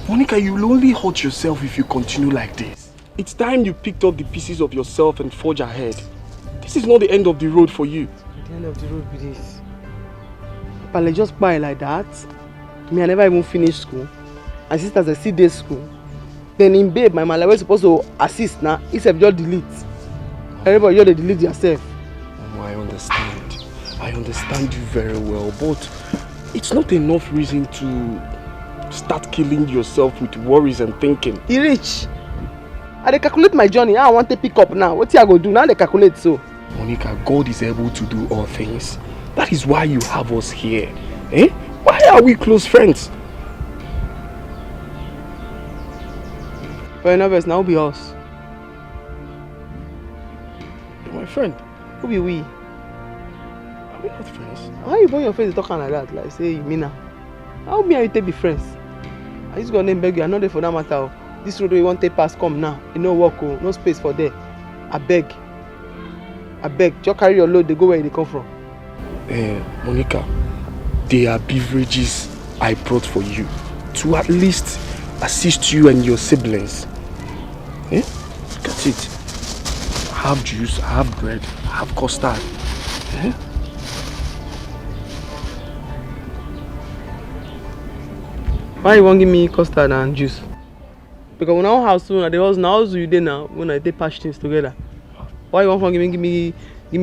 Monica, you'll only hurt yourself if you continue like this. It's time you picked up the pieces of yourself and forge ahead. This is not the end of the road for you. The end of the road with this. Papa, like just buy like that. Me, I never even finished school. My sisters are still day school. Then in babe, my man, was supposed to assist now. Instead of just delete. Everybody, you delete yourself. Oh, I understand. I understand you very well, but it's not enough reason to start killing yourself with worries and thinking. He rich. I calculate my journey. I want to pick up now. What I go do now? They calculate so. Monica, God is able to do all things. That is why you have us here. Eh? Why are we close friends? But nervous now be us. You're my friend. Who be we? Are we not friends? Why you burn your face talking like that? Like say you mean now? How me and you take be friends? I just gonna beg you. I know there for that matter. This road we want to pass come now. You know walk, no space for there. I beg. Just carry your load. They go where they come from. Monica, there are beverages I brought for you to at least assist you and your siblings. Look at it. I have juice, I have bread, I have custard. Why you won't give me custard and juice? Because when our house soon, the house now you dey now when I take patch things together. Why you want to give me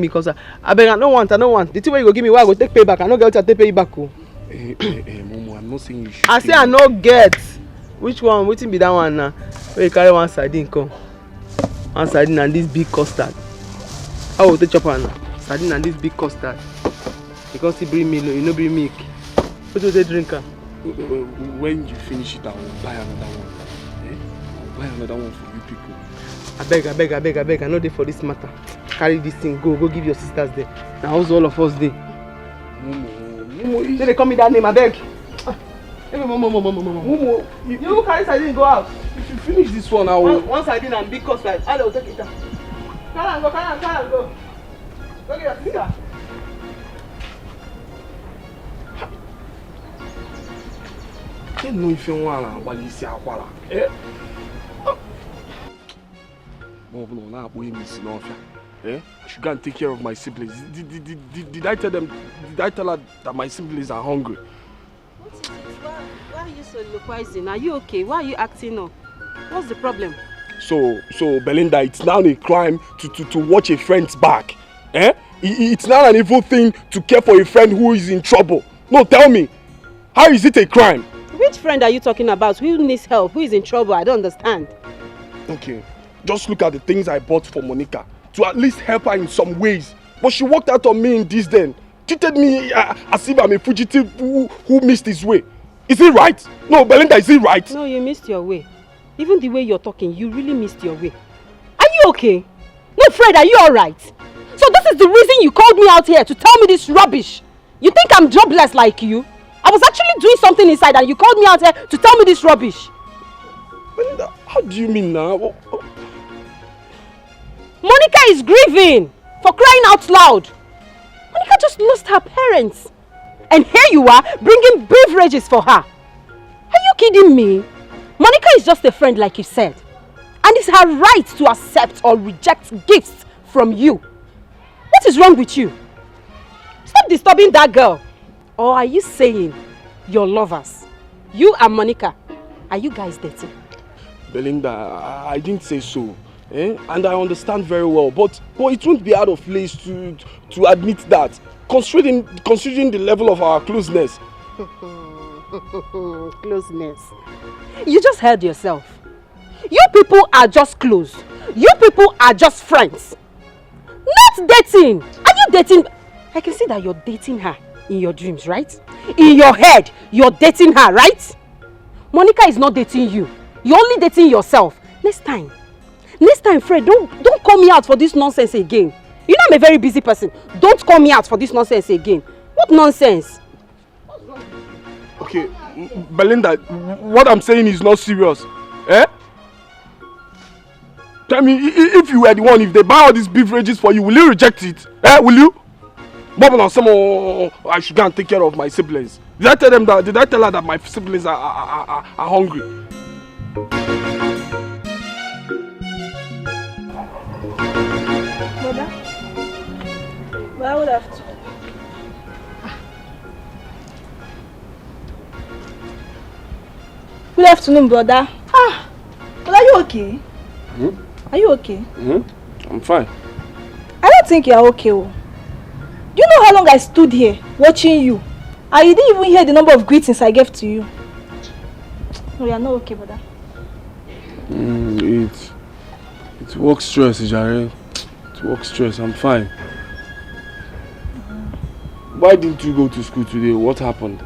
custard? I beg, I don't want. The thing where you go give me, why I go take pay back? I no get to take pay back. Momo, I'm not saying you should. I say I no get. Which one? Which be that one now? Where you carry one sardine come, one sardine and this big custard. How will take chop now? Sardine and this big custard. Because he bring milk, you no bring milk. What do they drink? When you finish it, I will buy another one. I'll buy another one for you people. I beg. I know they for this matter. Carry this thing, go give your sisters there. Now how's all of us there? Momo, they call me that name, I beg. Momo, you carry sardine and go out. If you finish this one, I will. One sardine and big custard. I will take it down. Carry and go. Go get your sister. I don't know if you want to see Aquala. Eh? I should go and take care of my siblings. Did I tell them? Did I tell her that my siblings are hungry? What is it? Why are you soliloquizing? Are you okay? Why are you acting up? What's the problem? So Belinda, it's now a crime to watch a friend's back. Eh? It's now an evil thing to care for a friend who is in trouble. No, tell me, how is it a crime? Which friend are you talking about? Who needs help? Who is in trouble? I don't understand. Okay, just look at the things I bought for Monica to at least help her in some ways. But she walked out on me in this then. Treated me as if I'm a fugitive who missed his way. Is it right? No, Belinda, is it right? No, you missed your way. Even the way you're talking, you really missed your way. Are you okay? No, Fred, are you alright? So this is the reason you called me out here to tell me this rubbish? You think I'm jobless like you? I was actually doing something inside and you called me out here to tell me this rubbish. Belinda, how do you mean now? Monica is grieving, for crying out loud. Monica just lost her parents. And here you are, bringing beverages for her. Are you kidding me? Monica is just a friend like you said. And it's her right to accept or reject gifts from you. What is wrong with you? Stop disturbing that girl. Or are you saying you're lovers? You and Monica, are you guys dating? Belinda, I didn't say so. And I understand very well, but it won't be out of place to admit that, considering the level of our closeness. Closeness. You just heard yourself. You people are just close. You people are just friends. Not dating. Are you dating? I can see that you're dating her in your dreams, right? In your head, you're dating her, right? Monica is not dating you. You're only dating yourself. Next time, Fred, don't call me out for this nonsense again. You know I'm a very busy person. Don't call me out for this nonsense again. What nonsense? Okay, Belinda, what I'm saying is not serious. Tell me, if you were the one, if they buy all these beverages for you, will you reject it? Will you? Bob and some, I should go and take care of my siblings. Did I tell her that my siblings are hungry? Mother? But I would have to. Good afternoon, brother. But are you okay? Are you okay? I'm fine. I don't think you are okay. Do you know how long I stood here watching you? And you didn't even hear the number of greetings I gave to you. No, you are not okay, brother. It's work stress, Jare. It's work stress. I'm fine. Why didn't you go to school today? What happened?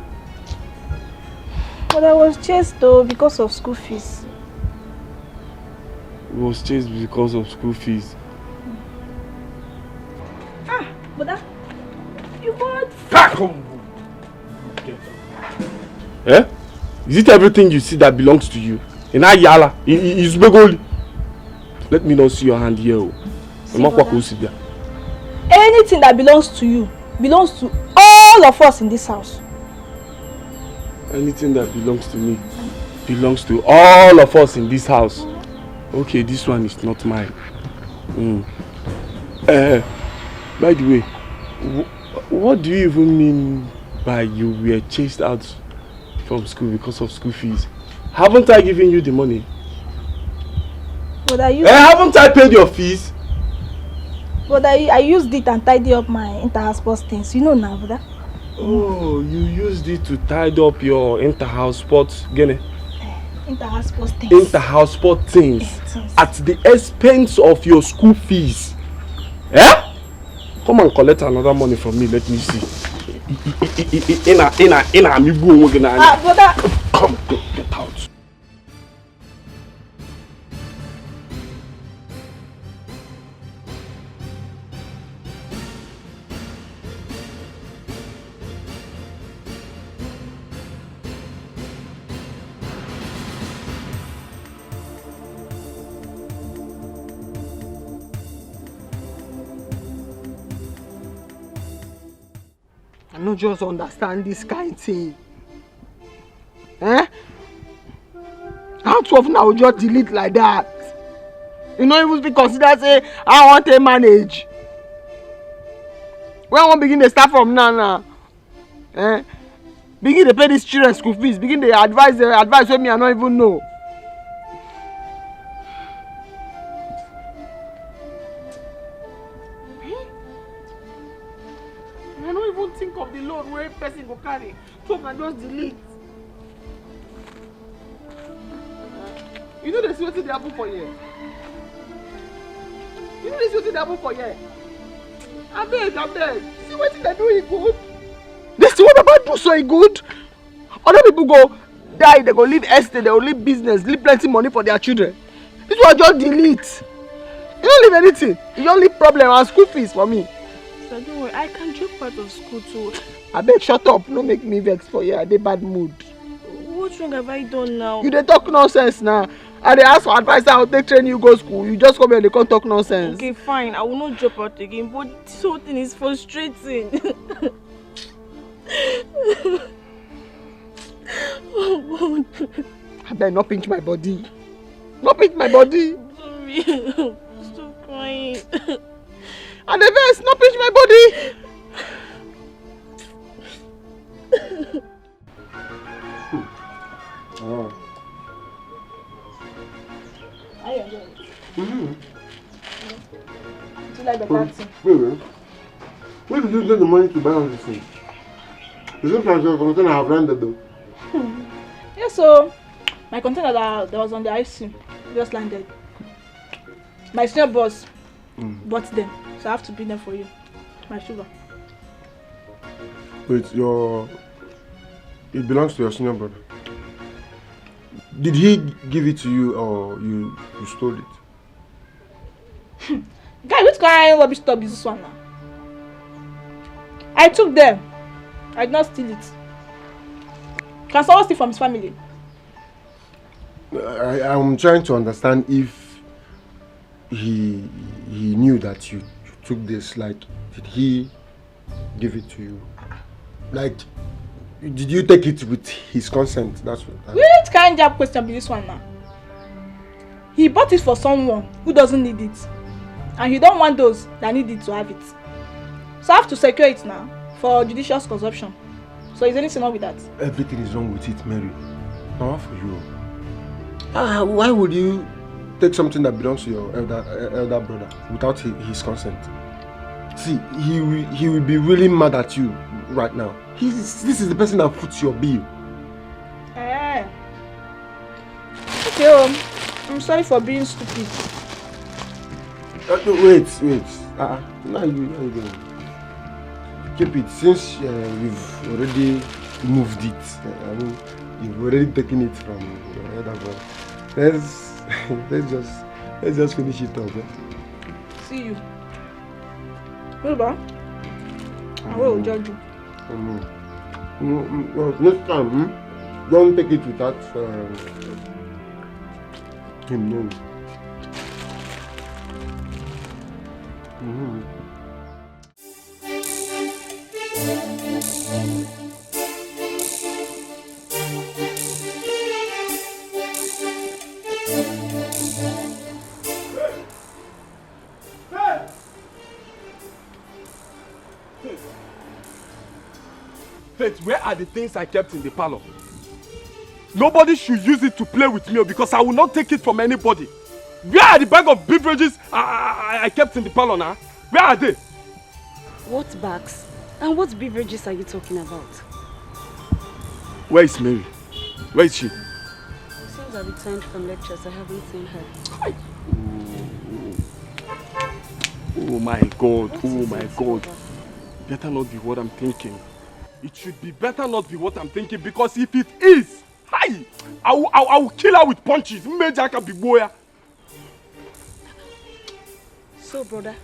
But I was chased though because of school fees. You was chased because of school fees. Brother, you bought. Is it everything you see that belongs to you? In Ayala, is Begoli. Let me not see your hand here. Anything that belongs to you belongs to all of us in this house. Anything that belongs to me belongs to all of us in this house. Okay, this one is not mine. By the way, what do you even mean by you were chased out from school because of school fees? Haven't I given you the money? But I haven't I paid your fees? But I used it and tidy up my inter-house sports things. You know now, brother. Oh, you used it to tidy up your inter-house sports, Gene? Inter-house sports things. Inter-house sports things at the expense of your school fees. Come and collect another money from me. Let me see. Brother. Come, get out. I no just understand this kind of thing. How 12 now just delete like that? You know even be consider say I want to manage. When I want begin to start from now. Begin to pay these children school fees. Begin to advise with me I don't even know. I don't even think of the load where person go carry. So I just delete. You know the see wetin dey happen for here. You know the see wetin dey happen for here. Abeg. See wetin they do e good. This thing what Baba do so e good. Other people go die, they go leave estate, they go leave business, leave plenty money for their children. This one just delete. You don't leave anything. You don't leave problem and school fees for me. So don't worry, I can drop out of school too. Abeg shut up, no make me vex for you. I dey bad mood. What wrong have I done now? You dey talk nonsense now. I dey ask for advice how to take train you go school. You just come here and dey come talk nonsense. Okay, fine. I will not drop out again. But this whole thing is frustrating. Oh God. Abeg no pinch my body. No pinch my body. me. Stop crying. And the verse, not pinch my body. Oh. Are you enjoying it? Mm-hmm. Do you like the dancing? Wait. Where did you get the money to buy all this thing? It seems like your container have landed though. Yeah, so my container that was on the IC just landed. My senior boss bought them, so I have to bring them for you. My sugar. Wait, it belongs to your senior brother. Did he give it to you or you stole it? Guy, which kind of rubbish stop is this one now? I took them. I did not steal it. Can someone steal from his family? I'm trying to understand if he knew that you took this. Like, did he give it to you? Like, did you take it with his consent? That's what. Which kind of question be this one now? He bought it for someone who doesn't need it, and he don't want those that need it to have it. So I have to secure it now for judicious consumption. So is anything wrong with that? Everything is wrong with it, Mary. Not for you. Why would you take something that belongs to your elder brother without his consent? See, he will be really mad at you right now. This is the person that puts your bill. Okay, I'm sorry for being stupid. Wait. Now you going. Keep it since you've already moved it. You've already taken it from your elder brother. Let's just finish it up. See you. Wilbur, I will judge you. Next time, don't take it without him knowing. Faith, where are the things I kept in the parlor? Nobody should use it to play with me because I will not take it from anybody. Where are the bag of beverages I kept in the parlor now? Where are they? What bags? And what beverages are you talking about? Where is Mary? Where is she? Since I returned from lectures, I haven't seen her. Oh my God, oh my God. Better not be what I'm thinking. It should be better not be what I'm thinking because if it is, I will kill her with punches. So, brother,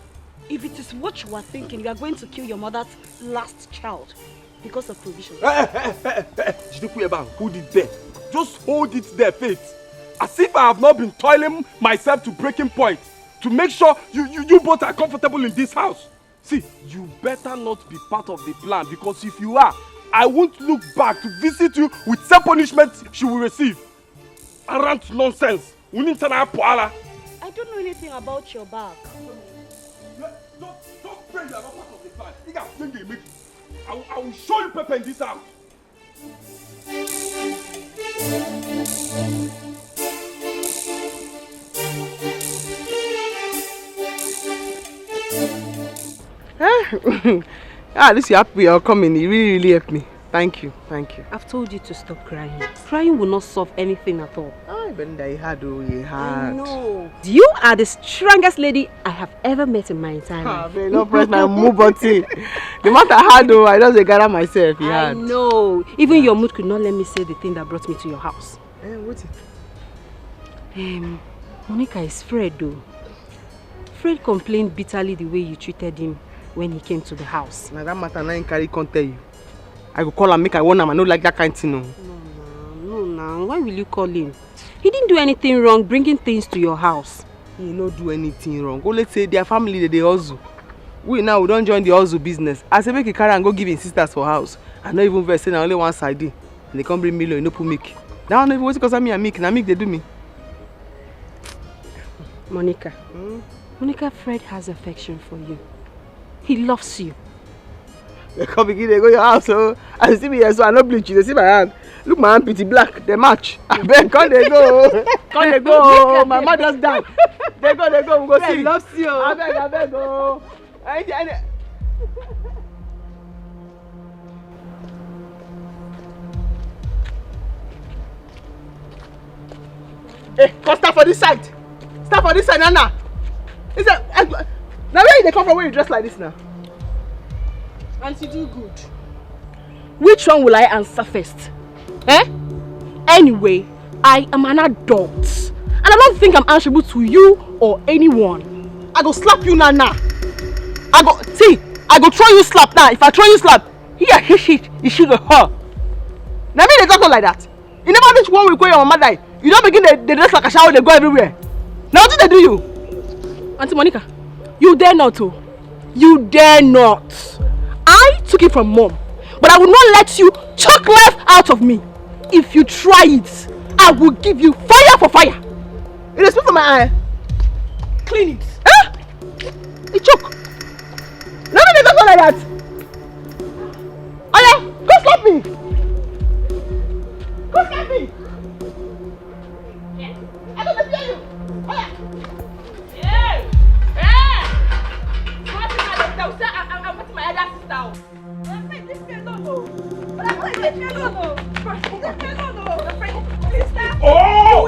if it is what you are thinking, you are going to kill your mother's last child because of provision. Hold it there. Just hold it there, Faith. As if I have not been toiling myself to breaking point to make sure you both are comfortable in this house. See, you better not be part of the plan because if you are, I won't look back to visit you with some punishment she will receive. Around nonsense. I don't know anything about your bag. Don't pray you are not part of the plan. I will show you pepper in this house. At least you're happy you're coming. You really helped me. Thank you. I've told you to stop crying. Crying will not solve anything at all. Belinda, you had. I know. You are the strongest lady I have ever met in my entire life. Don't press my move button. The matter I had, I just gather myself. I know. Even your mood could not let me say the thing that brought me to your house. What's it? Monica is Fred though. Fred complained bitterly the way you treated him when he came to the house. Now that matter I can't tell you. I go call and make I warn him. I don't like that kind of thing. No. Why will you call him? He didn't do anything wrong bringing things to your house. He not do anything wrong. Go let's say their family they hustle. We don't join the hustle business. I say make a carry and go give his sisters for house. I not even verse only one side. And they come bring million, no put milk. Now I don't even what because me and milk. Now milk they do me. Monica. Monica, Fred has affection for you. He loves you. They come begin, they go your house, so I see me here, so I no bleach. They see my hand. Look, my hand pretty black. They match. I beg, come they go. Come they go. My mother's down. They go. We go see. He loves you. I beg, go. Hey, come stand for this side. Stand for this side, Nana. Now where you come from when you dress like this now? Auntie, do good. Which one will I answer first? Anyway, I am an adult. And I don't think I'm answerable to you or anyone. I go slap you, Nana. I go throw you slap now. If I throw you slap, he should go her. Now me they talk like that. You never reach one week where your mama die. You don't begin they dress like a shower, they go everywhere. Now what did they do you? Auntie Monica, you dare not to. You dare not. I took it from mom, but I will not let you choke life out of me. If you try it, I will give you fire for fire. It is for my eye. Clean it. It choke. No, they don't go like that. Aya, go slap me. Go slap me. I don't fear you. Aya. I'm putting my other sister. Leave me alone. Leave me alone. Please stop. Oh!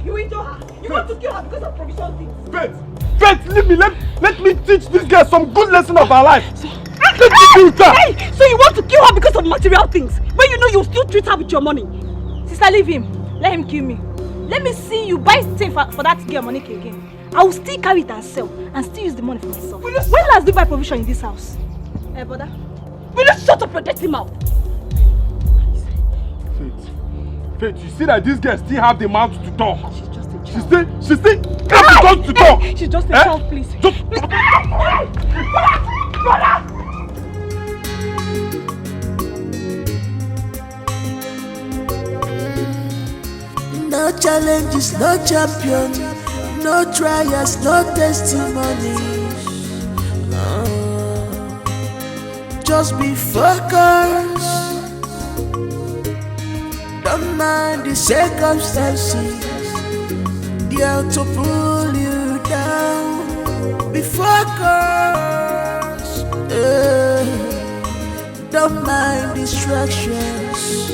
You into her. You want to kill her because of provision things. Faith, leave me. Let me teach this girl some good lesson of her life. Let me do that. Hey, so you want to kill her because of material things, when you know you still treat her with your money? Sister, leave him. Let him kill me. Let me see you buy things for that girl Monica again. I will still carry it and sell and still use the money for myself. When last did I buy provision in this house? Hey, brother. Will you shut up your dirty mouth? Faith, you see that this girl still have the mouth to talk. She's just a child. She still have the tongue to talk. She's just a child, please. Brother! No challenges, no champion, no trials, no testimony. Just be focused. Don't mind the circumstances. They are to pull you down. Be focused. Don't mind distractions.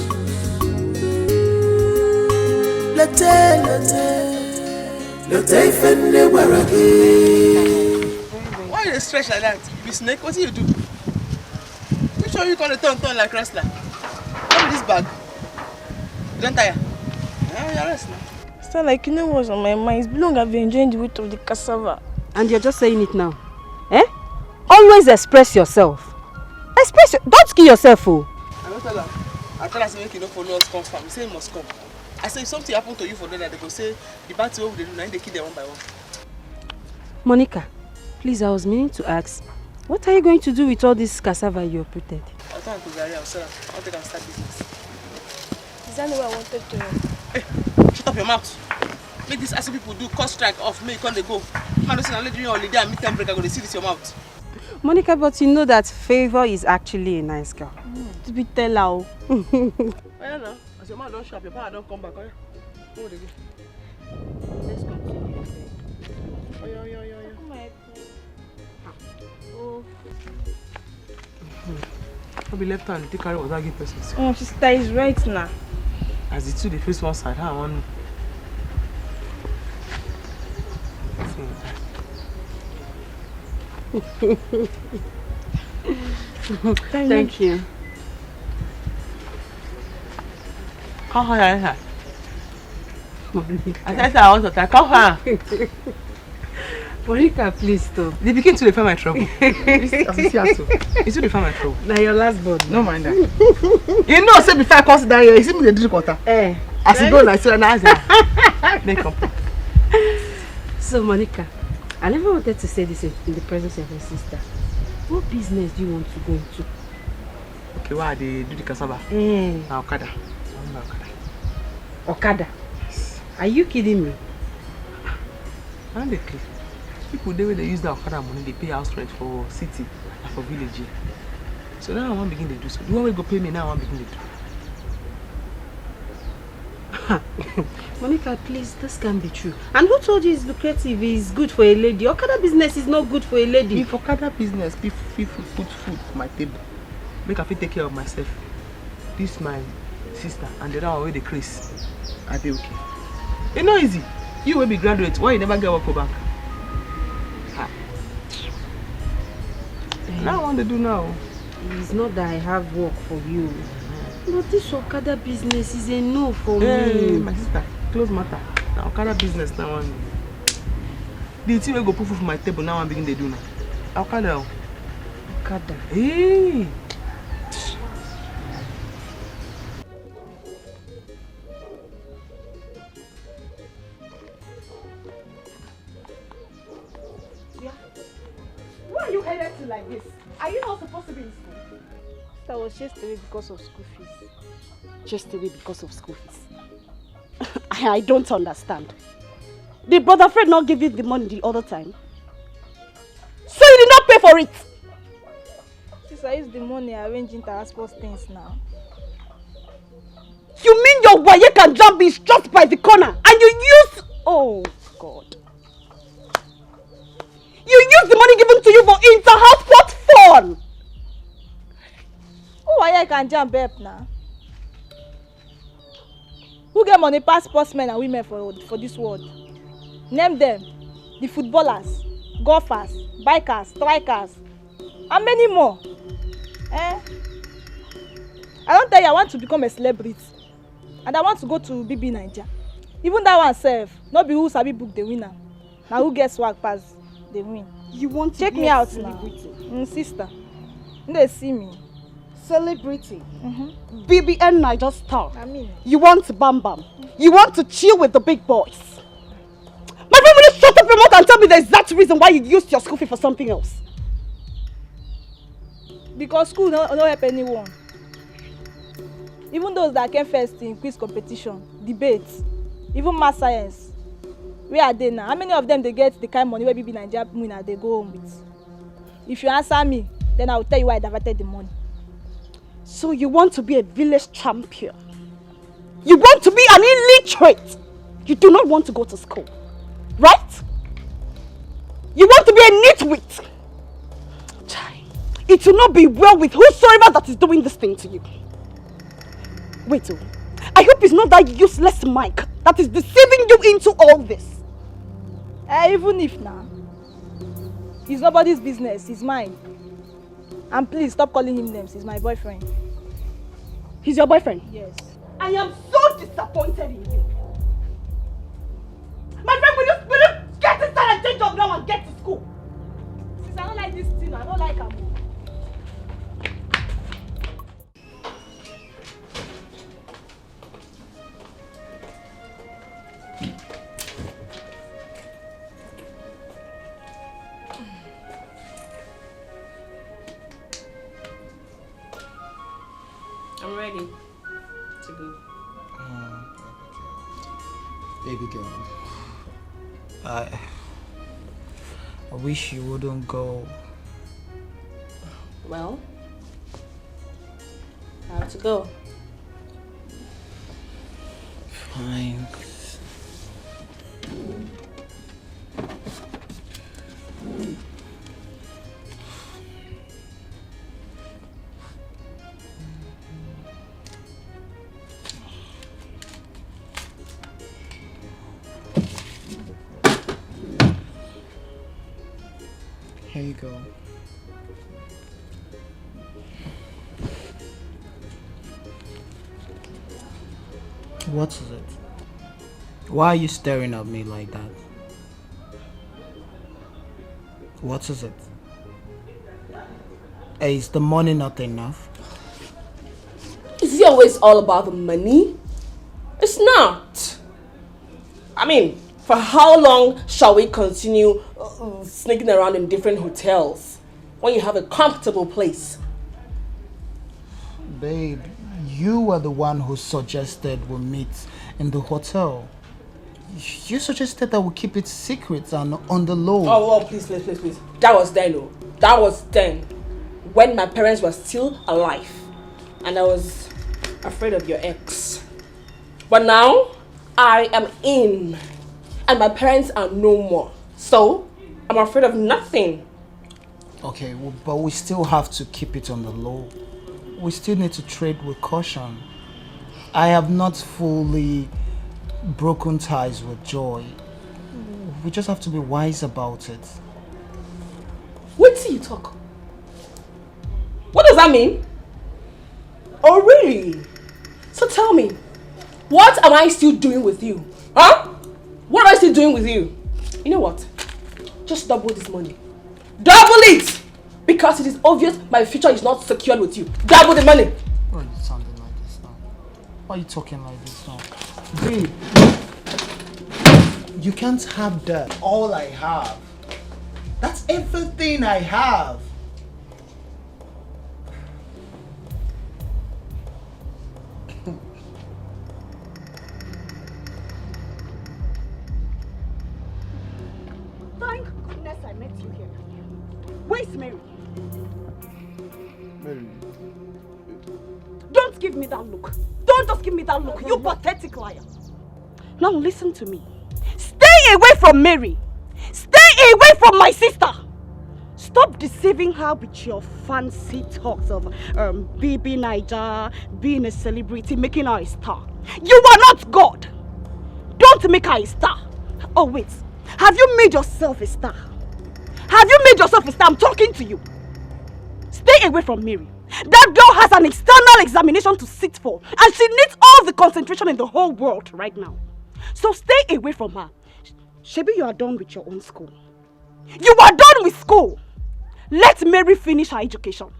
Why you stretch like that? You be snake? What do you do? Which one you gonna turn like wrestler? What is this bag? You don't tire? Yeah, you're rest now. Sister, like you know what's on my mind. It's been long I've been enjoying the weight of the cassava. And you're just saying it now. Always express yourself. Don't kill yourself, oh. I don't tell her. I tell her to make you don't follow us come from. You say you must come. I say if something happen to you for them, they go say the bad thing they do now they kill them one by one. Monica, please, I was meaning to ask, what are you going to do with all this cassava you uprooted? I'll turn to Gary, I'll sell them. I'll take and start business. Is that what I wanted to know? Hey, shut up your mouth. Make these asshole people do cost strike off, make you go. Man, don't say I'm letting you on holiday and meet them break, I go to see this your mouth. Monica, but you know that Favor is actually a nice girl. To be tell her. I know. As your man don't show up, your power don't come back. Go again. Let's continue. I'll be left hand, take carry what I give person. Oh, sister is right now. As the two, the face one side, how one. Thank you. Come here. I said I want to come here. Monica, please stop. They begin to find my trouble. It's to find my trouble. Now your last body. No mind that. You know, say before I come down here, you see me the drink water. As you go, I say nice. Make up. So Monica, I never wanted to say this in the presence of your sister. What business do you want to go into? Okay, why they do the cassava? Okada. Okada? Are you kidding me? And people they use the Okada money, they pay house rent for city and for village. So now I want to begin to do so. Do you want me to go pay me now? I want to begin to do. Monica, please, this can't be true. And who told you it's lucrative, is good for a lady? Okada business is not good for a lady. If Okada business, people put food on my table, make I take care of myself. This my sister and the other one with the Chris. I be okay. It's not easy. You will be graduate. Why you never get work for bank? Now I want to do now. It's not that I have work for you. But this Okada business is a no for Hey, me. my sister, close matter. Now Okada business now one. The thing will go put food for my table now I'm beginning to do now. Okada. Okada. Hey. Where are you headed to like this? Are you not supposed to be in school? I was chased away because of school fees. Just away because of school fees. I don't understand. Did brother Fred not give you the money the other time? So you did not pay for it? Since I use the money, I arrange inter-sports things now. You mean your Waye can jump is just by the corner and you use... Oh God. You use the money given to you for inter-house sport fun! Why I can jump up now? Who get money pass sportsmen and women for this world? Name them. The footballers, golfers, bikers, strikers, and many more. I don't tell you I want to become a celebrity. And I want to go to BB Nigeria. Even that one self, not be who sabi book the winner. Now who gets swag pass the win. You want to check be me a out celebrity? now. Sister. They see me. Celebrity. BBN Niger star. I mean. You want to bam bam. You want to chill with the big boys. My friend, will you shut up your mouth and tell me the exact reason why you used your school fee for something else? Because school don't help anyone. Even those that came first in quiz competition, debates, even math science. Where are they now? How many of them they get the kind of money where BB Nigeria winner they go home with? If you answer me, then I will tell you why I diverted the money. So you want to be a village champion? You want to be an illiterate? You do not want to go to school, right? You want to be a nitwit? It will not be well with whosoever that is doing this thing to you. Wait, I hope it's not that useless Mike that is deceiving you into all this. Even if now, it's nobody's business, it's mine. And please stop calling him names, he's my boyfriend. He's your boyfriend? Yes. I am so disappointed in you. My friend, will you get inside and change job now and get to school? Since I don't like this thing, I don't like him. I'm ready to go. Baby girl, I wish you wouldn't go. Well, I have to go. Fine. Here you go. What is it? Why are you staring at me like that? What is it? Hey, is the money not enough? Is it always all about the money? It's not. I mean, for how long shall we continue sneaking around in different hotels when you have a comfortable place? Babe, you were the one who suggested we meet in the hotel. You suggested that we keep it secret and on the low. Oh, please. That was then, oh. That was then. When my parents were still alive. And I was afraid of your ex. But now, I am in. And my parents are no more. So, I'm afraid of nothing. Okay, well, but we still have to keep it on the low. We still need to trade with caution. I have not fully broken ties with Joy. We just have to be wise about it. Wait till you talk. What does that mean? Oh, really? So tell me, what am I still doing with you? Huh? What am I still doing with you? You know what? Just double this money. Double it! Because it is obvious my future is not secured with you. Double the money. Why are you sounding like this now? Why are you talking like this now? Babe, you can't have that. All I have. That's everything I have. Thank goodness I met you here. Where's Mary? Mary. Don't give me that look. Don't just give me that look. You pathetic liar. Now listen to me. Stay away from Mary. Stay away from my sister. Stop deceiving her with your fancy talks of baby Niger, being a celebrity, making her a star. You are not God. Don't make her a star. Oh wait, have you made yourself a star? Have you made yourself a star? I'm talking to you. Stay away from Mary. That girl has an external examination to sit for, and she needs all the concentration in the whole world right now. So stay away from her. Shebi, you are done with your own school. You are done with school. Let Mary finish her education.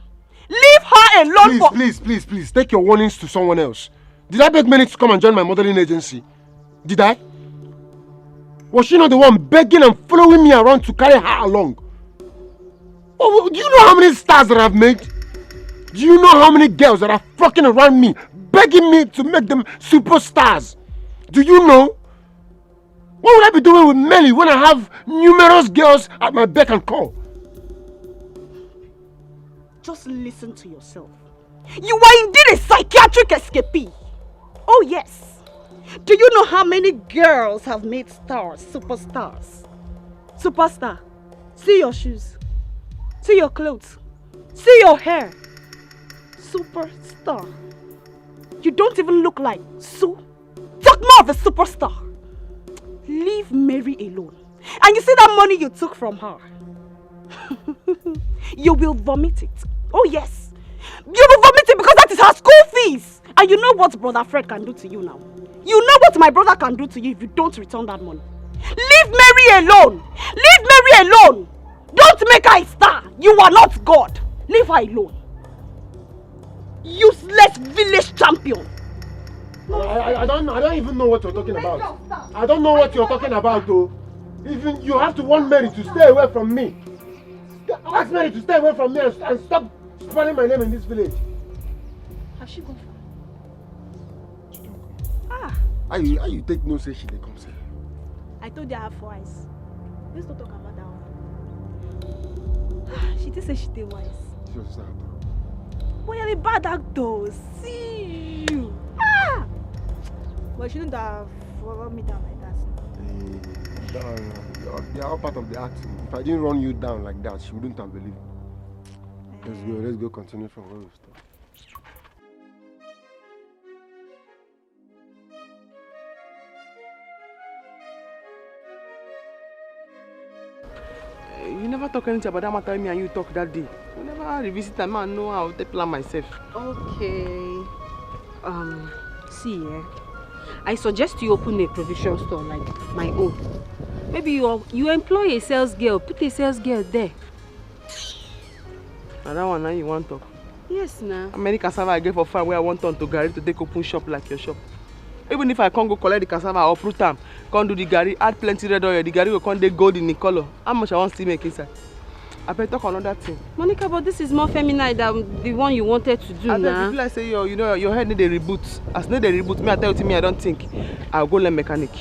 Leave her alone. Please, take your warnings to someone else. Did I beg Mary to come and join my modeling agency? Did I? Was she not the one begging and following me around to carry her along? Oh, do you know how many stars that I've made? Do you know how many girls that are flocking around me, begging me to make them superstars? Do you know? What would I be doing with Melly when I have numerous girls at my beck and call? Just listen to yourself. You are indeed a psychiatric escapee. Oh yes. Do you know how many girls have made stars, superstars? Superstar. See your shoes. See your clothes. See your hair. Superstar. You don't even look like Sue. Talk more of a superstar. Leave Mary alone. And you see that money you took from her? You will vomit it. Oh yes. You will vomit it because that is her school fees. And you know what Brother Fred can do to you now. You know what my brother can do to you if you don't return that money. Leave Mary alone. Leave Mary alone. Don't make her a star. You are not God. Leave her alone. Useless village champion. I don't even know what you're talking about. I don't know what you're talking about though. Even you have to warn Mary to stay away from me. Ask Mary to stay away from me and stop spoiling my name in this village. Has she gone? How you take no say she dey come say? I told you I have 4 eyes. Let's not talk about that one. She did say she did wise. She was sad. But you're a bad actor. See you. But you shouldn't have run me down like that. They are all part of the acting. If I didn't run you down like that, she wouldn't have believed me. Let's go continue from where we stopped. You never talk anything about that matter me and you talk that day. You never revisit that man know how to plan myself. Okay. See, I suggest you open a provision store like my own. Maybe you employ a sales girl, put a sales girl there. And that one now you want to talk? Yes, now. How many cassava I get for farm where I want on to Gary to take open shop like your shop? Even if I can't go collect the cassava or fruit am, can't do the Gary, add plenty red oil, the Gary will come dey gold in the color. How much I want to make inside? I better talk another thing. Monica, but this is more feminine than the one you wanted to do now. I feel like say your head need a reboot. As need a reboot, me I tell you me I don't think. I'll go learn mechanic.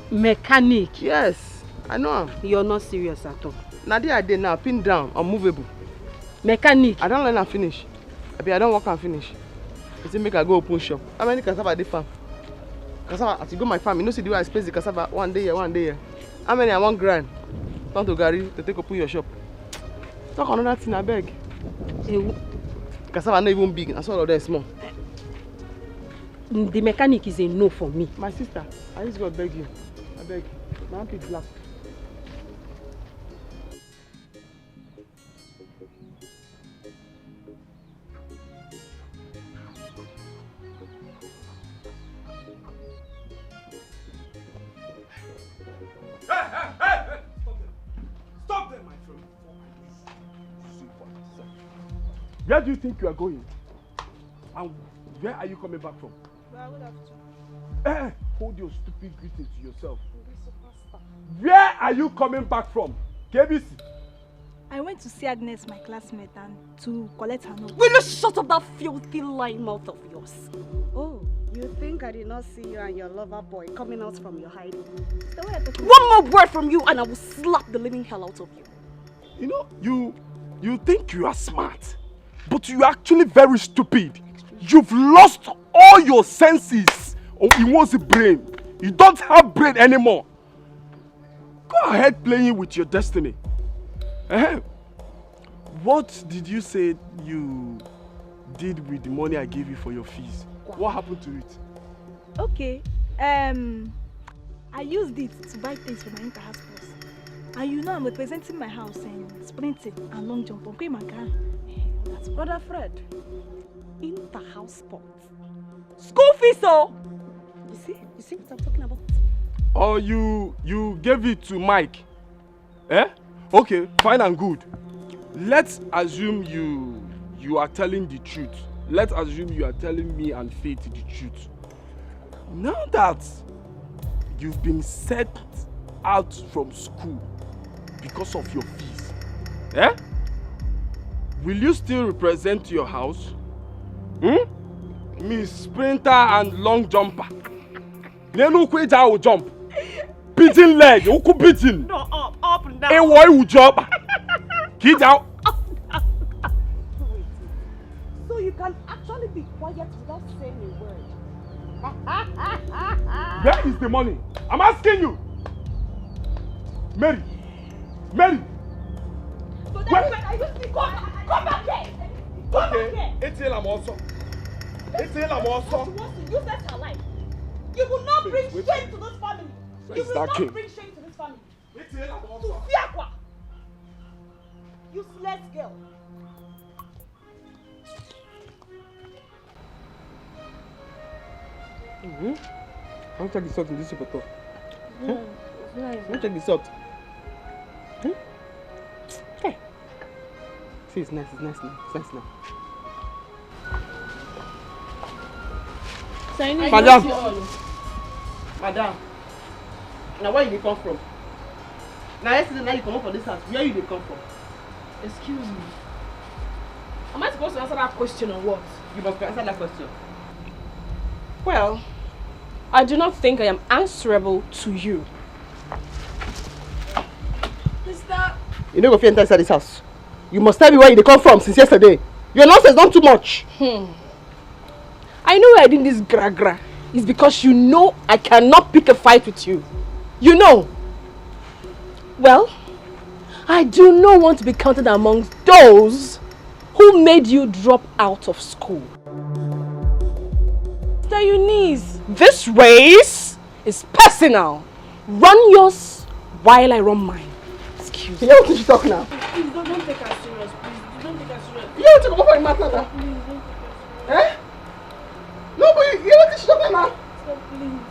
Mechanic? Yes, I know him. You're not serious at all. Now there I did now, pinned down, unmovable. Mechanic? I don't learn and finish. I don't work and finish. You say make I go open shop. How many cassava dey farm? Cassava, as you go my farm, you know see the way I space the cassava one day here, one day here. How many I want grind? Turn to Gary to take open your shop. Talk another thing, I beg. Cassava not even big, I saw all of them small. The mechanic is a no for me. My sister, I just go beg you. I beg. My hand is black. Stop there, my friend. Where do you think you are going? And where are you coming back from? Well, I would have to. Hold your stupid greeting to yourself. Where are you coming back from? KBC? I went to see Agnes, my classmate, and to collect her note. Will you shut up that filthy lying mouth of yours? Oh, you think I did not see you and your lover boy coming out from your hiding? One more word from you and I will slap the living hell out of you. You know, you think you are smart, but you are actually very stupid. You've lost all your senses. Oh, it was a brain. You don't have brain anymore. Go ahead playing with your destiny. What did you say you did with the money I gave you for your fees? What happened to it? Okay. I used it to buy things for my inter-house course. And you know I'm representing my house in sprinting and long jump. Okay, my car. That's Brother Fred. Inter-house sports. School fees, oh! You see what I'm talking about? Or you gave it to Mike? Okay, fine and good. Let's assume you are telling the truth. Let's assume you are telling me and Faith the truth. Now that you've been set out from school because of your fees, will you still represent your house? Miss Sprinter and Long Jumper. Nenu Kweja will jump. Beating leg, you could beating. No, up and down. Hey, why will jump? Get out. So you can actually be quiet without saying a word. Where is the money? I'm asking you. Mary. Mary. So that's when I used to come back here. Come back here. It's here, I'm also. It's here, I'm also. She wants to use that her life. You will not bring shame to this family. You will not bring shame to this family. It's here, I'm also. Fiakwa. Useless girl. I want to check the salt in this potato. Let me check the salt. Hey. See, it's nice now. It's nice now. Madam. Now where you come from? Now yesterday now you come up for this house. Where you come from? Excuse me. Am I supposed to answer that question or what? You must answer that question. Well, I do not think I am answerable to you. Sister. You don't go fit enter inside this house. You must tell me where you come from since yesterday. Your nonsense not too much. I know why I did this gra-gra. It's because you know I cannot pick a fight with you. You know. Well, I do not want to be counted amongst those who made you drop out of school. Sister Eunice, this race is personal. Run yours while I run mine. Excuse me. You want to talk now? Please don't take us serious, please. Don't take us serious. You want to come over and matter now? Please don't take us serious. No, but you want to talk now? Stop, please.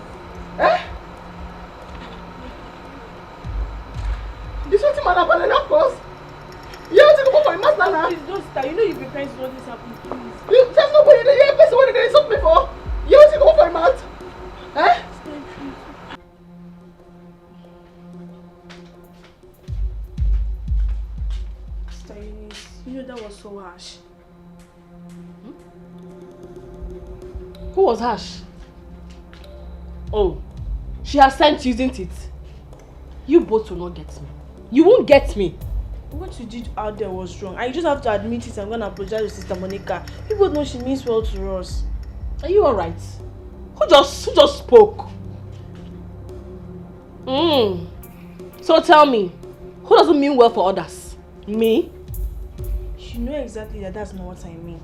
This is what I'm going to of course. You want to come over and matter now? Please don't start. You know you've been trying to know this happen, please. You just nobody there. You ain't person when there is something before. You want to come over and matter? Sister Eunice, you know that was so harsh. Who was harsh? Oh, She has sent you, isn't it? You both will not get me. You won't get me. What you did out there was wrong. And you just have to admit it. I'm going to apologize to Sister Monica. People know she means well to us. Are you alright? Who just spoke? So tell me, who doesn't mean well for others? Me? You know exactly that that's not what I mean.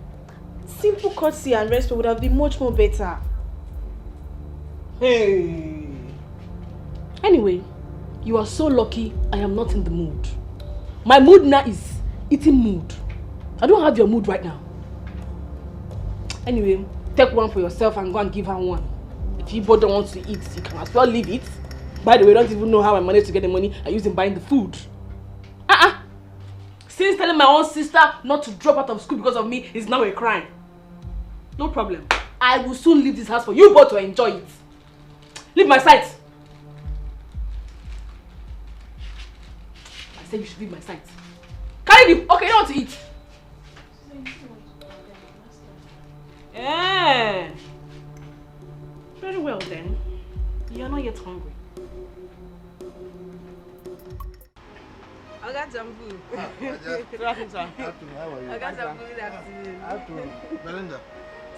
Simple courtesy and respect would have been much more better. Hey. Anyway, you are so lucky I am not in the mood. My mood now is eating mood. I don't have your mood right now. Anyway, take one for yourself and go and give her one. If you both don't want to eat, you can as well leave it. By the way, I don't even know how I managed to get the money I used in buying the food. Since telling my own sister not to drop out of school because of me is now a crime. No problem. I will soon leave this house for you both to enjoy it. Leave my sight. I said you should leave my sight. Carry the... Okay, you don't want to eat. Yeah. Very well then. You are not yet hungry. Oga Jambu. Good afternoon, sir. Afternoon, how are you? Oga Jambu, good afternoon. Afternoon. Belinda,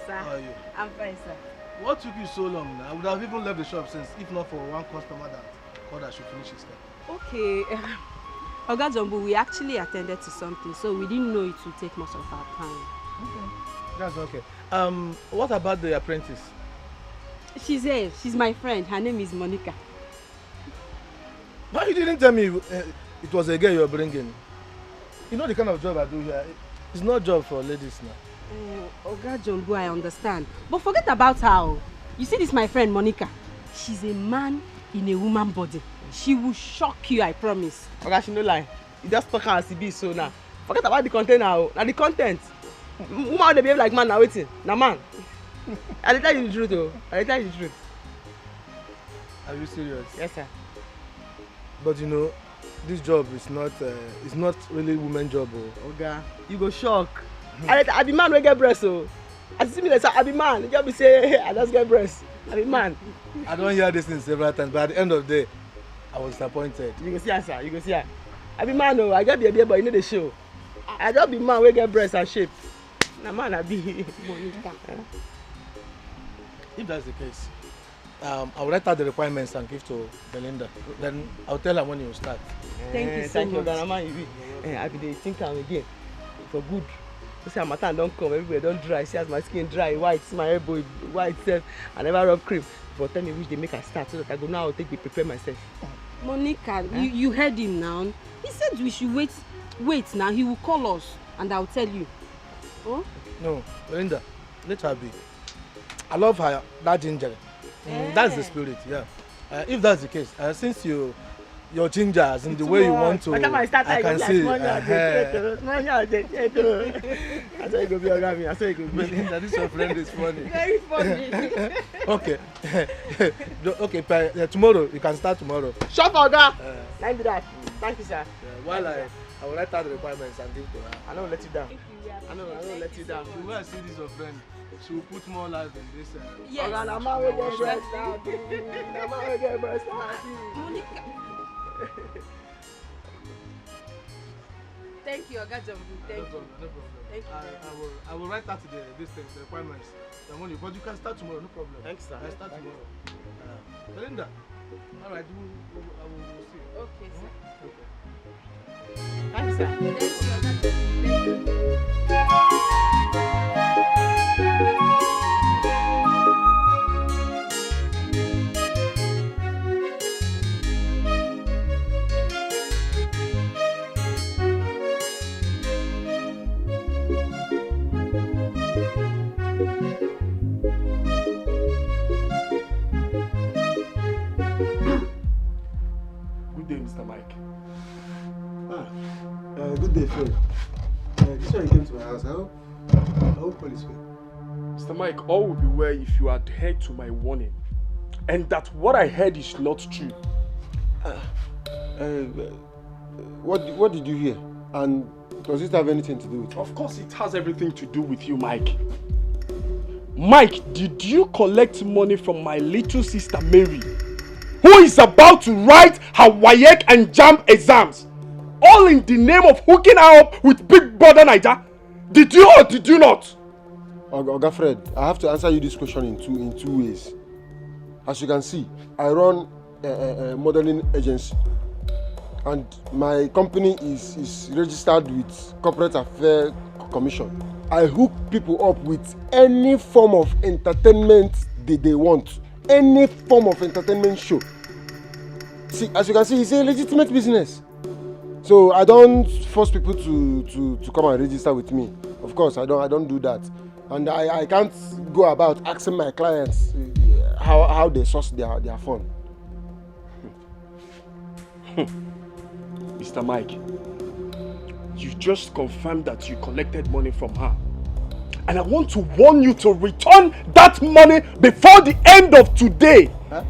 Sir, how are you? I'm fine, sir. What took you so long now? I would have even left the shop since, if not for one customer that called that should finish his care. Okay. Oga Jambu, we actually attended to something, so we didn't know it would take much of our time. Okay. That's okay. What about the apprentice? She's here. She's my friend. Her name is Monica. Why you didn't tell me it was a girl you were bringing? You know the kind of job I do here. It's not a job for ladies now. Oga Jambu, I understand. But forget about her. You see this, my friend Monica. She's a man in a woman body. She will shock you, I promise. Oga, she no lie. You just talk as it be so now. Forget about the content now. Now the content. Woman they behave like man now waiting. Now man. I tell you the truth though. I tell you the truth. Are you serious? Yes, sir. But you know, this job is not really woman job. Oga, you go shock. I be man wey get breast so. As you see me like say I be man. You just be say hey, I just get breast. I be man. I don't hear this thing several times, but at the end of the day, I was disappointed. You go see her, sir. You go see her. I be man oh. I get baby but you know the show. I just be man wey get breast and shape. Na man I be. If that's the case, I will write out the requirements and give to Belinda. Then I'll tell her when you will start. Thank you so thank much. you, Oga. Na man you be. I be dey think am again. For good. You see, my time don't come, everywhere don't dry. See as my skin dry, white, see my elbow white self. I never rub cream. But tell me which they make I start so that I go now take the prepare myself. Monica, you heard him now. He said we should wait now. He will call us and I'll tell you. Oh? No, Belinda, let her be. I love her, that ginger. That's the spirit, yeah. If that's the case, since your ginger as in the way you want to, I can see. I saw you go be Oga me. I saw you go be. Belinda, this your friend is funny. Very funny. Okay. Okay, tomorrow, you can start tomorrow. Shut Oga! Thank you, that. Thank you, sir. While I will write out the requirements and give to her. I don't let you down. I know let you down. The way I see this your friend, she will put more life in this. Yes. Oga, na man wey get breast now. Na man wey get breast now. Monica. Thank you, Oga Jambu. Thank you. No problem. Thank you. I will write out the requirements. The money, but you can start tomorrow, no problem. Thanks, sir. I start tomorrow. Belinda, all right, I will see you. Okay, sir. Okay. Thanks, sir. Thank you, Oga Jambu. Good day, Mr. Mike. Good day, friend. This one came to my house. I hope all is well. Mr. Mike, all will be well if you adhere to my warning. And that what I heard is not true. What did you hear? And does it have anything to do with it? Of course, it has everything to do with you, Mike. Mike, did you collect money from my little sister Mary? who is about to write her WAEC and JAMB exams, all in the name of hooking her up with Big Brother Niger? Did you or did you not? Oga Fred, I have to answer you this question in two ways. As you can see, I run a modeling agency, and my company is registered with Corporate Affairs Commission. I hook people up with any form of entertainment they want, any form of entertainment show. See, as you can see, it's a legitimate business. So I don't force people to come and register with me. Of course, I don't do that, and I can't go about asking my clients how they source their fund. Mr. Mike, you just confirmed that you collected money from her. And I want to warn you to return that money before the end of today. Huh?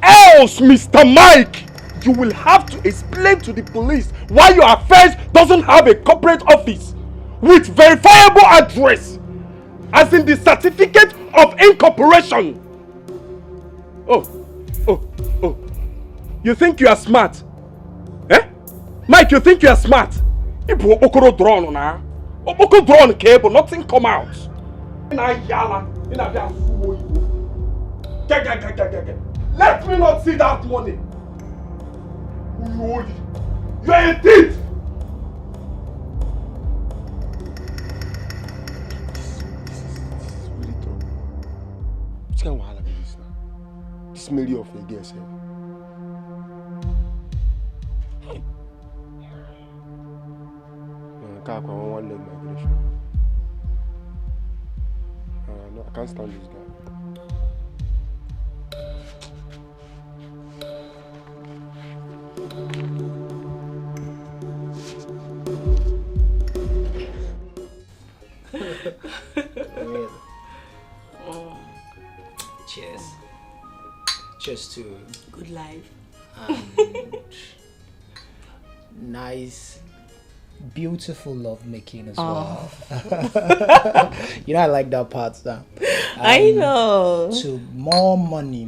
Else, Mr. Mike, you will have to explain to the police why your affairs doesn't have a corporate office with verifiable address, as in the certificate of incorporation. Oh. You think you are smart? Eh? Mike, you think you are smart? If you okoro drone na, okoro drone cable, nothing come out. Let me not see that money. You are a thief. Which kind of wahala be this now? This Mary of a girl, sir. One leg migration. No, I can't stand this guy. Cheers. Cheers to good life. Nice, beautiful love making as well. You know, I like that part. I know. To more money.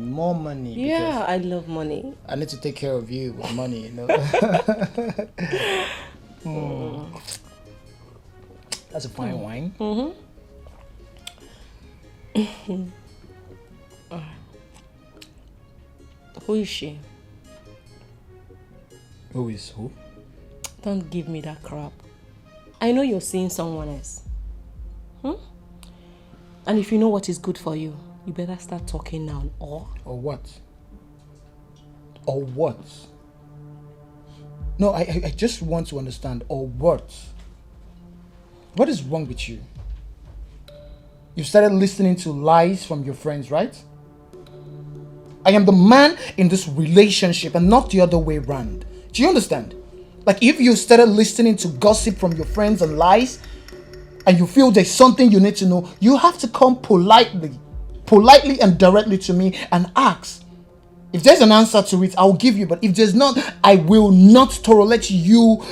Yeah, I love money. I need to take care of you with money, you know. That's a fine wine. Who is she? Who is who? Don't give me that crap. I know you're seeing someone else. And if you know what is good for you, you better start talking now. Or what? Or what? No, I just want to understand. Or what? What is wrong with you? You started listening to lies from your friends, right? I am the man in this relationship and not the other way around. Do you understand? Like, if you started listening to gossip from your friends and lies, and you feel there's something you need to know, you have to come politely and directly to me and ask. If there's an answer to it, I'll give you. But if there's not, I will not tolerate you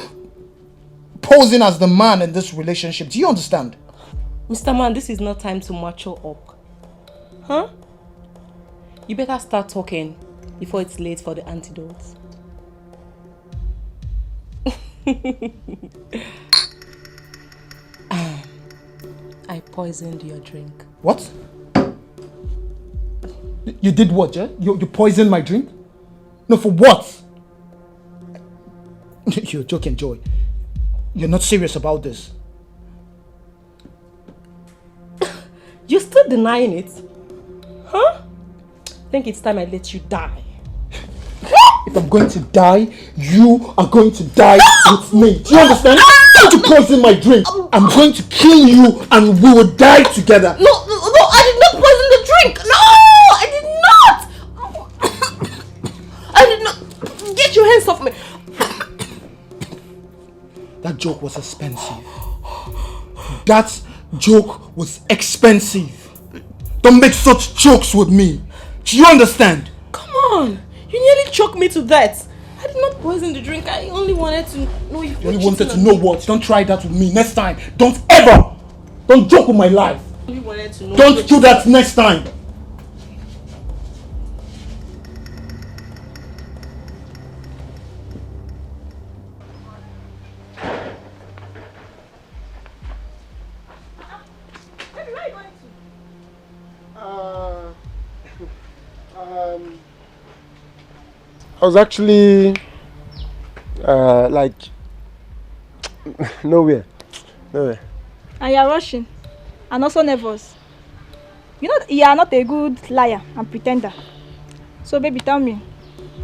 posing as the man in this relationship. Do you understand? Mr. Man, this is not time to macho up. Huh? You better start talking before it's late for the antidotes. I poisoned your drink. What? You did what, yeah? You poisoned my drink? No, for what? You're joking, Joy. You're not serious about this. You're still denying it? Huh? I think it's time I let you die. If I'm going to die, you are going to die with me. Do you understand? Don't you poison my drink. I'm going to kill you and we will die together. No, I did not poison the drink. No, I did not. I did not. Get your hands off me. That joke was expensive. That joke was expensive. Don't make such jokes with me. Do you understand? Come on. You nearly choked me to death. I did not poison the drink. I only wanted to know if you only wanted to know what? Don't try that with me next time. Don't ever. Don't joke with my life. I only wanted to know. Don't do that next time. I was actually like nowhere. And you are rushing and also nervous. You know you are not a good liar and pretender. So baby, tell me,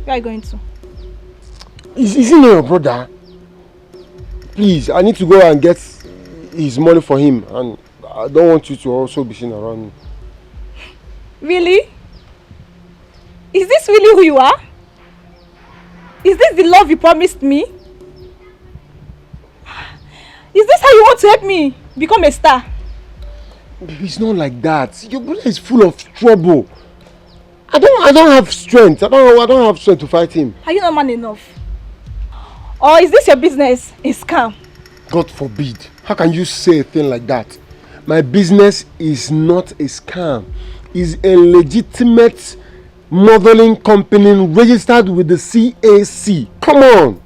where are you going to? Is he not your brother? Please, I need to go and get his money for him, and I don't want you to also be seen around me. Really? Is this really who you are? Is this the love you promised me? Is this how you want to help me become a star? Baby, it's not like that. Your brother is full of trouble. I don't have strength. I don't have strength to fight him. Are you not man enough? Or is this your business a scam? God forbid. How can you say a thing like that? My business is not a scam. It's a legitimate modeling company registered with the CAC. Come on.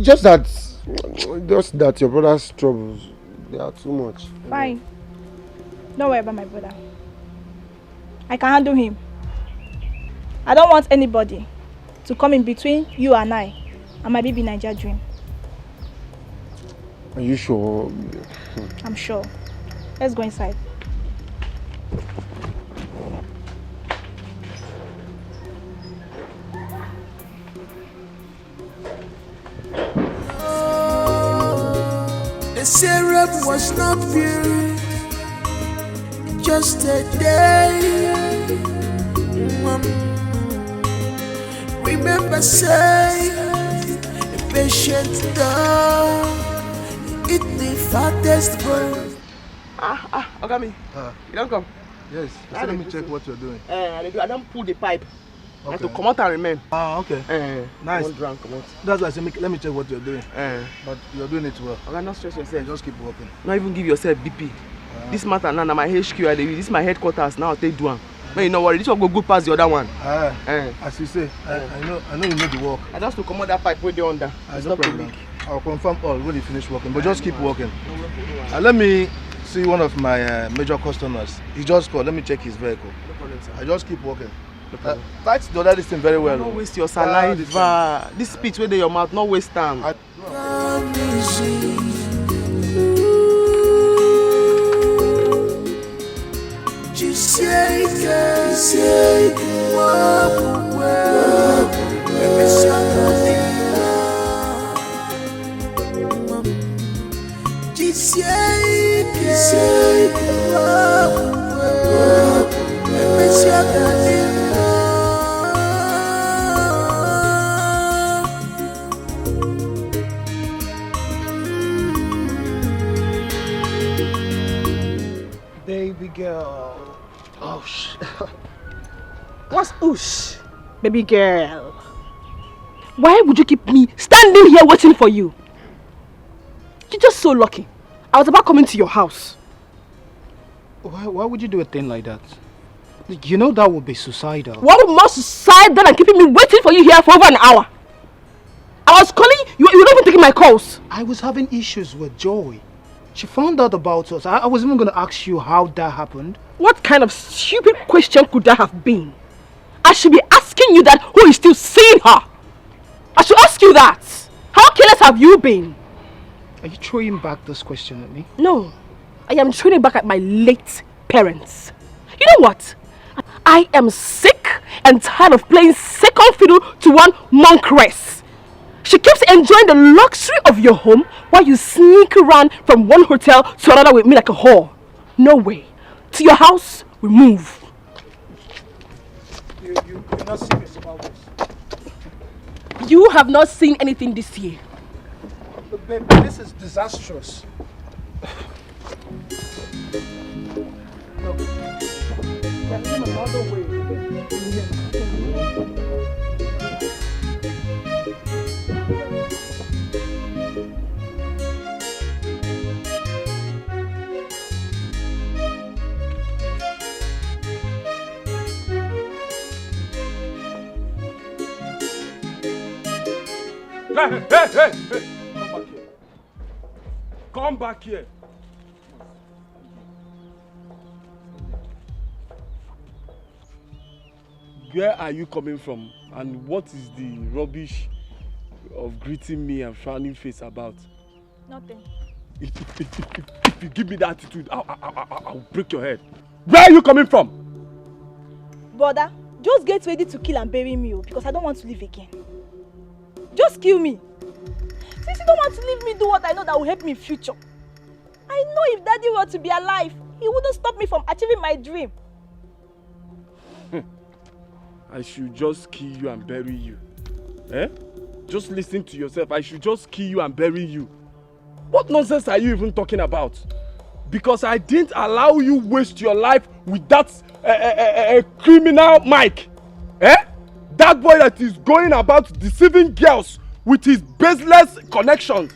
Just that your brother's troubles, they are too much. Fine. Don't worry about my brother. I can handle him. I don't want anybody to come in between you and I and my baby Niger dream. Are you sure? I'm sure. Let's go inside. The syrup was not pure, just a day. Remember, say, a patient dog, eat the fattest bird. Ogami, you don't come. Yes, let me check what you're doing. I don't pull the pipe. Okay. And to come out and remain. Okay. Nice. Drunk, come out. That's why I said, let me check what you're doing. But you're doing it well. Okay, not stress yourself. Just keep working. Not even give yourself BP. This matter now, my HQ, this is my headquarters. Now I'll take one. Man, you know what? This one go good past the other one. As you say, I know you know the work. I just to come out that pipe with the under. No problem. I'll confirm all when you finish working. But just keep working. Let me see one of my major customers. He just called. Let me check his vehicle. No problem, sir. I just keep working. Fight the other thing very well. Don't waste your saliva. This speech where they your mouth, not waste time. Baby girl. Oh, shit. What's oosh? Baby girl. Why would you keep me standing here waiting for you? You're just so lucky. I was about coming to your house. Why would you do a thing like that? You know that would be suicidal. What would more suicidal than keeping me waiting for you here for over an hour? I was calling you, you were not even taking my calls. I was having issues with Joy. She found out about us. I was even going to ask you how that happened. What kind of stupid question could that have been? I should be asking you that who is still seeing her. I should ask you that. How careless have you been? Are you throwing back this question at me? No, I am throwing it back at my late parents. You know what? I am sick and tired of playing second fiddle to one monkress. She keeps enjoying the luxury of your home while you sneak around from one hotel to another with me like a whore. No way. To your house, we move. You're not serious about this. You have not seen anything this year. But babe, this is disastrous. Look, there's another way. Hey! Come back here. Where are you coming from And what is the rubbish of greeting me and frowning face about? Nothing. If you give me that attitude, I'll break your head. Where are you coming from? Brother, just get ready to kill and bury me because I don't want to live again. Just kill me. Since you don't want to leave me do what I know that will help me in future. I know if Daddy were to be alive, he wouldn't stop me from achieving my dream. I should just kill you and bury you. Eh? Just listen to yourself. I should just kill you and bury you. What nonsense are you even talking about? Because I didn't allow you waste your life with that criminal Mike. Eh? That boy that is going about deceiving girls with his baseless connections.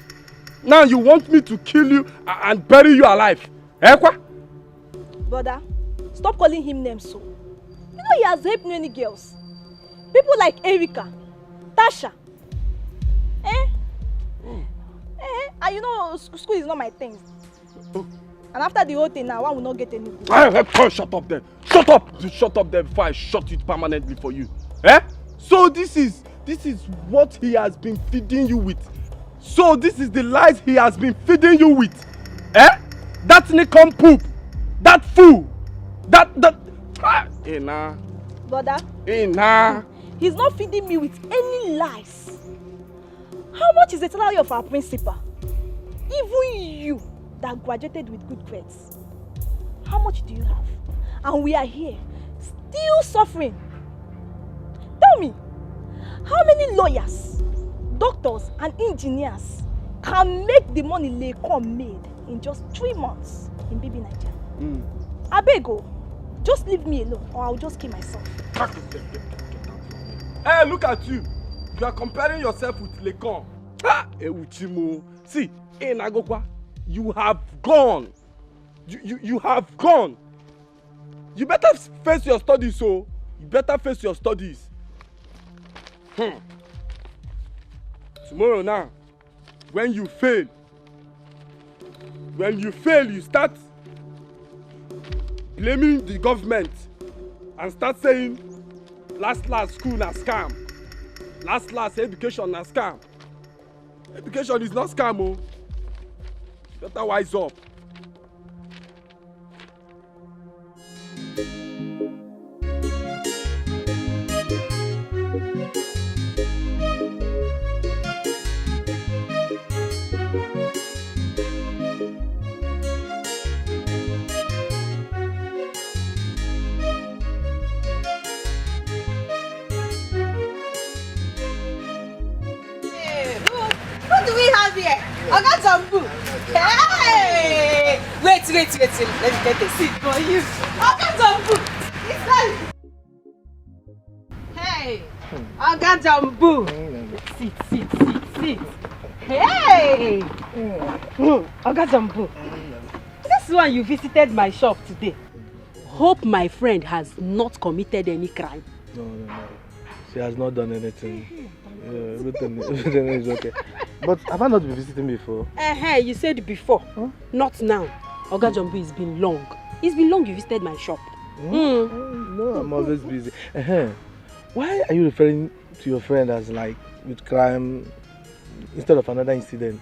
Now you want me to kill you and bury you alive. Eh, kwa? Brother, stop calling him names so. You know he has raped many girls. People like Erika, Tasha. And you know school is not my thing. Oh. And after the whole thing now, one will not get any good. Shut up then. Shut up. Shut up then before I shut it permanently for you. Eh? So this is what he has been feeding you with. So this is the lies he has been feeding you with. Eh? That Nikon poop. That fool. That nah. Brother. Nah. He's not feeding me with any lies. How much is the salary of our principal? Even you that graduated with good grades. How much do you have? And we are here, still suffering. Tell me, how many lawyers, doctors and engineers can make the money Lekon made in just 3 months in baby Nigeria? Abego, just leave me alone or I'll just kill myself. Hey, look at you. You are comparing yourself with Lekon. See, Nagokwa, you have gone. You have gone. You better face your studies, so you better face your studies. Tomorrow now, when you fail, you start blaming the government and start saying last school na scam. Last education na scam. Education is not scam, oh. Better wise up. What do we have here? I got some food. Hey! Wait. Let me get a seat for you. I got some food. It's nice. Hey! I got some food. Sit. Hey! I got some food. This one you visited my shop today. Hope my friend has not committed any crime. No. She has not done anything. Everything is okay. But have I not been visiting before? You said before. Huh? Not now. Oga Jumbo, it's been long. It's been long you visited my shop. No, I'm always busy. Why are you referring to your friend as like with crime instead of another incident?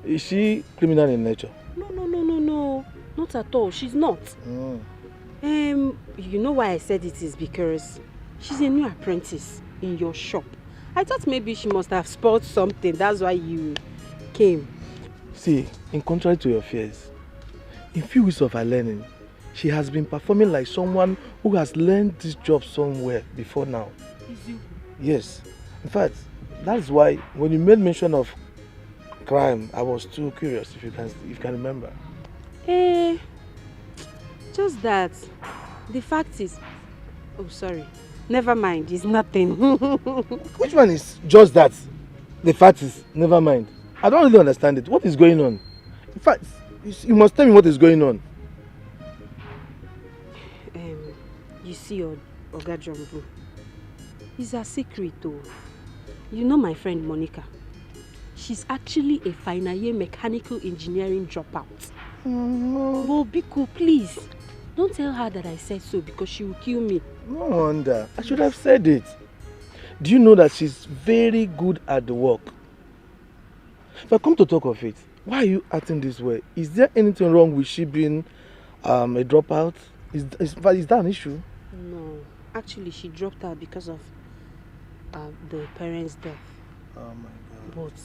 Is she criminal in nature? No. Not at all. She's not. You know why I said it is because she's a new apprentice in your shop. I thought maybe she must have spoiled something. That's why you came. See, in contrary to your fears, in few weeks of her learning, she has been performing like someone who has learned this job somewhere before now. Is you? Yes. In fact, that's why when you made mention of crime, I was too curious if you can remember. Just that. The fact is... Oh, sorry. Never mind, it's nothing. Which one is just that? The fact is, never mind. I don't really understand it. What is going on? In fact, you must tell me what is going on. You see, Oga Jumbo, it's a secret though. You know my friend Monica. She's actually a final year mechanical engineering dropout. Well, Biko, please. Don't tell her that I said so because she will kill me. No wonder. I should have said it. Do you know that she's very good at the work? If I come to talk of it, why are you acting this way? Is there anything wrong with she being a dropout? Is that an issue? No, actually she dropped out because of the parents' death. Oh my God. But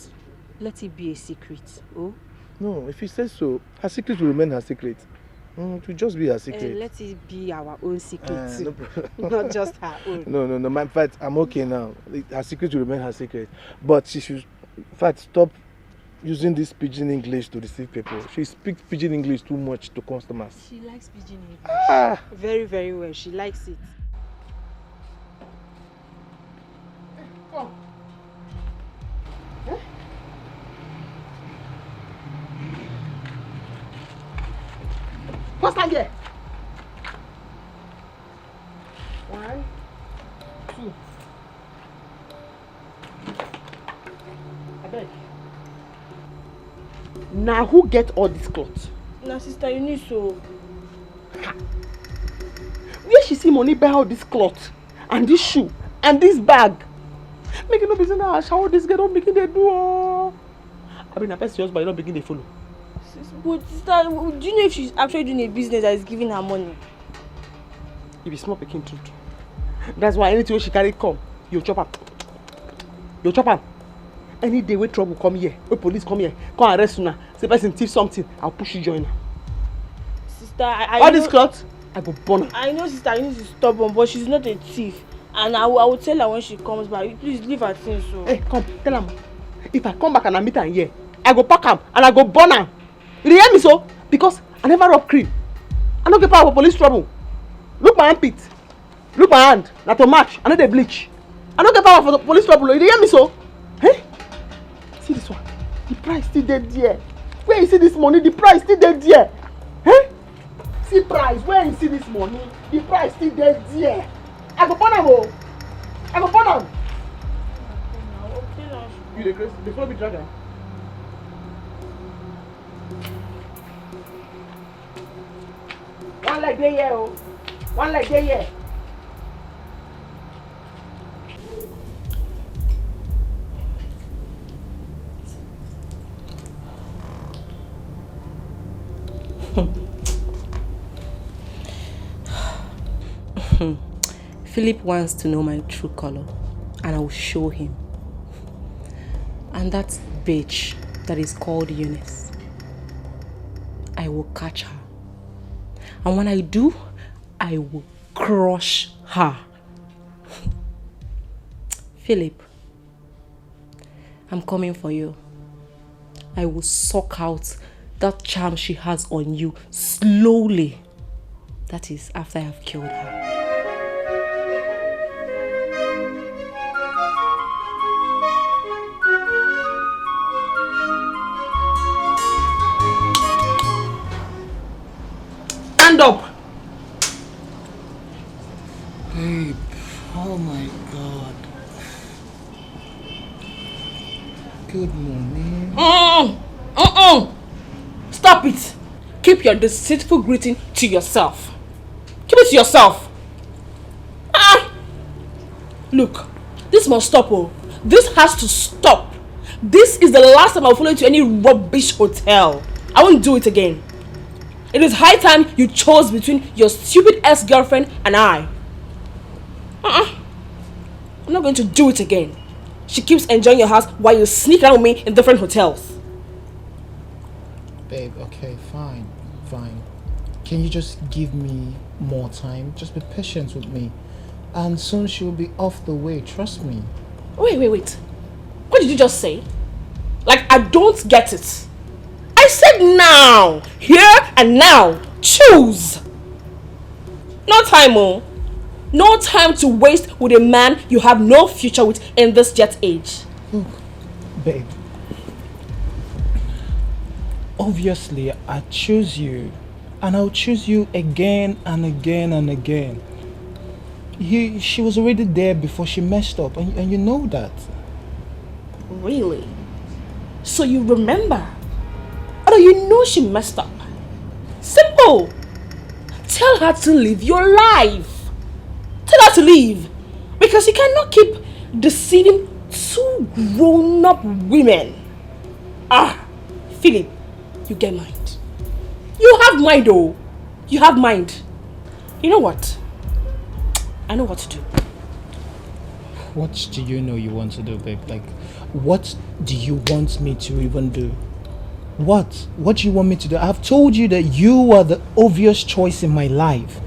let it be a secret, oh? No, if he says so, her secret will remain her secret. It will just be her secret. Let it be our own secret too. No Not just her own. No, in fact, I'm okay now. Her secret will remain her secret. But she should, in fact, stop using this pidgin English to deceive people. She speaks pidgin English too much to customers. She likes pidgin English. Very, very well. She likes it. Come. Eh? What's that here? 1, 2. I beg. Now who get all this cloth? Now sister, you need so. Where she see money buy all this cloth and this shoe and this bag? Make it no business now. Shower this girl don't begin they do. I mean, I person just but you don't begin they follow. But sister, do you know if she's actually doing a business that is giving her money? If it's small picking truth. That's why anything she carry come, you chop her. You chop her. Any day where trouble come here, where police come here, come arrest you now. Say person thief something, I'll push you join her. Sister, all know, this cloth, I go burn her. I know sister, you need to stop her, but she's not a thief. And I will tell her when she comes back. Please leave her things so. Hey, come, tell her. If I come back and I meet her here, I go pack her and I go burn her. You hear me so? Because I never rob cream. I don't get power for police trouble. Look my armpit. Look my hand. Not to match. I know they bleach. I don't get power for the police trouble. You hear me so? Hey? See this one. The price still dead there. Where you see this money? The price still dead there. Hey? See price. Where you see this money? The price still dead there. I go burn her. I go burn her. You the grace. Before we drag her. One leg there, yeah, oh. One leg there, yeah. Philip wants to know my true color, and I will show him. And that bitch that is called Eunice, I will catch her. And when I do, I will crush her. Philip, I'm coming for you. I will suck out that charm she has on you slowly. That is after I have killed her. Stand up. Babe, oh my God. Good morning. Stop it. Keep your deceitful greeting to yourself. Keep it to yourself. Look, this must stop. Oh. This has to stop. This is the last time I'll follow you to any rubbish hotel. I won't do it again. It is high time you chose between your stupid ex-girlfriend and I. I'm not going to do it again. She keeps enjoying your house while you sneak around with me in different hotels. Babe, okay, fine. Can you just give me more time? Just be patient with me. And soon she'll be off the way, trust me. Wait. What did you just say? Like, I don't get it. I said now. Here and now. Choose. No time, oh. No time to waste with a man you have no future with in this jet age. Look, babe. Obviously, I choose you. And I'll choose you again and again and again. She was already there before she messed up, and you know that. Really? So you remember? Or you know she messed up? Simple. Tell her to live your life. Tell her to leave. Because you cannot keep deceiving two grown-up women. Philip, you get mind. You have mind, oh. You have mind. You know what? I know what to do. What do you know you want to do, babe? Like, what do you want me to even do? What? What do you want me to do? I've told you that you are the obvious choice in my life.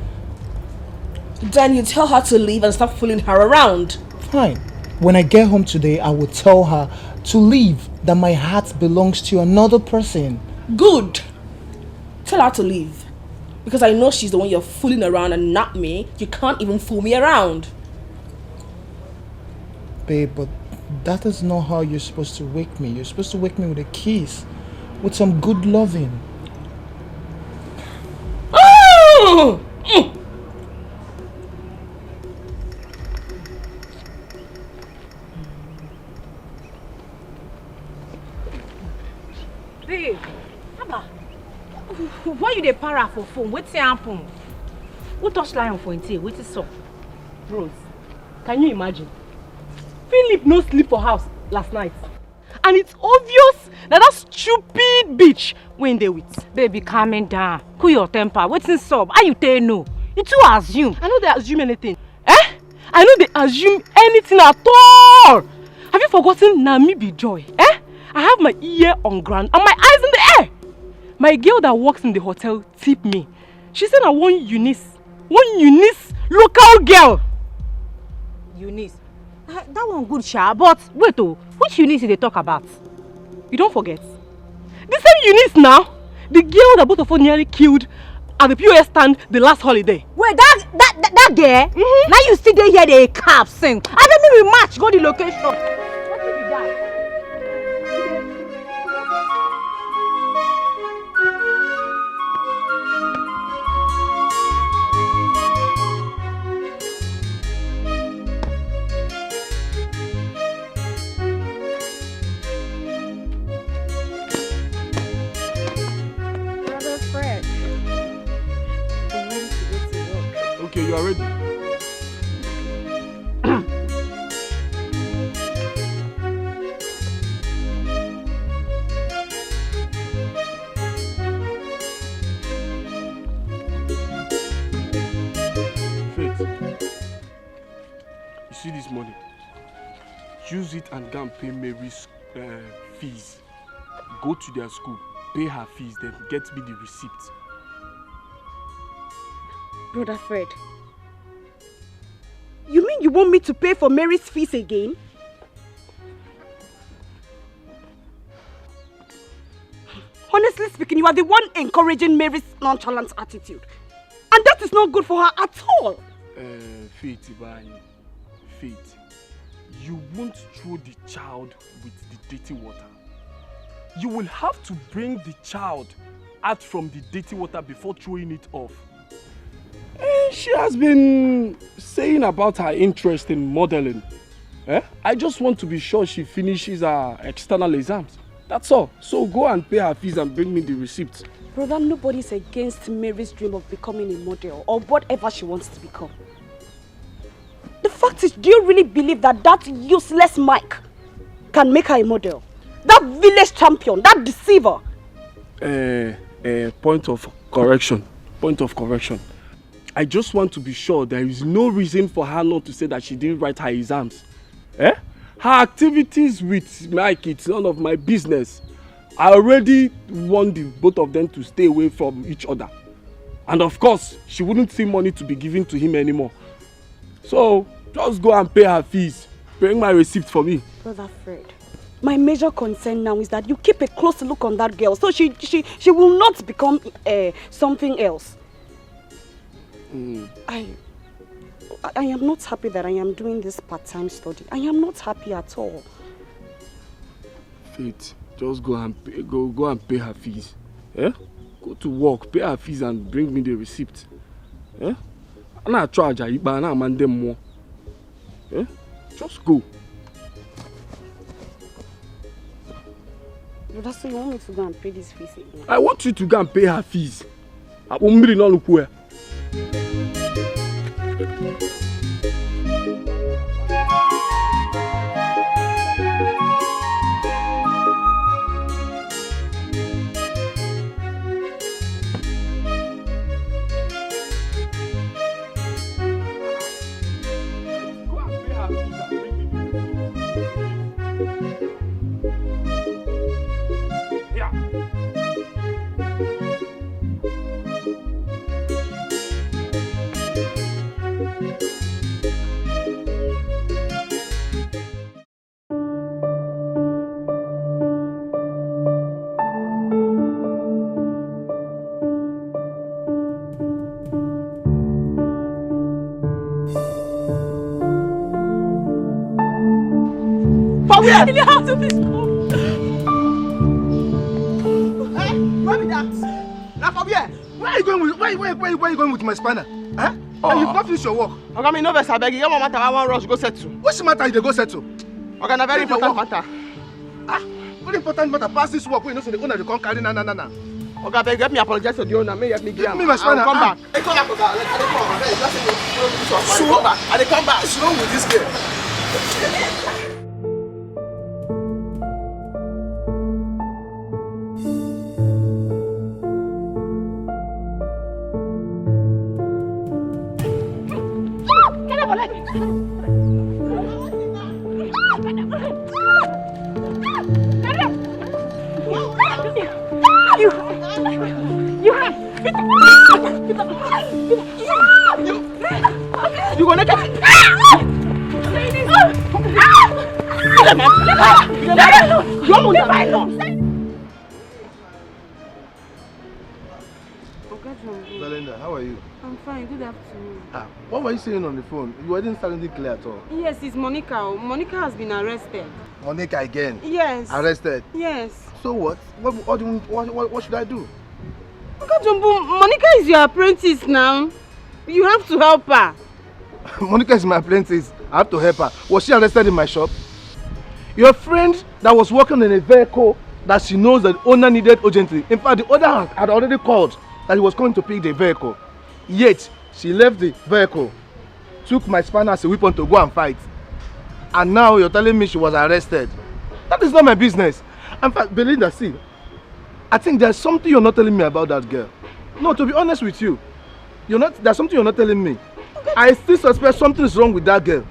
Then you tell her to leave and stop fooling her around. Fine. When I get home today, I will tell her to leave, that my heart belongs to another person. Good. Tell her to leave. Because I know she's the one you're fooling around and not me. You can't even fool me around. Babe, but that is not how you're supposed to wake me. You're supposed to wake me with a kiss. With some good loving. Oh! Babe, Abba, why you dey para for phone? Wetin happen? Who touch lion for him? Wetin sup? Rose, can you imagine? Philip no sleep for house last night. And it's obvious that stupid bitch wey him dey with. Baby, calming down. Cool your temper. Wetin sup? How you tell no? You too assume. I no dey assume anything. I no dey assume anything at all. Have you forgotten na me be Joy? I have my ear on ground and my eyes in the air. My girl that works in the hotel tipped me. She said na one Eunice local girl. Eunice? That one good, sha. But wait, which Eunice they talk about? You don't forget. The same Eunice now. The girl that both of us nearly killed at the POS stand the last holiday. Wait, that girl? Now you still dey here the cap sing. I don't mean we match go the location. What be that? Okay, you are ready. Faith, you see this money? Use it and go and pay Mary's fees. Go to their school, pay her fees, then get me the receipt. Brother Fred, you mean you want me to pay for Mary's fees again? Honestly speaking, you are the one encouraging Mary's nonchalant attitude. And that is not good for her at all. Faith, Faith, you won't throw the child with the dirty water. You will have to bring the child out from the dirty water before throwing it off. She has been saying about her interest in modeling. I just want to be sure she finishes her external exams. That's all. So go and pay her fees and bring me the receipt. Brother, nobody's against Mary's dream of becoming a model or whatever she wants to become. The fact is, do you really believe that that useless Mike can make her a model? That village champion, that deceiver. Point of correction. I just want to be sure there is no reason for her not to say that she didn't write her exams. Her activities with Mike, it's none of my business. I already want the both of them to stay away from each other. And of course, she wouldn't see money to be given to him anymore. So, just go and pay her fees. Bring my receipt for me. Brother Fred, my major concern now is that you keep a close look on that girl so she will not become something else. I am not happy that I am doing this part-time study. I am not happy at all. Faith, just go and pay her fees. Go to work, pay her fees and bring me the receipt. I'm not charge her, but I'm not them more. Just go. That's so you want me to go and pay this fees again? I want you to go and pay her fees. I won't really not look where. In the house, please come. Hey, what is that? Now from here, where are you going with? Where are you going with my spanner? Huh? Oh. And you've not finished your work. Okay, me no vex abeg. You want matter I want rush go settle. Which matter you dey go settle? Okay, na very important matter. Ah, very important matter. Pass this work. We know say the owner dey come carry na. Okay, abeg help me apologize to the owner. May help me give me my spanner. Come back. Hey, come back, Oga. I dey come. Abeg, just say you come back. I dey come back. What's wrong with this girl? You gonna get Belinda, how are you? I'm fine, good afternoon. What were you saying on the phone? You weren't sounding clear at all. Yes, it's Monica. Monica has been arrested. Monica again? Yes. Arrested? Yes. So what? What should I do? Monica is your apprentice now. You have to help her. Monica is my apprentice. I have to help her. Was she arrested in my shop? Your friend that was working in a vehicle that she knows that the owner needed urgently. In fact, the owner had already called that he was going to pick the vehicle. Yet, she left the vehicle, took my spanner as a weapon to go and fight. And now you're telling me she was arrested. That is not my business. In fact, Belinda, see, I think there's something you're not telling me about that girl. No, to be honest with you, there's something you're not telling me. I still suspect something is wrong with that girl.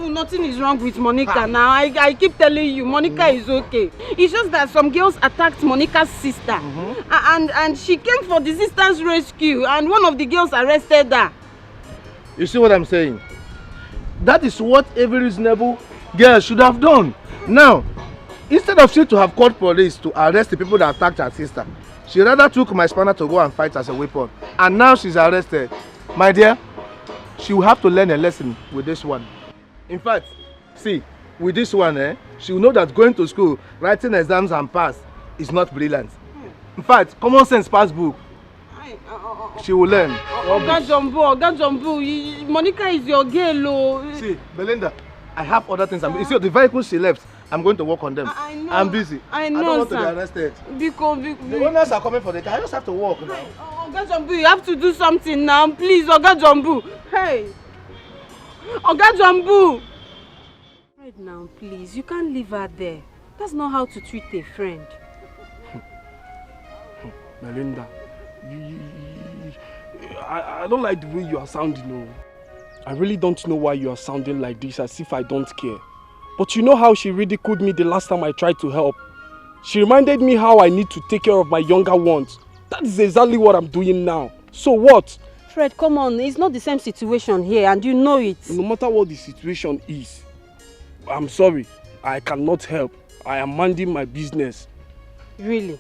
Nothing is wrong with Monica now. I keep telling you, Monica is okay. It's just that some girls attacked Monica's sister. And she came for the sister's rescue and one of the girls arrested her. You see what I'm saying? That is what every reasonable girl should have done. Now, instead of she to have called police to arrest the people that attacked her sister, she rather took my spanner to go and fight as a weapon. And now she's arrested. My dear, she will have to learn a lesson with this one. In fact, see, with this one, she will know that going to school, writing exams and pass is not brilliant. In fact, common sense pass book. She will learn. Oga Jumbo, Monica is your girl. See, Belinda, I have other things. You see, the vehicles she left, I'm going to work on them. I know. I'm busy. I know, I don't want sir. to be arrested. Because the owners are coming for the car. I just have to walk now. Oga Jumbo, you have to do something now. Please, Oga Jumbo. Hey. Oga Jumbo. Right now, please. You can't leave her there. That's not how to treat a friend. Melinda, I don't like the way you are sounding. No. I really don't know why you are sounding like this, as if I don't care. But you know how she ridiculed me the last time I tried to help. She reminded me how I need to take care of my younger ones. That is exactly what I'm doing now. So what? Fred, come on. It's not the same situation here and you know it. No matter what the situation is, I'm sorry. I cannot help. I am minding my business. Really?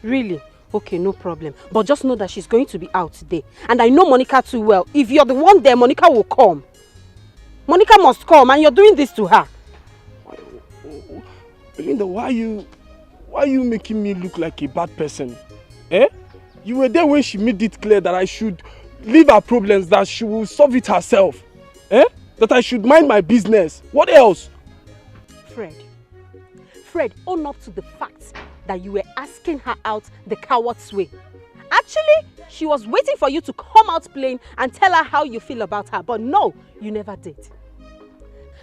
Really? Okay, no problem. But just know that she's going to be out today. And I know Monica too well. If you're the one there, Monica will come. Monica must come and you're doing this to her. Belinda, why are you making me look like a bad person? Eh? You were there when she made it clear that I should leave her problems, that she will solve it herself. Eh? That I should mind my business. What else? Fred, own up to the fact that you were asking her out the coward's way. Actually, she was waiting for you to come out plain and tell her how you feel about her. But no, you never did.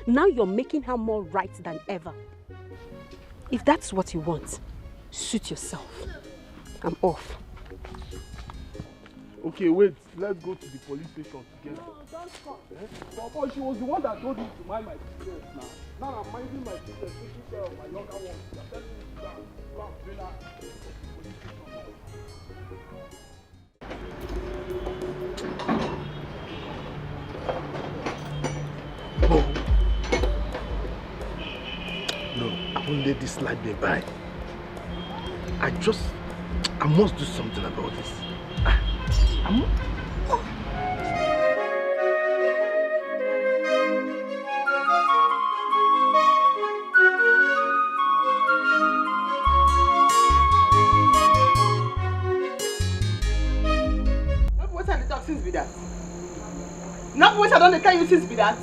Now you're making her more right than ever. If that's what you want, suit yourself. I'm off. Okay, wait. Let's go to the police station together. No, don't come. Eh? But she was the one that told me to mind my business now. Now I'm minding my business, taking care of my younger ones. You're telling me to go and bring her to the police station. No, I won't let this slide me by. I must do something about this. since be that. Not what I don't tell you since be that.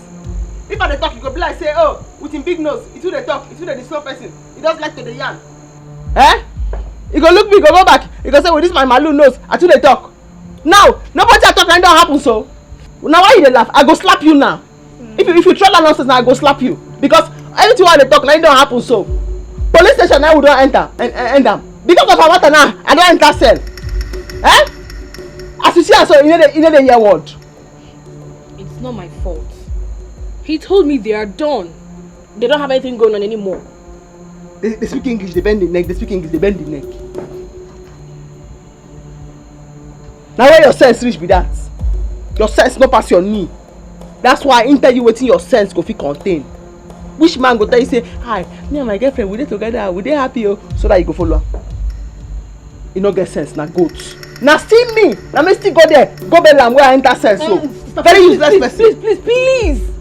If I dey talk, you go be like say, oh, with him big nose, it's who they talk, it's who they slow person. He does like to the yarn. Eh? He go look me, go back. He go say, well, this my malu nose, I too they talk. Now, nobody talk and don't happen so. Now why you dey laugh? I go slap you now. If you try that nonsense now, I go slap you. Because everything why they talk now, it don't happen so. Police station now we don't enter and end them. Because of our water now, I don't enter cell. Eh? As you see, so you know the year word. It's not my fault. He told me they are done. They don't have anything going on anymore. They speak English, they bend the neck. They speak English, they bend the neck. Now where your sense reach be that? Your sense no pass your knee. That's why I tell you waiting your sense go fit contain. Which man go tell you say, hi, me and my girlfriend we dey together, we dey happy oh, so that you go follow. You no get sense, na goats. Now still me, now me still go there, go Bellam where I enter sense so. Very useless person.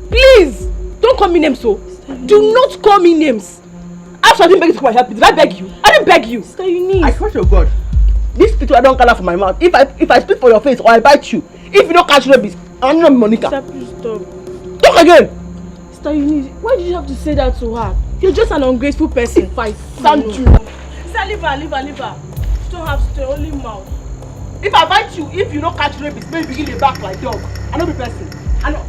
Please, don't call me names so. Do not call me names. I have something beg you to come and help me. Did I beg you? I didn't beg you. Sister Eunice. I swear to God, this picture I don't color for my mouth. If I speak for your face or I bite you, if you don't catch rabies, I'm not Monica. Sister, please stop. Talk again. Sister Eunice, why did you have to say that to her? You're just an ungrateful person. Fight. Thank you. Sister, leave her. You don't have to stay, only mouth. If I bite you, if you don't catch rabies, maybe begin the back like dog. I know the person. I know.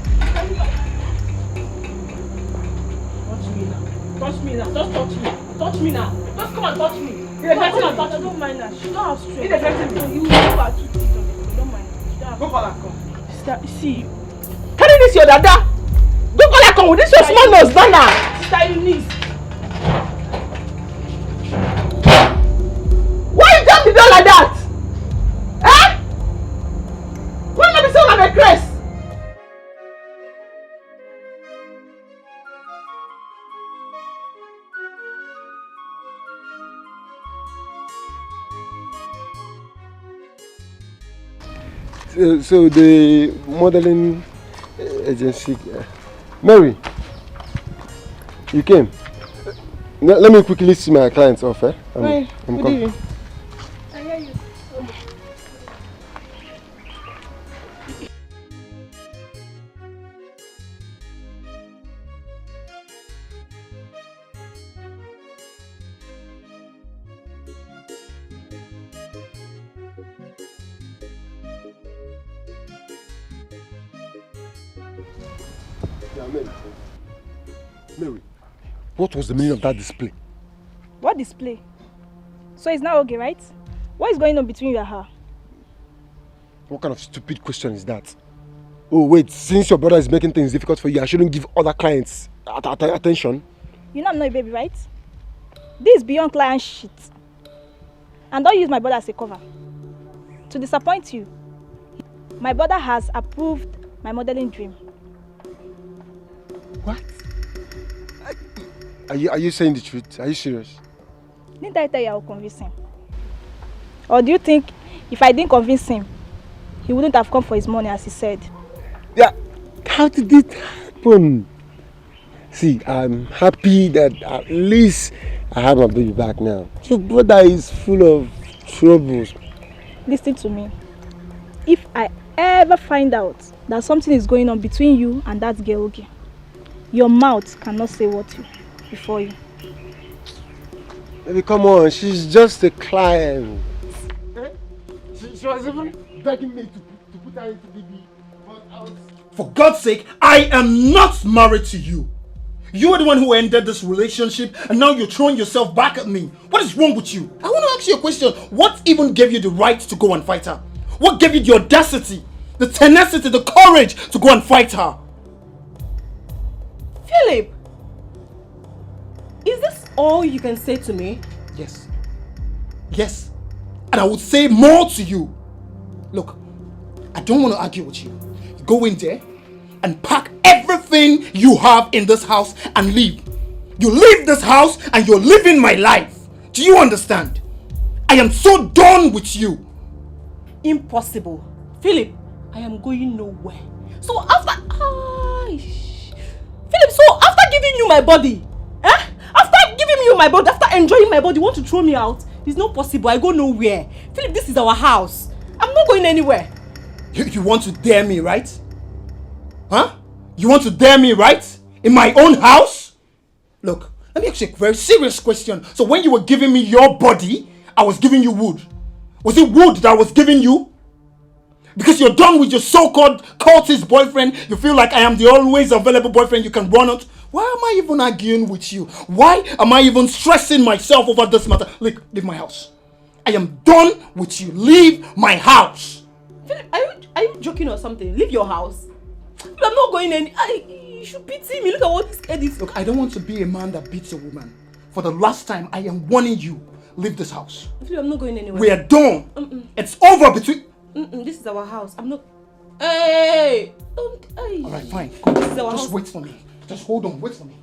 Touch me now. Just touch me. Touch me now. Just come and touch me. I don't mind her. She don't have strength. You will give her 2 teeth on it. Don't mind her. Go call her come. Sister, see. Carry this your dada. Go call her come with this your small nose, Dana. Sister Eunice. Why you jump the door like that? Eh? Why not be so like a crest? So the modeling agency, Mary, you came. Let me quickly see my clients off. I'm good evening. I hear you. Mary, what was the meaning of that display? What display? So it's not okay, right? What is going on between you and her? What kind of stupid question is that? Oh wait, since your brother is making things difficult for you, I shouldn't give other clients attention? You know I'm not a baby, right? This is beyond client shit. And don't use my brother as a cover. To disappoint you, my brother has approved my modeling dream. What? Are you saying the truth? Are you serious? Didn't I tell you I would convince him? Or do you think if I didn't convince him, he wouldn't have come for his money as he said? Yeah, how did it happen? See, I'm happy that at least I have my baby back now. Your brother is full of troubles. Listen to me. If I ever find out that something is going on between you and that girl, okay, your mouth cannot say what before you. Baby, come on, she's just a client. She was even begging me to put her into BB. For God's sake, I am not married to you. You are the one who ended this relationship and now you're throwing yourself back at me. What is wrong with you? I want to ask you a question. What even gave you the right to go and fight her? What gave you the audacity, the tenacity, the courage to go and fight her? Philip, is this all you can say to me? Yes. Yes. And I would say more to you. Look, I don't want to argue with you. Go in there and pack everything you have in this house and leave. You leave this house and you're living my life. Do you understand? I am so done with you. Impossible. Philip, I am going nowhere. So after... Philip, so after giving you my body, after giving you my body, after enjoying my body, you want to throw me out? It's not possible. I go nowhere. Philip, this is our house. I'm not going anywhere. You want to dare me, right? Huh? You want to dare me, right? In my own house? Look, let me ask you a very serious question. So when you were giving me your body, I was giving you wood. Was it wood that I was giving you? Because you're done with your so-called cultist boyfriend, you feel like I am the always available boyfriend you can run out. Why am I even arguing with you? Why am I even stressing myself over this matter? Look, leave my house. I am done with you. Leave my house. Philip, are you joking or something? Leave your house. I'm not going any. You should pity me. Look at what this kid is. Look, I don't want to be a man that beats a woman. For the last time, I am warning you. Leave this house. Philip, I'm not going anywhere. We are done. It's over between... This is our house. I'm not... Hey! Don't... Hey. Alright, fine. Come on. This is our house. Just wait for me. Just hold on. Wait for me.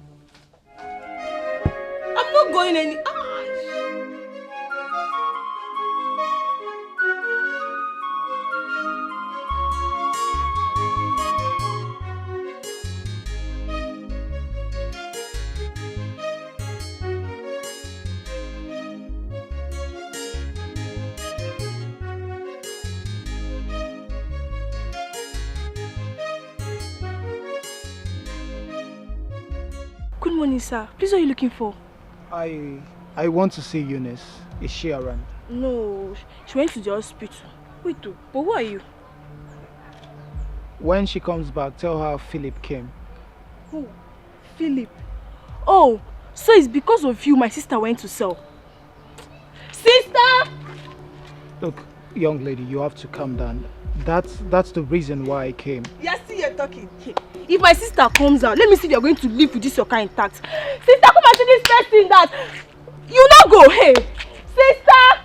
I'm not going any... Good morning, sir. Please, what are you looking for? I want to see Eunice. Is she around? No, she went to the hospital. Wait, but who are you? When she comes back, tell her Philip came. Who? Philip. Oh, so it's because of you my sister went to sell. Sister! Look, young lady, you have to calm down. That's the reason why I came. Yes, see you're talking. If my sister comes out, let me see if you're going to live with this your car intact. Sister, come and see this person that you not go. Hey, sister!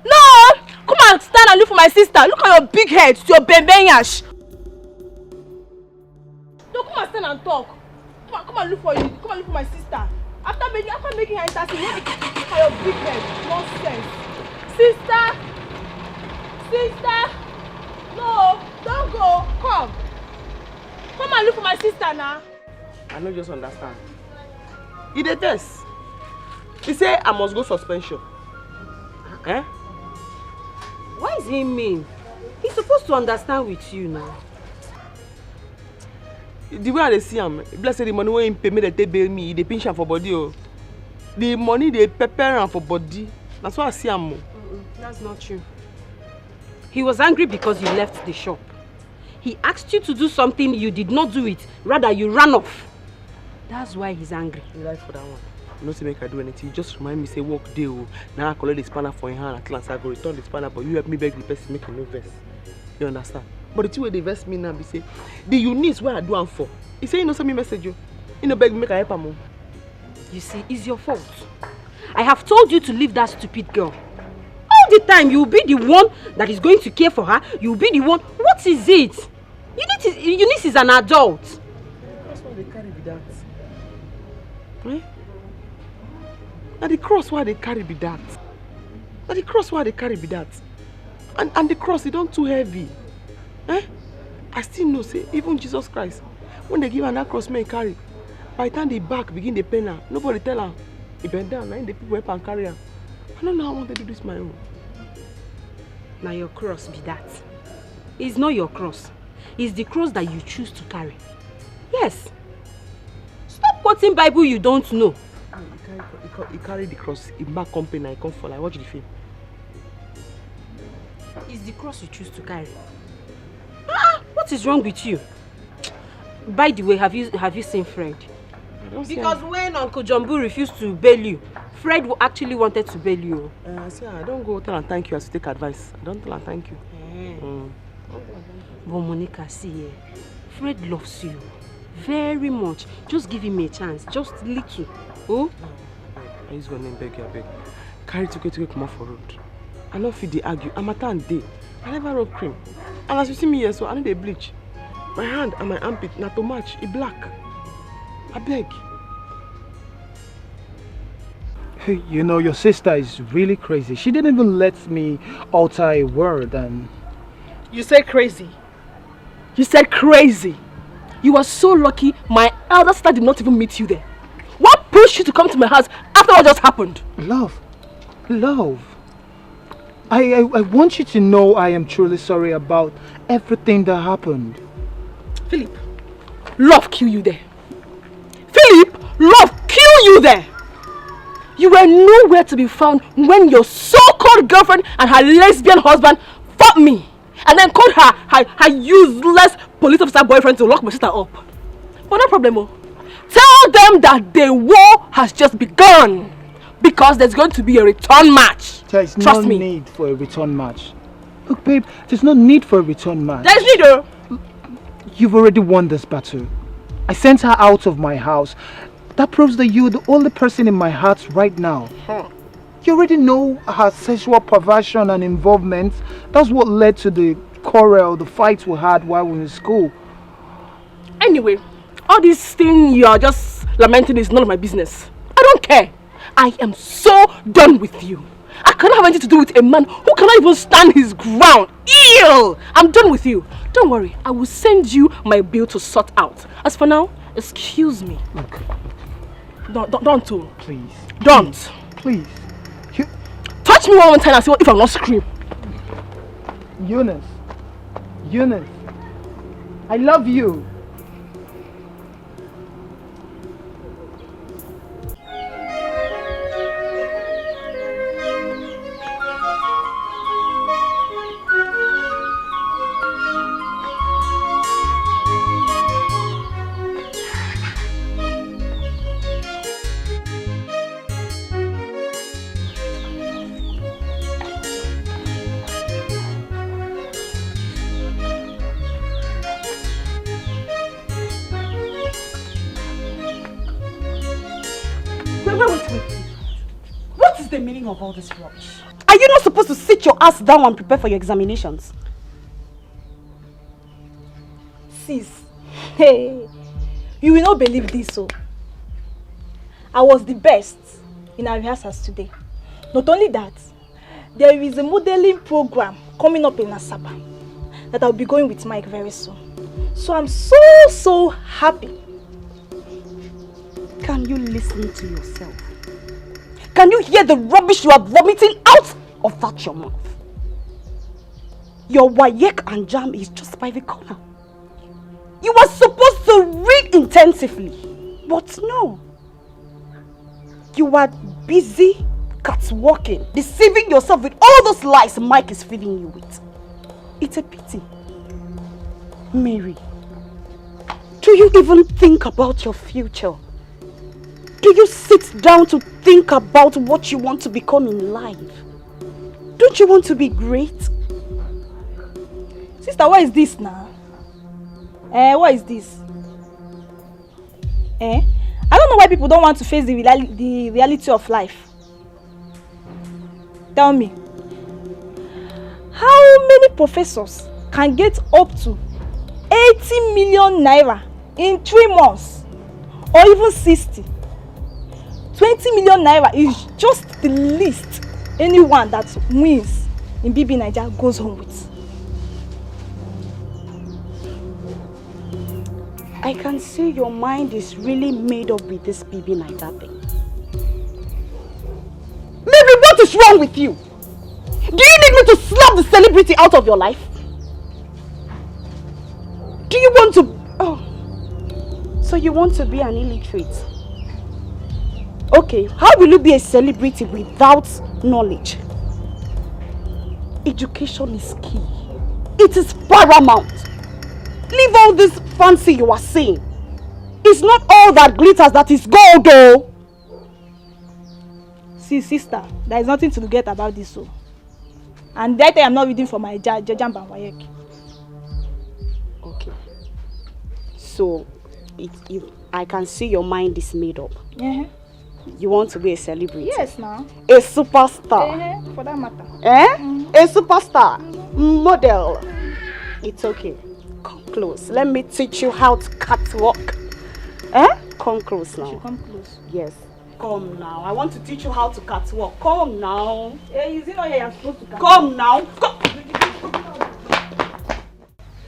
No! Come and stand and look for my sister. Look at your big head, your benyash. No, come and stand and talk. Come and look for you. Come and look for my sister. After making her intercede, look at your big head. Nonsense. Sister! Sister! No, don't go. Come. Come and look for my sister now. I don't just understand. You dey test. He say I must go suspension. Eh? Why is he mean? He's supposed to understand with you now. The way I dey see him, bless the money wey him pay me dey take bail me, he dey pinch am for body oh. The money dey pepper am for body. That's why I see him. That's not true. He was angry because you left the shop. He asked you to do something, you did not do it. Rather, you ran off. That's why he's angry. You like for that one. You know, say make I do anything. You just remind me, say, work day. Now I collect the spanner for your hand. At last, I go return the spanner, but you help me beg the person, make him no vex. You understand? But the two way they vex me now, be say, the Eunice where I do am for. He say, you know, send me message you. You know, beg me, make I help him. You see, it's your fault. I have told you to leave that stupid girl. All the time, you'll be the one that is going to care for her. You'll be the one. What is it? Eunice is an adult. That's why they carry be that. Eh? Now the cross why they carry be that. Now the cross why they carry be that. And the cross, it don't too heavy. Eh? I still know, say, even Jesus Christ, when they give her that cross, may carry. By the time the back begin the pain her, nobody tell her. He bend down, and the people help and carry her. I don't know how I want to do this my own. Now your cross be that. It's not your cross. It's the cross that you choose to carry. Yes. Stop quoting Bible you don't know. He carry the cross, he back company, I come for like watch the film. It's the cross you choose to carry. What is wrong with you? By the way, have you seen Fred? Because when Uncle Jumbo refused to bail you, Fred actually wanted to bail you. See, I don't go tell and thank you as to take advice. I don't tell and thank you. But Monica, see, Fred loves you very much. Just give him a chance, just little. Oh? I use your name, beg you, beg. Carry to come off for road. I don't feel they argue. I'm a tan day. I never rub cream. And as you see me here, so I need a bleach. My hand and my armpit, not to match, it's black. I beg. Hey, you know, your sister is really crazy. She didn't even let me utter a word and... You said crazy. You said crazy. You were so lucky my elder sister did not even meet you there. What pushed you to come to my house after what just happened? Love. I want you to know I am truly sorry about everything that happened. Philip, love kill you there. Philip, love kill you there. You were nowhere to be found when your so-called girlfriend and her lesbian husband fought me and then called her useless police officer boyfriend to lock my sister up. But no problem, oh. Tell them that the war has just begun because there's going to be a return match. There's Trust no me. need for a return match. Look, babe, there's no need for a return match. There's need, oh. You've already won this battle. I sent her out of my house. That proves that you're the only person in my heart right now. You already know her sexual perversion and involvement. That's what led to the quarrel, the fights we had while we were in school. Anyway, all this thing you are just lamenting is none of my business. I don't care. I am so done with you. I cannot have anything to do with a man who cannot even stand his ground. Ew! I'm done with you. Don't worry, I will send you my bill to sort out. As for now, excuse me. Look. Don't. Please. Don't. Please. Touch me one more time and see if I'm not scream. Eunice, I love you. What is the meaning of all this rubbish? Are you not supposed to sit your ass down and prepare for your examinations? Sis, hey, you will not believe this, so I was the best in our rehearsals today. Not only that, there is a modeling program coming up in Asaba that I'll be going with Mike very soon. So I'm so happy. Can you listen to yourself? Can you hear the rubbish you are vomiting out of that your mouth? Your WAEC and JAM is just by the corner. You are supposed to read intensively, but no. You are busy catwalking, deceiving yourself with all those lies Mike is feeding you with. It's a pity. Mary, do you even think about your future? Do you sit down to think about what you want to become in life? Don't you want to be great? Sister, what is this now? What is this? I don't know why people don't want to face the reality of life. Tell me, how many professors can get up to 80 million naira in 3 months? Or even 60? 20 million naira is just the least anyone that wins in BB Nigeria goes home with. I can see your mind is really made up with this BB Nigeria thing. Mary, what is wrong with you? Do you need me to slap the celebrity out of your life? Do you want to... Oh, so you want to be an illiterate? Okay, how will you be a celebrity without knowledge? Education is key. It is paramount. Leave all this fancy you are saying. It's not all that glitters that is gold, though. See, sister, there is nothing to get about this, so. And that I'm not reading for my jam and WAEC. Okay. So, I can see your mind is made up. Yeah. You want to be a celebrity? Yes, now. A superstar? For that matter. A superstar? Model? It's okay. Come close. Let me teach you how to catwalk. Come close now. Come close. Yes. Come now. I want to teach you how to catwalk. Come now. Is it not here you're supposed to come now. Come.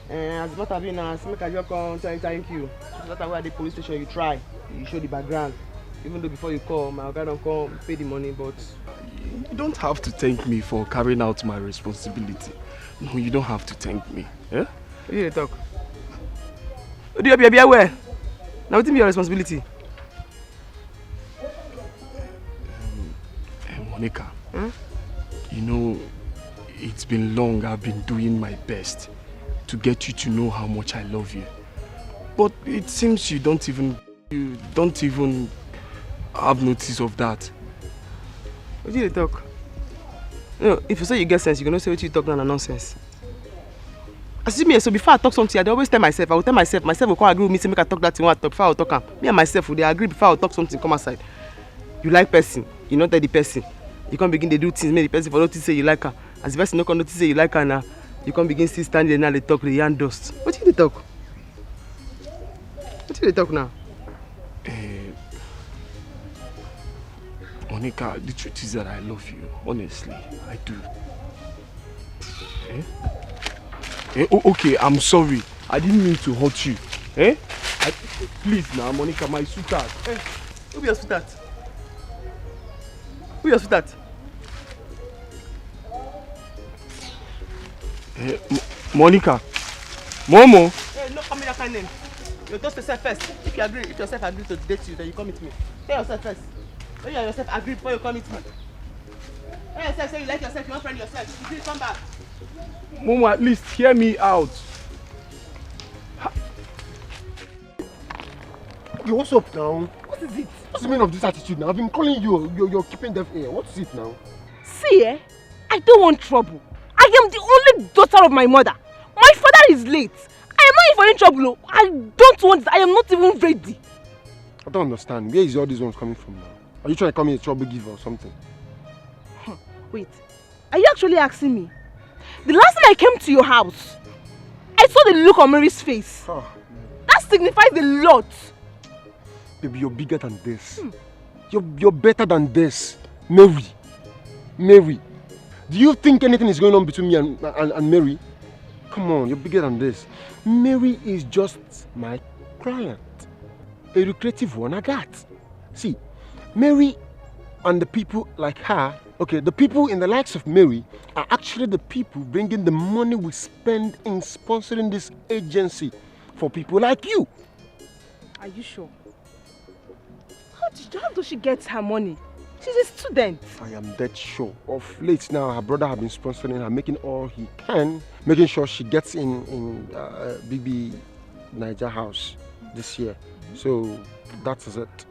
As matter be now, make I just come thank you. That's why at the police station you try. You show the background. Even though before you call, my guy don't come pay the money, but... You don't have to thank me for carrying out my responsibility. No, you don't have to thank me. Eh? What do you talk? What do you be aware? Now what is your responsibility? Monica, you know, it's been long I've been doing my best to get you to know how much I love you. But it seems you don't even have notice of that. What do you talk? You know, if you say you get sense, you're gonna say what you talk now nonsense. I see me, so before I talk something, I always tell myself, I will tell myself will come agree with me, say make I talk that thing, I talk before I talk. Me and myself will they agree before I talk something, come aside. You like person, you not tell the person. You can't begin to do things, make the person for notice say you like her. As the person not can notice say you like her now, you can't begin still standing there now they talk the yarn dust. What do you talk? What do you talk now? Monica, the truth is that I love you. Honestly, I do. Okay, I'm sorry. I didn't mean to hurt you. Please now, Monica, my sweetheart. Who be your sweetheart? Who your sweetheart? Monica. Momo. Hey, no call me that kind of name. You toast yourself first. If yourself agree to date you, then you come with me. Tell yourself first. When you yourself agree before you come with me. Tell yourself, say you like yourself, you want friend yourself. You please come back. Momo, at least hear me out. Yo, what's up now? What is it? What's the meaning of this attitude now? I've been calling you. You're keeping deaf ear. What's it now? See, I don't want trouble. I am the only daughter of my mother. My father is late. I am not even in trouble. I don't want it. I am not even ready. I don't understand. Where is all these ones coming from now? Are you trying to call me a trouble giver or something? Wait, are you actually asking me? The last time I came to your house, I saw the look on Mary's face. That signifies a lot. Baby, you're bigger than this. You're better than this. Mary. Do you think anything is going on between me and Mary? Come on, you're bigger than this. Mary is just my client. A lucrative one I got. See, Mary and the people like her, okay, the people in the likes of Mary are actually the people bringing the money we spend in sponsoring this agency for people like you. Are you sure? How does she get her money? She's a student. I am dead sure. Of late now, her brother has been sponsoring her, making all he can, making sure she gets in BB Niger house this year. So that is it.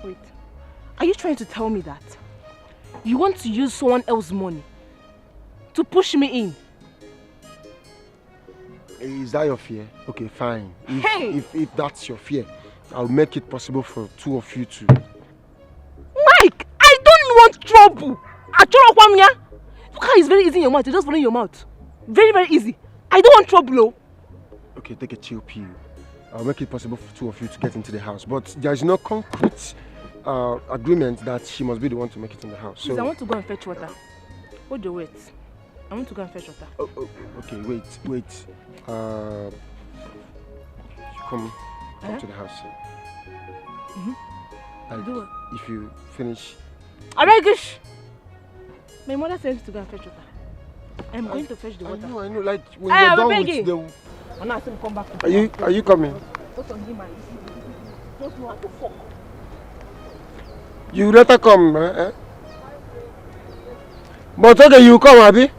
Wait, are you trying to tell me that you want to use someone else's money to push me in? Is that your fear? Okay, fine. If that's your fear, I'll make it possible for two of you to... Mike, I don't want trouble. Look how it's very easy in your mouth. You just follow in your mouth. Very, very easy. I don't want trouble. Okay, take a chill pill. I'll make it possible for two of you to get into the house. But there is no concrete agreement that she must be the one to make it in the house. Please, I want to go and fetch water. Hold your wait. I want to go and fetch water. Okay, wait. You come to the house. Do it. If you finish... Aregish! My mother said to go and fetch water. I'm going to fetch the water. I know, like when you're done with the... I'm not saying come back. Are you coming? Don't know how to fuck. You let her come, eh? But okay, you come, Abby.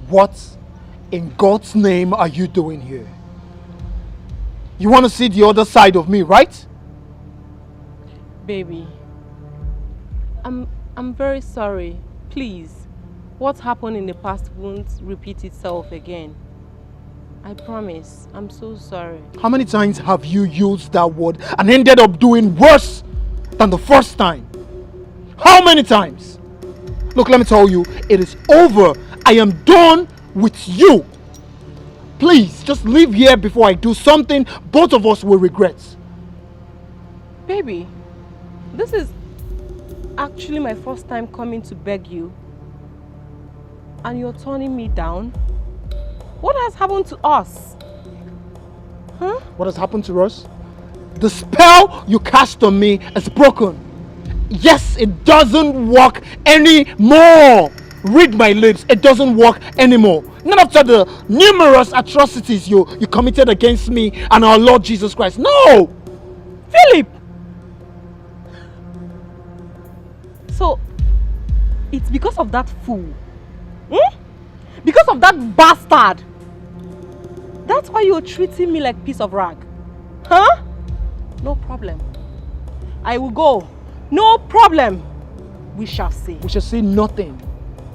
What in God's name are you doing here? You want to see the other side of me, right? Baby, I'm very sorry. Please, what happened in the past won't repeat itself again. I promise. I'm so sorry. How many times have you used that word and ended up doing worse than the first time? How many times? Look, let me tell you, it is over. I am done with you. Please, just leave here before I do something both of us will regret. Baby, this is actually my first time coming to beg you. And you're turning me down? What has happened to us? Huh? What has happened to us? The spell you cast on me is broken. Yes, it doesn't work anymore. Read my lips, it doesn't work anymore. Not after the numerous atrocities you committed against me and our Lord Jesus Christ. No! Philip! So, it's because of that fool? Because of that bastard? That's why you're treating me like a piece of rag? Huh? No problem. I will go. No problem. We shall see. We shall see nothing.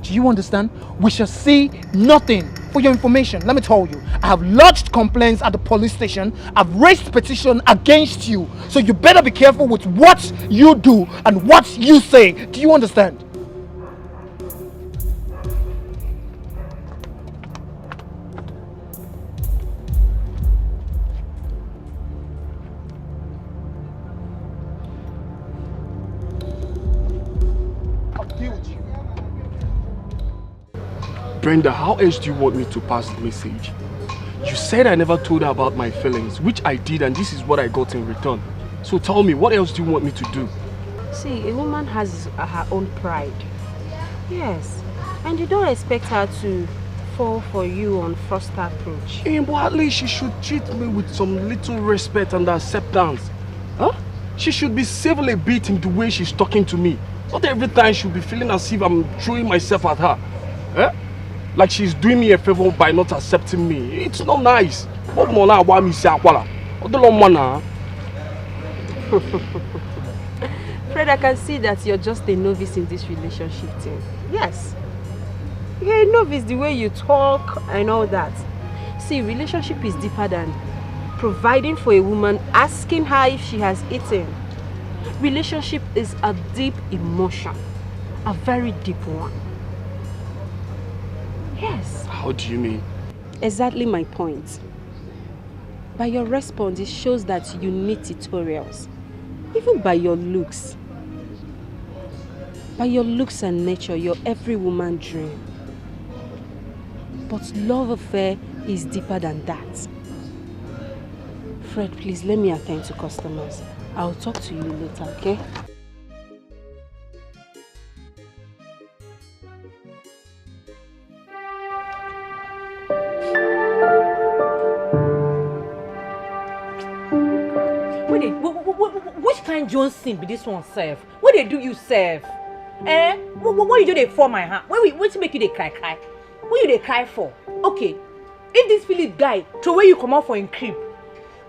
Do you understand? We shall see nothing. For your information, let me tell you, I have lodged complaints at the police station. I've raised petition against you. So you better be careful with what you do and what you say. Do you understand? Brenda, how else do you want me to pass the message? You said I never told her about my feelings, which I did, and this is what I got in return. So tell me, what else do you want me to do? See, a woman has her own pride. Yes. And you don't expect her to fall for you on first approach. Yeah, but at least she should treat me with some little respect and acceptance. Huh? She should be civil a bit in the way she's talking to me. Not every time she'll be feeling as if I'm throwing myself at her. Eh? Like she's doing me a favor by not accepting me. It's not nice. Fred, I can see that you're just a novice in this relationship thing. Yes. You're a novice the way you talk and all that. See, relationship is deeper than providing for a woman, asking her if she has eaten. Relationship is a deep emotion. A very deep one. Yes. How do you mean? Exactly my point. By your response, it shows that you need tutorials. Even by your looks. By your looks and nature, you're every woman's dream. But love affair is deeper than that. Fred, please let me attend to customers. I'll talk to you later, okay? Which kind Johnson be this one serve? What they do you serve? Eh? What you do they for my hand? What make you they cry? What you they cry for? Okay, if this Philip guy throw where you come out for in crib,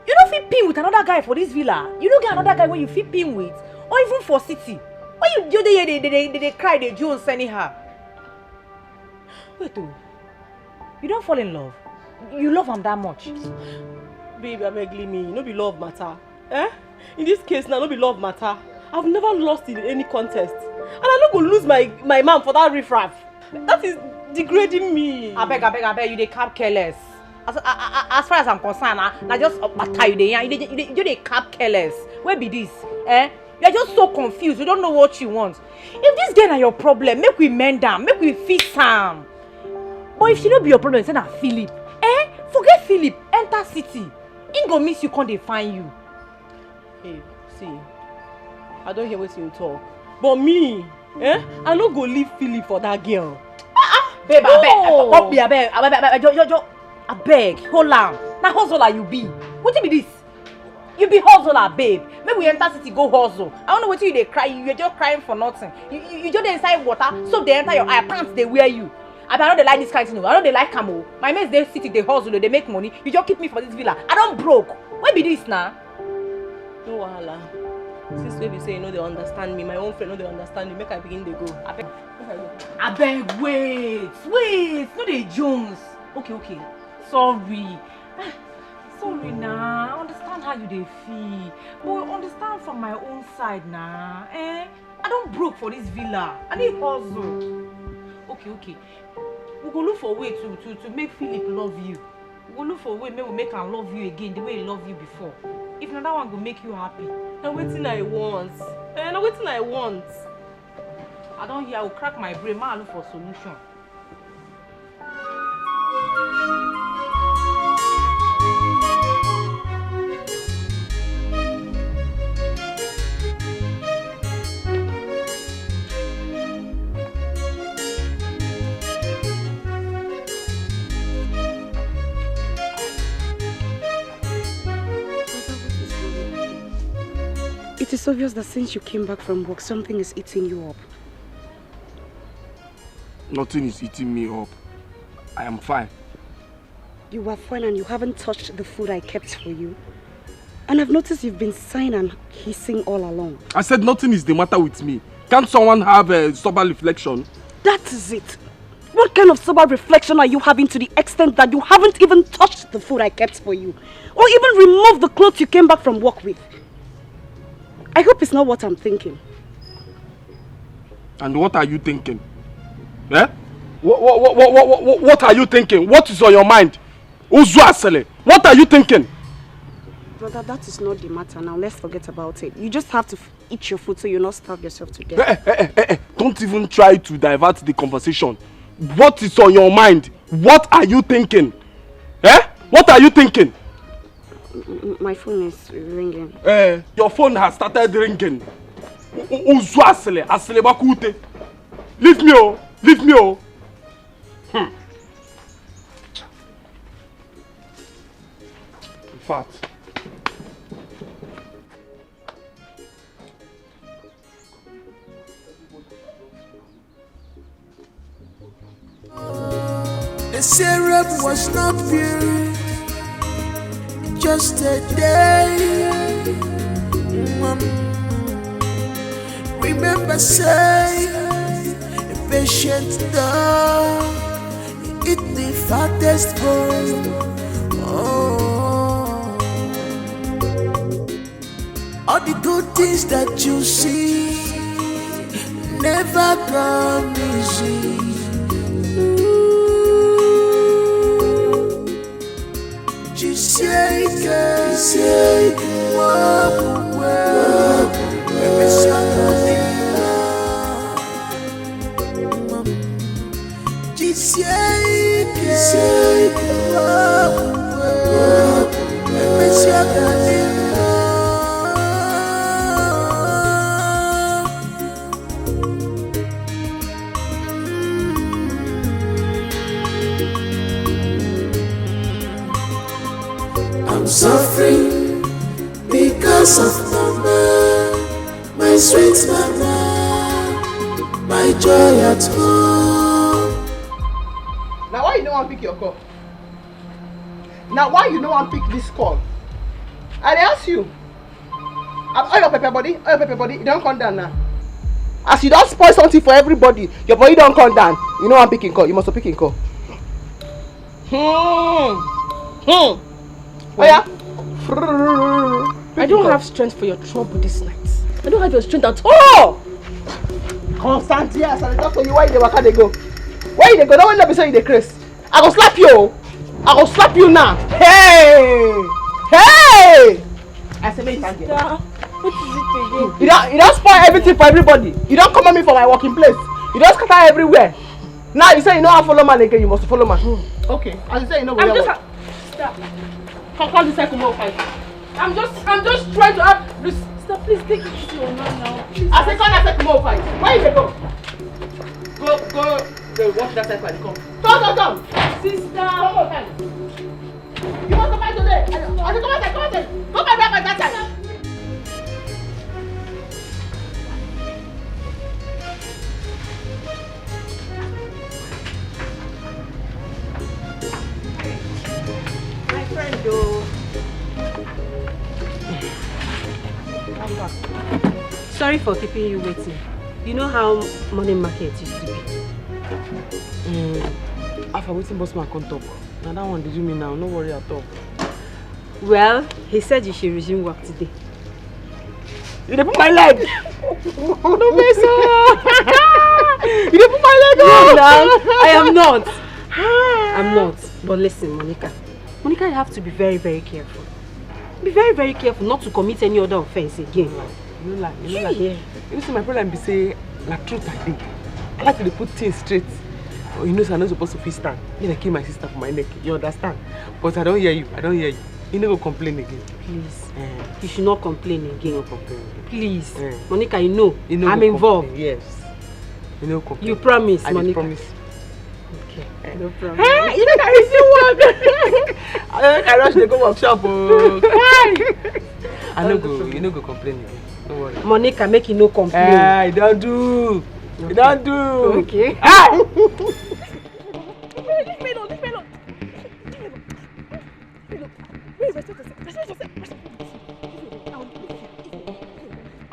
you don't fit pin with another guy for this villa. You don't get another guy where you fit pin with, or even for city. Why you do they cry they Jones anyhow? Wait oh, you don't fall in love? You love him that much? Baby, I beg me, no be love matter. Eh? In this case now, no be love matter. I've never lost in any contest. And I'm not going to lose my man for that riffraff. That is degrading me. I beg, you they cap careless. As far as I'm concerned, I just matter you they cap careless. Where be this? Eh? You're just so confused, you don't know what you want. If this girl are your problem, make we mend them, make we fix am. But if she don't be your problem, send her Philip. Eh? Forget Philip, enter city. He go miss you, can't they find you? Hey, see, I don't hear what you talk. But me, eh? I no go leave Philip for that girl. Babe, I beg, hold on. Now hustler you be. What be this? You be hustler, babe. Maybe we enter city go hustle. I don't know what you they cry. You're just crying for nothing. You just inside water, so they enter your eye, pants they wear you. I know they like this kind of thing. I know they like camo. My mates they city they hustle, they make money. You just keep me for this villa. I don't broke. Where be this now? No wahala. Since baby say you know they understand me, my own friend know they understand me. Make I begin they go. I beg, wait. No they Jones. Okay. Sorry now. I understand how you they feel. But understand from my own side now. Eh? I don't broke for this villa. I need hustle. Okay. We go look for a way to make Philip love you. We go look for a way maybe we make him love you again the way he loved you before. If another one go make you happy. Now waiting I want. Now waiting I want. I don't hear. I will crack my brain. I look for solution. It is obvious that since you came back from work, something is eating you up. Nothing is eating me up. I am fine. You are fine and you haven't touched the food I kept for you. And I've noticed you've been sighing and hissing all along. I said nothing is the matter with me. Can't someone have a sober reflection? That is it. What kind of sober reflection are you having to the extent that you haven't even touched the food I kept for you? Or even removed the clothes you came back from work with? I hope it's not what I'm thinking. And what are you thinking? Eh? What are you thinking? What is on your mind? What are you thinking? Brother, that is not the matter now. Let's forget about it. You just have to eat your food so you'll not starve yourself to death. Don't even try to divert the conversation. What is on your mind? What are you thinking? Eh? What are you thinking? My phone is ringing. Your phone has started ringing. Leave me, oh. Leave me, oh. In fact. The syrup was not pure, just a day. Remember, say, a patient dog, eat the fattest bone. Oh, all the good things that you see never come easy. Say, walk away, I'm suffering because of mama, my sweet mama, my joy at home. Now why you no one pick your call? Now why you no one pick this call? I ask you. All your pepper body, you don't come down now. As you don't spoil something for everybody, your body don't come down. You know I'm picking call. You must pick call. Oh yeah. I don't have strength for your trouble this night. I don't have your strength at all. Constant, yes, I talk to you. Why you waka dey go? Where you dey go? Don't let me say you dey craze. I go slap you. I go slap you now. Hey, hey! I say make you stand here. What is it again? You don't spoil everything for everybody. You don't come at me for my working place. You don't scatter everywhere. Now you say you know how to follow man again. You must follow man. Okay. As you say you know where. Stop. Come this cycle more fight. I'm just trying to have this. Stop, please take it to your man now. Please. I say come that cycle more fight. Where you go? Go watch that cycle and come. Come. Sister. Come on, time. You must fight today. I say come outside. Go back by that side. Sorry for keeping you waiting. You know how morning market used to be? After waiting, boss man come talk. Now that one did you mean now? No worry at all. Well, he said you should resume work today. You dey put my leg. No mess up. You dey put my leg on. I am not. I'm not. But listen, Monica. Monica, you have to be very, very careful. Be very, very careful not to commit any other offense again. You know, you see, my problem be say, la truth I think. I like to put things straight. Oh, you know, so I'm not supposed to feel stand. You know, kill my sister for my neck. You understand? But I don't hear you. I don't hear you. You never complain again. Please. You should not complain again. No complain again. Please. Monica, you know I'm involved. Complain. Yes. You know complain. You promise, I Monica. promise. Okay. No problem. Hey, you know I still work. I rush to go workshop. I no go. You no go complain again. Don't worry. Monica, make you no complain. Hey, don't do. Okay. Don't do. Okay. Ah! Leave me alone.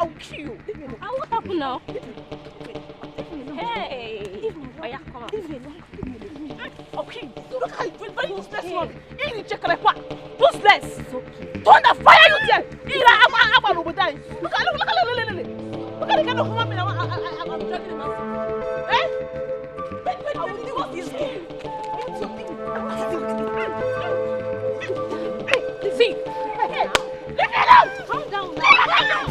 I'll kill you. What happened now? Hey! Oh yeah, come on. Okay, look how you very useless one. You need to check like what? Useless. Thunder fire you there. I'm over there. Look at the kind of woman I'm dragging him out. Eh? Wait, what's this game? See? Hey, leave me alone. Calm down. Calm down.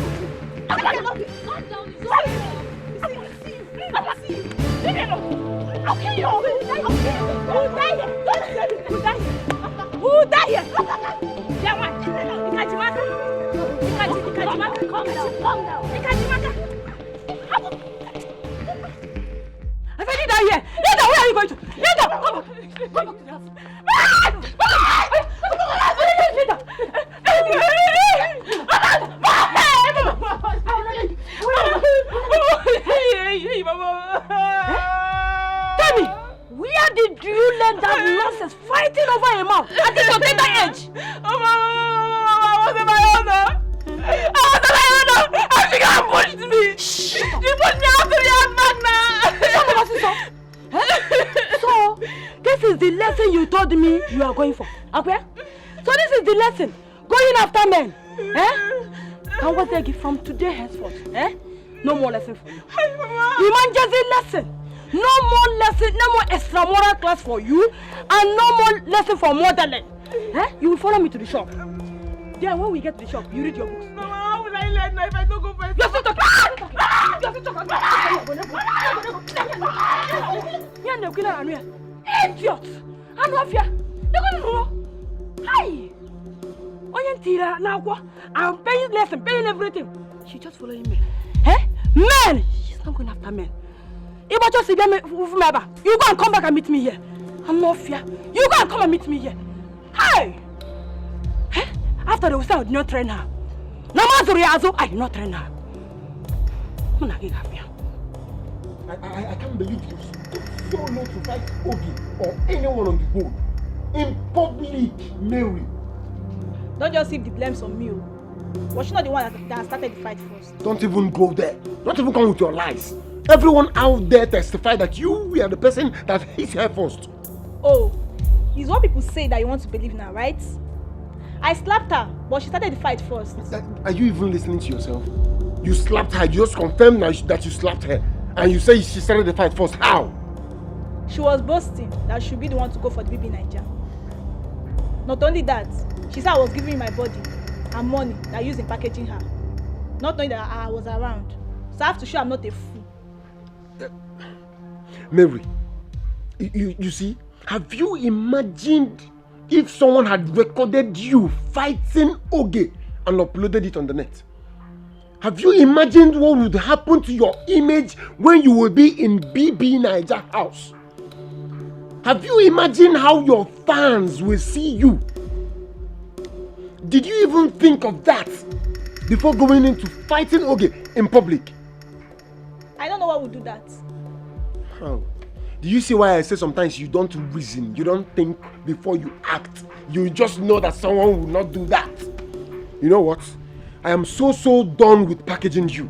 Leave me alone. I'll kill you. Who die here? Yeah, what? Ikajimaka. Calm down. Ikajimaka. I said you die here. Linda, where are you going to? Linda, come on. Come to the house. Tell me, where did you learn that nonsense fighting over a man at this your tender age? I was in my honor. And she got pushed me. She pushed me out to the magna. So, this is the lesson you told me you are going for. Okay? So this is the lesson. Going after men. And what they give from today henceforth. No more lesson for you. Emergency lesson. No more lesson, no more extramural class for you, and no more lesson for modeling. You will follow me to the shop. Then when we get to the shop, you read your books. Mama, how will I learn if I don't go first? You're still talking. Idiot! I'm not here. You're going to know. Hi! I'm paying lesson, paying everything. She's just following me. Men! She's not going after men. If I just see them, you go and come back and meet me here. I'm not fear. You go and come and meet me here. Hey! After they will say I did not train her. I did not train her. I can't believe you stood so low to fight Ogie or anyone on the board. In public, Mary. Don't just heap the blames on me. Was she not the one that started the fight first? Don't even go there. Don't even come with your lies. Everyone out there testified that you were the person that hit her first. Oh, it's what people say that you want to believe now, right? I slapped her, but she started the fight first. Are you even listening to yourself? You slapped her. You just confirmed that you slapped her. And you say she started the fight first. How? She was boasting that she should be the one to go for the baby Niger. Not only that, she said I was giving my body and money that I used in packaging her. Not knowing that I was around. So I have to show I'm not a fool. Mary, you see, have you imagined if someone had recorded you fighting Ogie and uploaded it on the net? Have you imagined what would happen to your image when you will be in BB Niger house? Have you imagined how your fans will see you? Did you even think of that before going into fighting Ogie in public? I don't know what would do that. How? Do you see why I say sometimes you don't reason, you don't think before you act? You just know that someone will not do that. You know what? I am so done with packaging you.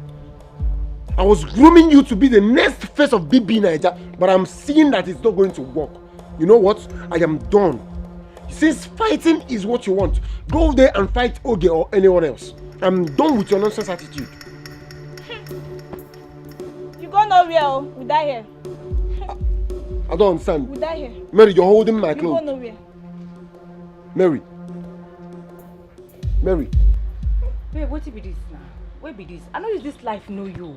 I was grooming you to be the next face of BB Niger, but I'm seeing that it's not going to work. You know what? I am done. Since fighting is what you want, go there and fight Ogie or anyone else. I'm done with your nonsense attitude. nowhere. Oh. We die here. I don't understand. We die here. Mary, you're holding my You clothes. go nowhere. Mary. Mary. Babe, what be this now? Where be this? I know is this life know you.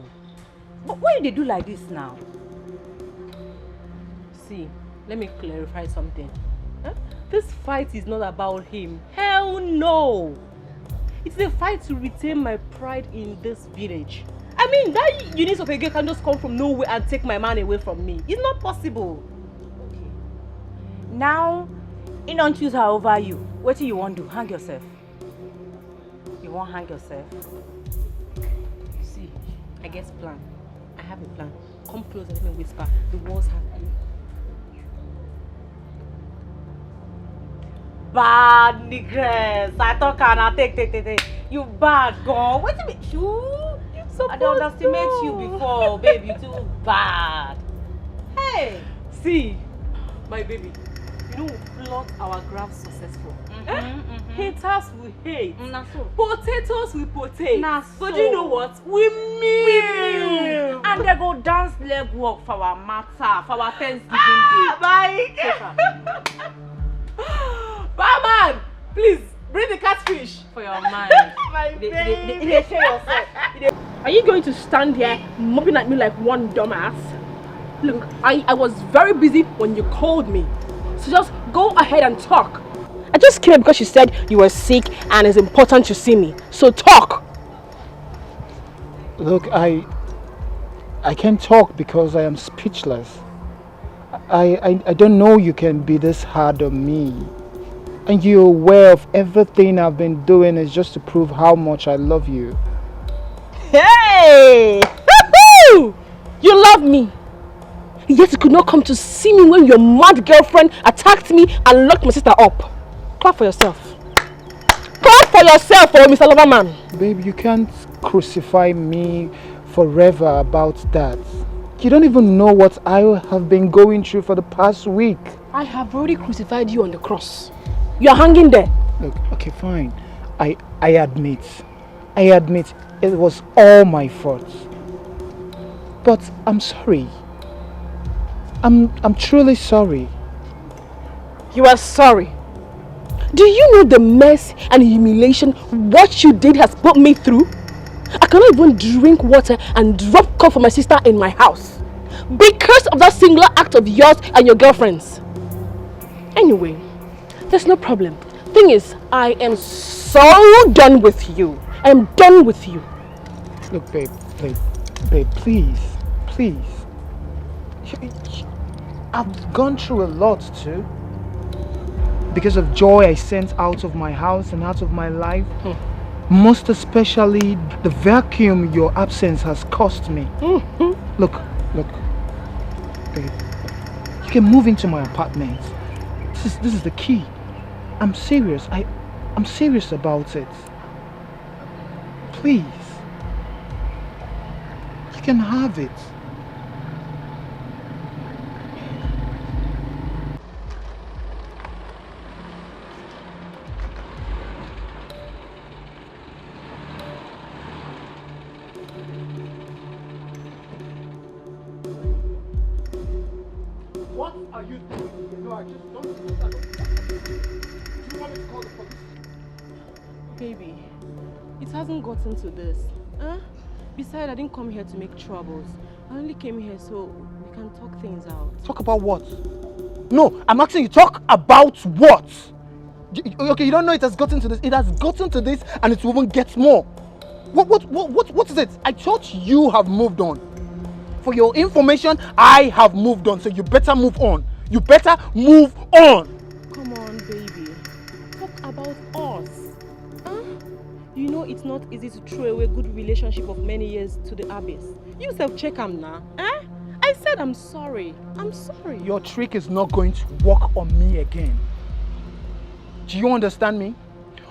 But why they do like this now? See, let me clarify something. Huh? This fight is not about him. Hell no! It's a fight to retain my pride in this village. I mean, that unit of a girl can just come from nowhere and take my man away from me. It's not possible. Okay. Now, he don't choose her over you. What do you want to do? Hang yourself. You won't hang yourself. See, I guess plan. I have a plan. Come close and let me whisper. The walls have you. Bad niggas. I thought can I take. You bad girl. What do you mean? I don't underestimate you before, babe. You too bad. Hey. See, my baby. You know, plot our graph successful. Haters will hate. Potatoes will potate. But you know what? We mean. And they go dance leg walk for our matter, for our Thanksgiving day. Bye. Barman, please bring the catfish for your man. My They baby. Are you going to stand here mopping at me like one dumbass? Look, I was very busy when you called me. So just go ahead and talk. I just came because you said you were sick and it's important to see me. So talk. Look, I can't talk because I am speechless. I don't know you can be this hard on me. And you're aware of everything I've been doing is just to prove how much I love you. Hey! Woo-hoo! You love me. Yet you could not come to see me when your mad girlfriend attacked me and locked my sister up. Clap for yourself. Clap for yourself, oh, Mr. Loverman. Babe, you can't crucify me forever about that. You don't even know what I have been going through for the past week. I have already crucified you on the cross. You're hanging there. Look, okay, fine. I admit it was all my fault. But I'm sorry. I'm truly sorry. You are sorry. Do you know the mess and humiliation what you did has put me through? I cannot even drink water and drop cough for my sister in my house because of that singular act of yours and your girlfriend's. Anyway, there's no problem. Thing is, I am so done with you. I am done with you. Look, babe, please. I've gone through a lot too. Because of joy I sent out of my house and out of my life. Most especially the vacuum your absence has cost me. Look, babe. You can move into my apartment. This is the key. I'm serious. I'm serious about it. Please. You can have it. What are you doing? No, I just don't understand. Do you want me to call the police? Baby, it hasn't gotten to this. Besides, I didn't come here to make troubles. I only came here so we can talk things out. Talk about what? No, I'm asking you, talk about what? Okay, you don't know it has gotten to this. It has gotten to this and it will even get more. What is it? I thought you have moved on. For your information, I have moved on, so you better move on. You better move on. Come on, baby. Talk about us. You know it's not easy to throw away good relationship of many years to the abyss. You self-check am now. I said I'm sorry. I'm sorry. Your trick is not going to work on me again. Do you understand me?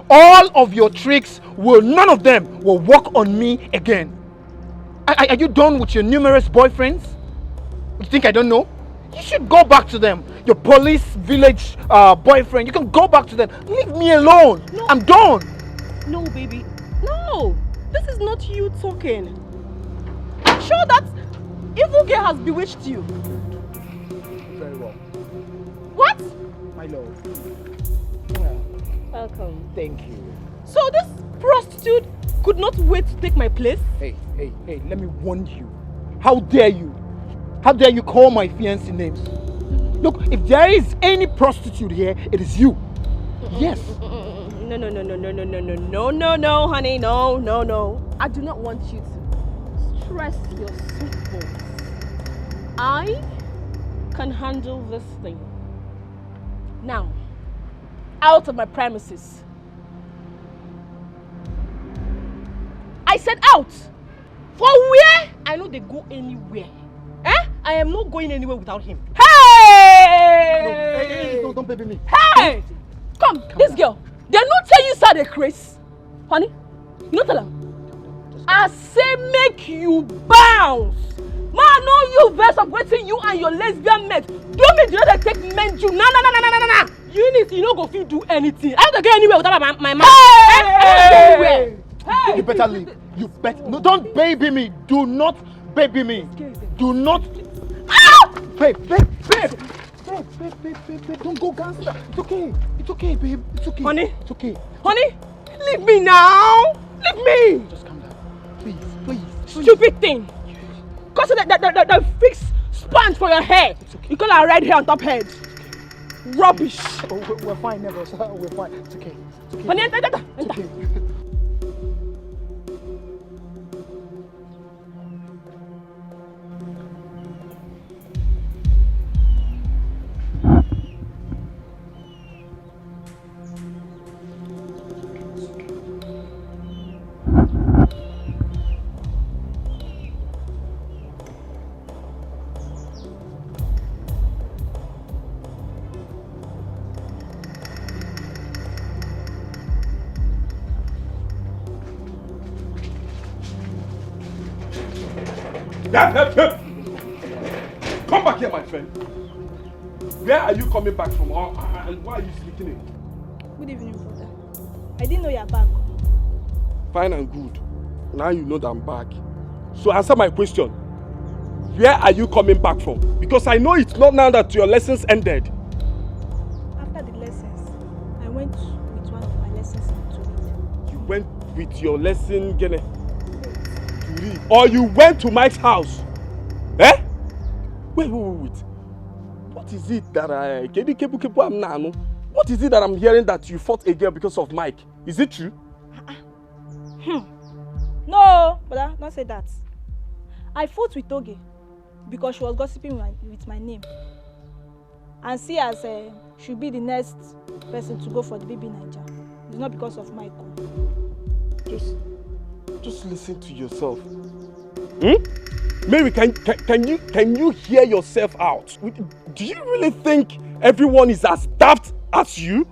All of your tricks none of them will work on me again. Are you done with your numerous boyfriends? You think I don't know? You should go back to them. Your police village boyfriend. You can go back to them. Leave me alone. No. I'm done. No, baby. No. This is not you talking. Sure, that's Evil girl has bewitched you. Very well. What? My love. Welcome. Thank you. So this prostitute could not wait to take my place? Hey, let me warn you. How dare you? How dare you call my fiancé names? Look, if there is any prostitute here, it is you. Yes. No, honey, no. I do not want you to stress your sweet bones. I can handle this thing. Now, out of my premises. I said out. For where? I know they go anywhere. I am not going anywhere without him. Hey! No, don't baby me. Hey! Come, this girl. They not tell you sir they craze. Honey, you not tell them. I say make you bounce. Man, no you verse of waiting you and your lesbian mate. Don't make you not take men you. Nah. You no go fit do anything. I don't go anywhere without my man. Hey! You better leave. You better. No, don't baby me. Do not baby me. Do not. Babe. Don't go gangster. It's okay, babe. It's okay. Honey? It's okay. Honey, leave me now. Leave me. Just calm down. Please. Stupid thing. Cause the fixed sponge for your hair. Okay. You call her red hair on top head. Rubbish. Oh, we're fine, never. We're fine. It's okay. Honey, enter. It's okay. Come back here, my friend. Where are you coming back from? And why are you sneaking in? Good evening, brother. I didn't know you're back. Fine and good. Now you know that I'm back. So answer my question. Where are you coming back from? Because I know it's not now that your lessons ended. After the lessons, I went with one of my lessons to read. You went with your lesson, Gene? To read? Or you went to Mike's house? Eh? Wait. What is it that what is it that I'm hearing that you fought a girl because of Mike? Is it true? No, brother, don't say that. I fought with Toge because she was gossiping with my name. And see as she'll be the next person to go for the baby Niger. It's not because of Mike. Just listen to yourself. Mary, can you hear yourself out? Do you really think everyone is as daft as you?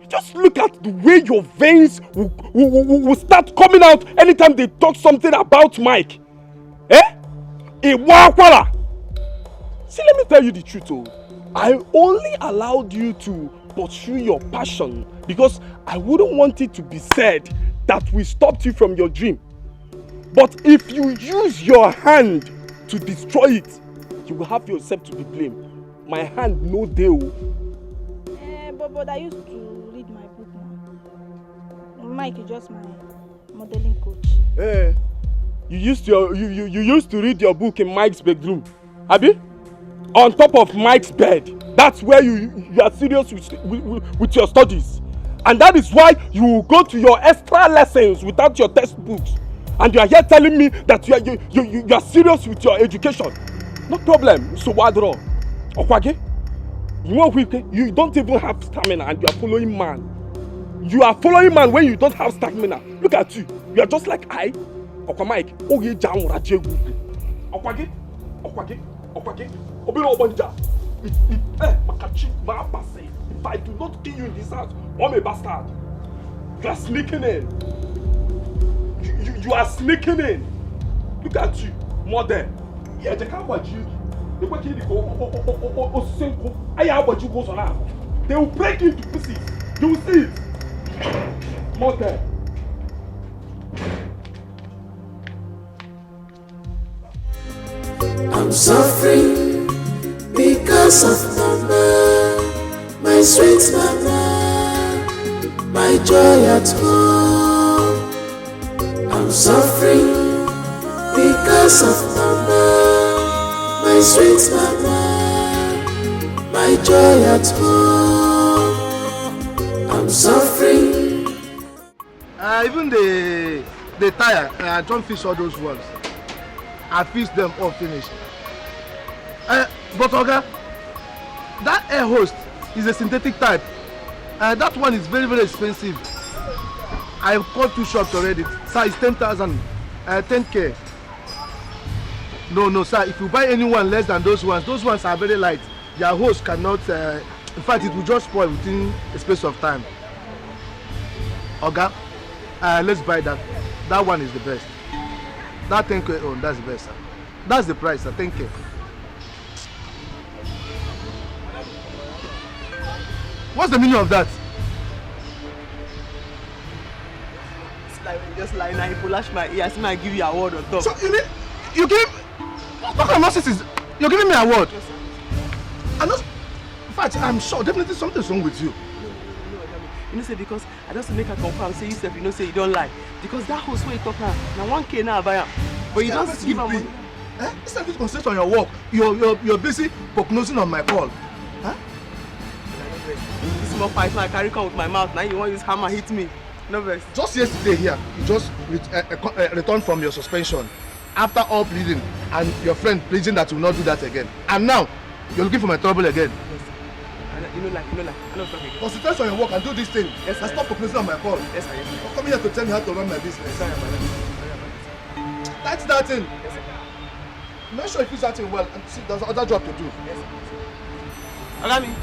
Just look at the way your veins will start coming out anytime they talk something about Mike. See, let me tell you the truth. I only allowed you to pursue your passion because I wouldn't want it to be said that we stopped you from your dream. But if you use your hand to destroy it, you will have yourself to be blamed. My hand no deal. But I used to read my book now. Mike is just my modeling coach. You used to read your book in Mike's bedroom, Abi? On top of Mike's bed. That's where you are serious with your studies. And that is why you go to your extra lessons without your textbooks. And you are here telling me that you are serious with your education. No problem. So what draw? Okwage? You don't even have stamina and you are following man. You are following man when you don't have stamina. Look at you. You are just like I. Okwa Mike. Oye jam rajegu. Okwage? Obiro obanja. Makachi mabase. If I do not kill you in this house, I'm a bastard. You are sneaking in. You are sneaking in. Look at you, mother. Yeah, they can't watch you. They will kill you. They will break into pieces. You will see it. Mother. I'm suffering because of mama, my sweet mama, my joy at home. I'm suffering because of mama, my sweet mama, my joy at home. I'm suffering. Even the tire, I don't fix all those ones. I fix them all finished. But Oga, that air host is a synthetic type. That one is very, very expensive. I've called 2 shops already. Sir, it's 10,000, 10K. No, sir, if you buy any one less than those ones are very light. Your host cannot, in fact, it will just spoil within a space of time. Oga, let's buy that. That one is the best. That 10K on, that's the best, sir. That's the price, sir, 10K. What's the meaning of that? It's like when you just lie now, you lash my ear, I give you a word on top. So you mean, you give, what kind of nonsense is, you're giving me a word? I'm not, in fact, I'm sure definitely something's wrong with you. No, you know say because I just make her confirm, say you self, you know say you don't lie. Because that host where you talk now 1K now I buy am. But you just give her money. Instead of you concentrate on your work, you're busy prognosing on my call. Huh? This small fight I carry come with my mouth, now you want to use hammer hit me. No vex. Just yesterday here, you just returned from your suspension after all pleading and your friend pleading that you will not do that again. And now, you're looking for my trouble again. Yes, sir. You know like, I don't talk again. Concentrate on your work and do this thing. Yes, sir. And stop prognosing on my call. Yes, sir. Don't come here to tell me how to run my business. Sorry, That's that thing. Yes, sir. Make sure you fix that thing well and see there's another job to do. Yes, sir. Allow me.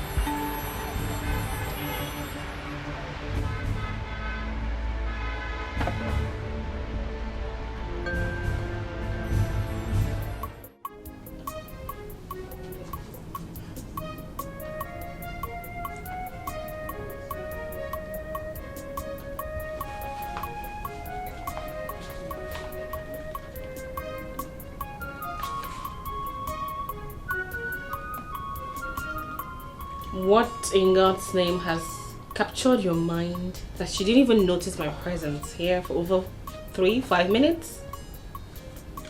What in God's name has captured your mind that you didn't even notice my presence here for over 3-5 minutes?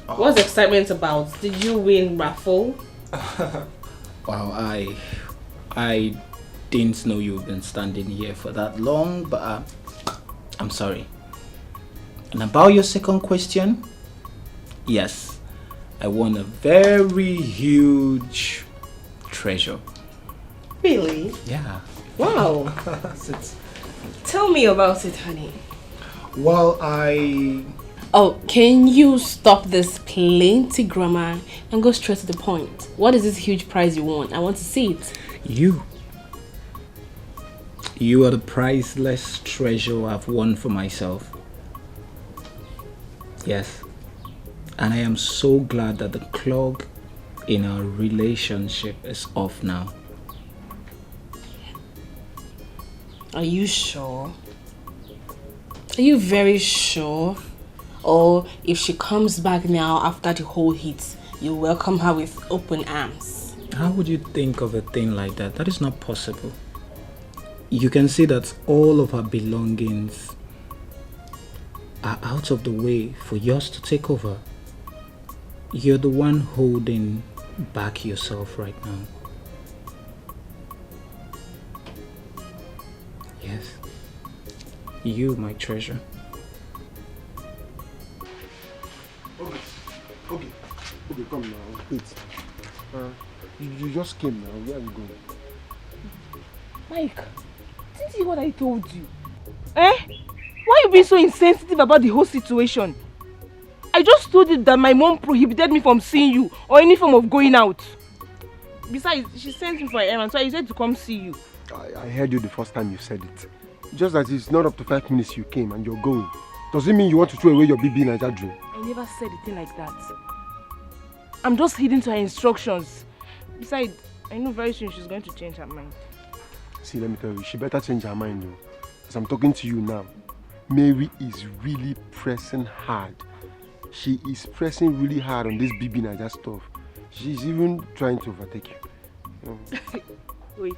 What's the excitement about? Did you win raffle? Wow, I didn't know you've been standing here for that long, but I'm sorry. And about your second question, yes, I won a very huge treasure. Really? Yeah. Wow. Tell me about it, honey. Well, Oh, can you stop this plenty grammar and go straight to the point? What is this huge prize you won? I want to see it. You are the priceless treasure I've won for myself. Yes. And I am so glad that the clog in our relationship is off now. Are you sure? Are you very sure? Or if she comes back now after the whole hit, you welcome her with open arms? How would you think of a thing like that? That is not possible. You can see that all of her belongings are out of the way for yours to take over. You're the one holding back yourself right now. Yes. You, my treasure. Okay, come now. Wait. You just came now. Where are you going? Mike, didn't you hear what I told you? Why are you being so insensitive about the whole situation? I just told you that my mom prohibited me from seeing you or any form of going out. Besides, she sent me for an errand, so I said to come see you. I heard you the first time you said it. Just that it's not up to 5 minutes you came and you're going. Does it mean you want to throw away your BB Niger dream? I never said a thing like that. I'm just heeding to her instructions. Besides, I know very soon she's going to change her mind. See, let me tell you, she better change her mind though. As I'm talking to you now, Mary is really pressing hard. She is pressing really hard on this BB Niger stuff. She's even trying to overtake you. Wait.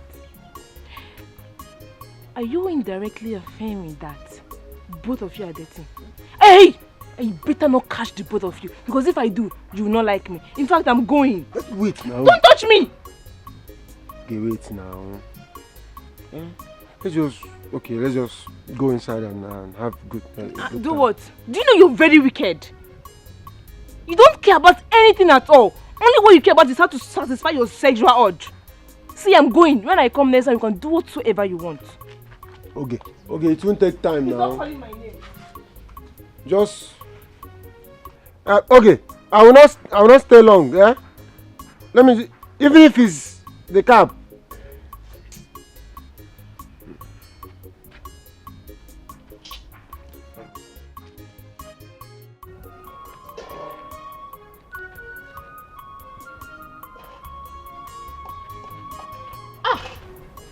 Are you indirectly affirming that both of you are dating? Hey! You better not catch the both of you, because if I do, you will not like me. In fact, I'm going. Wait now. Don't touch me! Okay, wait now. Let's just go inside and have good Do time. what? Do you know you're very wicked? You don't care about anything at all. Only what you care about is how to satisfy your sexual urge. See, I'm going. When I come next time, you can do whatsoever you want. Okay, it won't take time now. Stop calling my name. Just okay. I will not stay long. Yeah. Let me see. Even if it's the cab.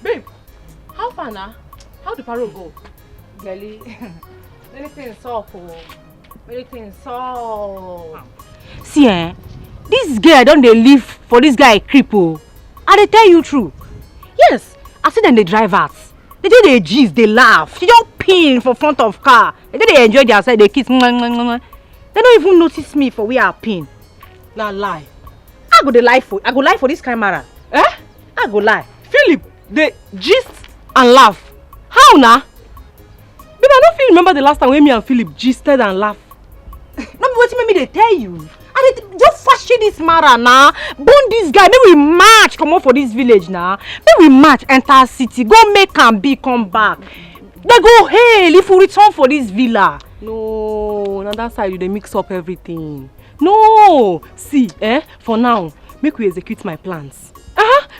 Babe, how far now? How the parole go? Girlie, anything soft oh. Anything soft. See this girl don't they live for this guy cripple. I dey tell you true. Yes, I see them the drivers. They do the gist, they laugh. She don't pin for front of car. They enjoy themselves, they kiss. They don't even notice me for where I pin. Now lie. I go lie for this camera. I go lie. Philip, they gist and laugh. How now? Babe, I don't feel remember the last time when me and Philip gisted and laughed. No, but what make me they tell you? I just fashion this matter now. Bone this guy. Maybe we march come on for this village now. Maybe we march enter city. Go make and be come back. They go hail if we return for this villa. No, on that side they mix up everything. No, see, for now, make we execute my plans.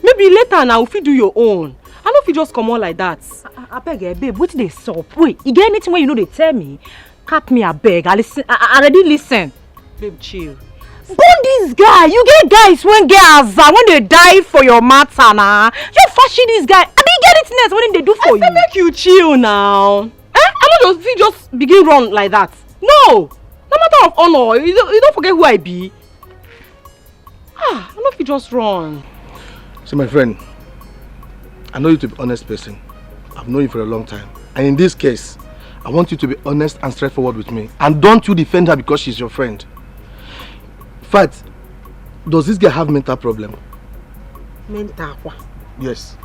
Maybe later now if you do your own. I know if you just come on like that. I beg you, babe, what they sup? Wait, you get anything where you know they tell me? Cap me, I beg. I listen. I already listen. Babe, chill. Bone this guy. You get guys when get azar when they die for your matter now. You fashion this guy. I mean, get it next. What did they do for you? I make you chill now. I don't just begin run like that. No matter of honor. You don't forget who I be. I don't if you just run. See, my friend, I know you to be an honest person. I've known you for a long time. And in this case, I want you to be honest and straightforward with me. And don't you defend her because she's your friend. In fact, does this girl have mental problem? Mental what? Yes.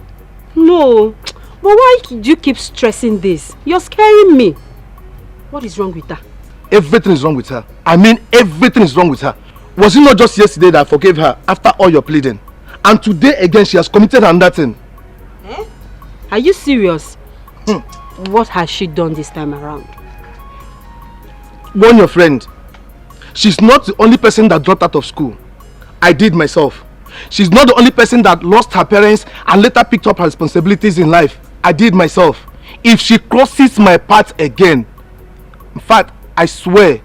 No. But why do you keep stressing this? You're scaring me. What is wrong with her? Everything is wrong with her. I mean, everything is wrong with her. Was it not just yesterday that I forgave her after all your pleading? And today again, she has committed another thing. Are you serious? What has she done this time around? Warn your friend. She's not the only person that dropped out of school. I did myself. She's not the only person that lost her parents and later picked up her responsibilities in life. I did myself. If she crosses my path again, in fact, I swear,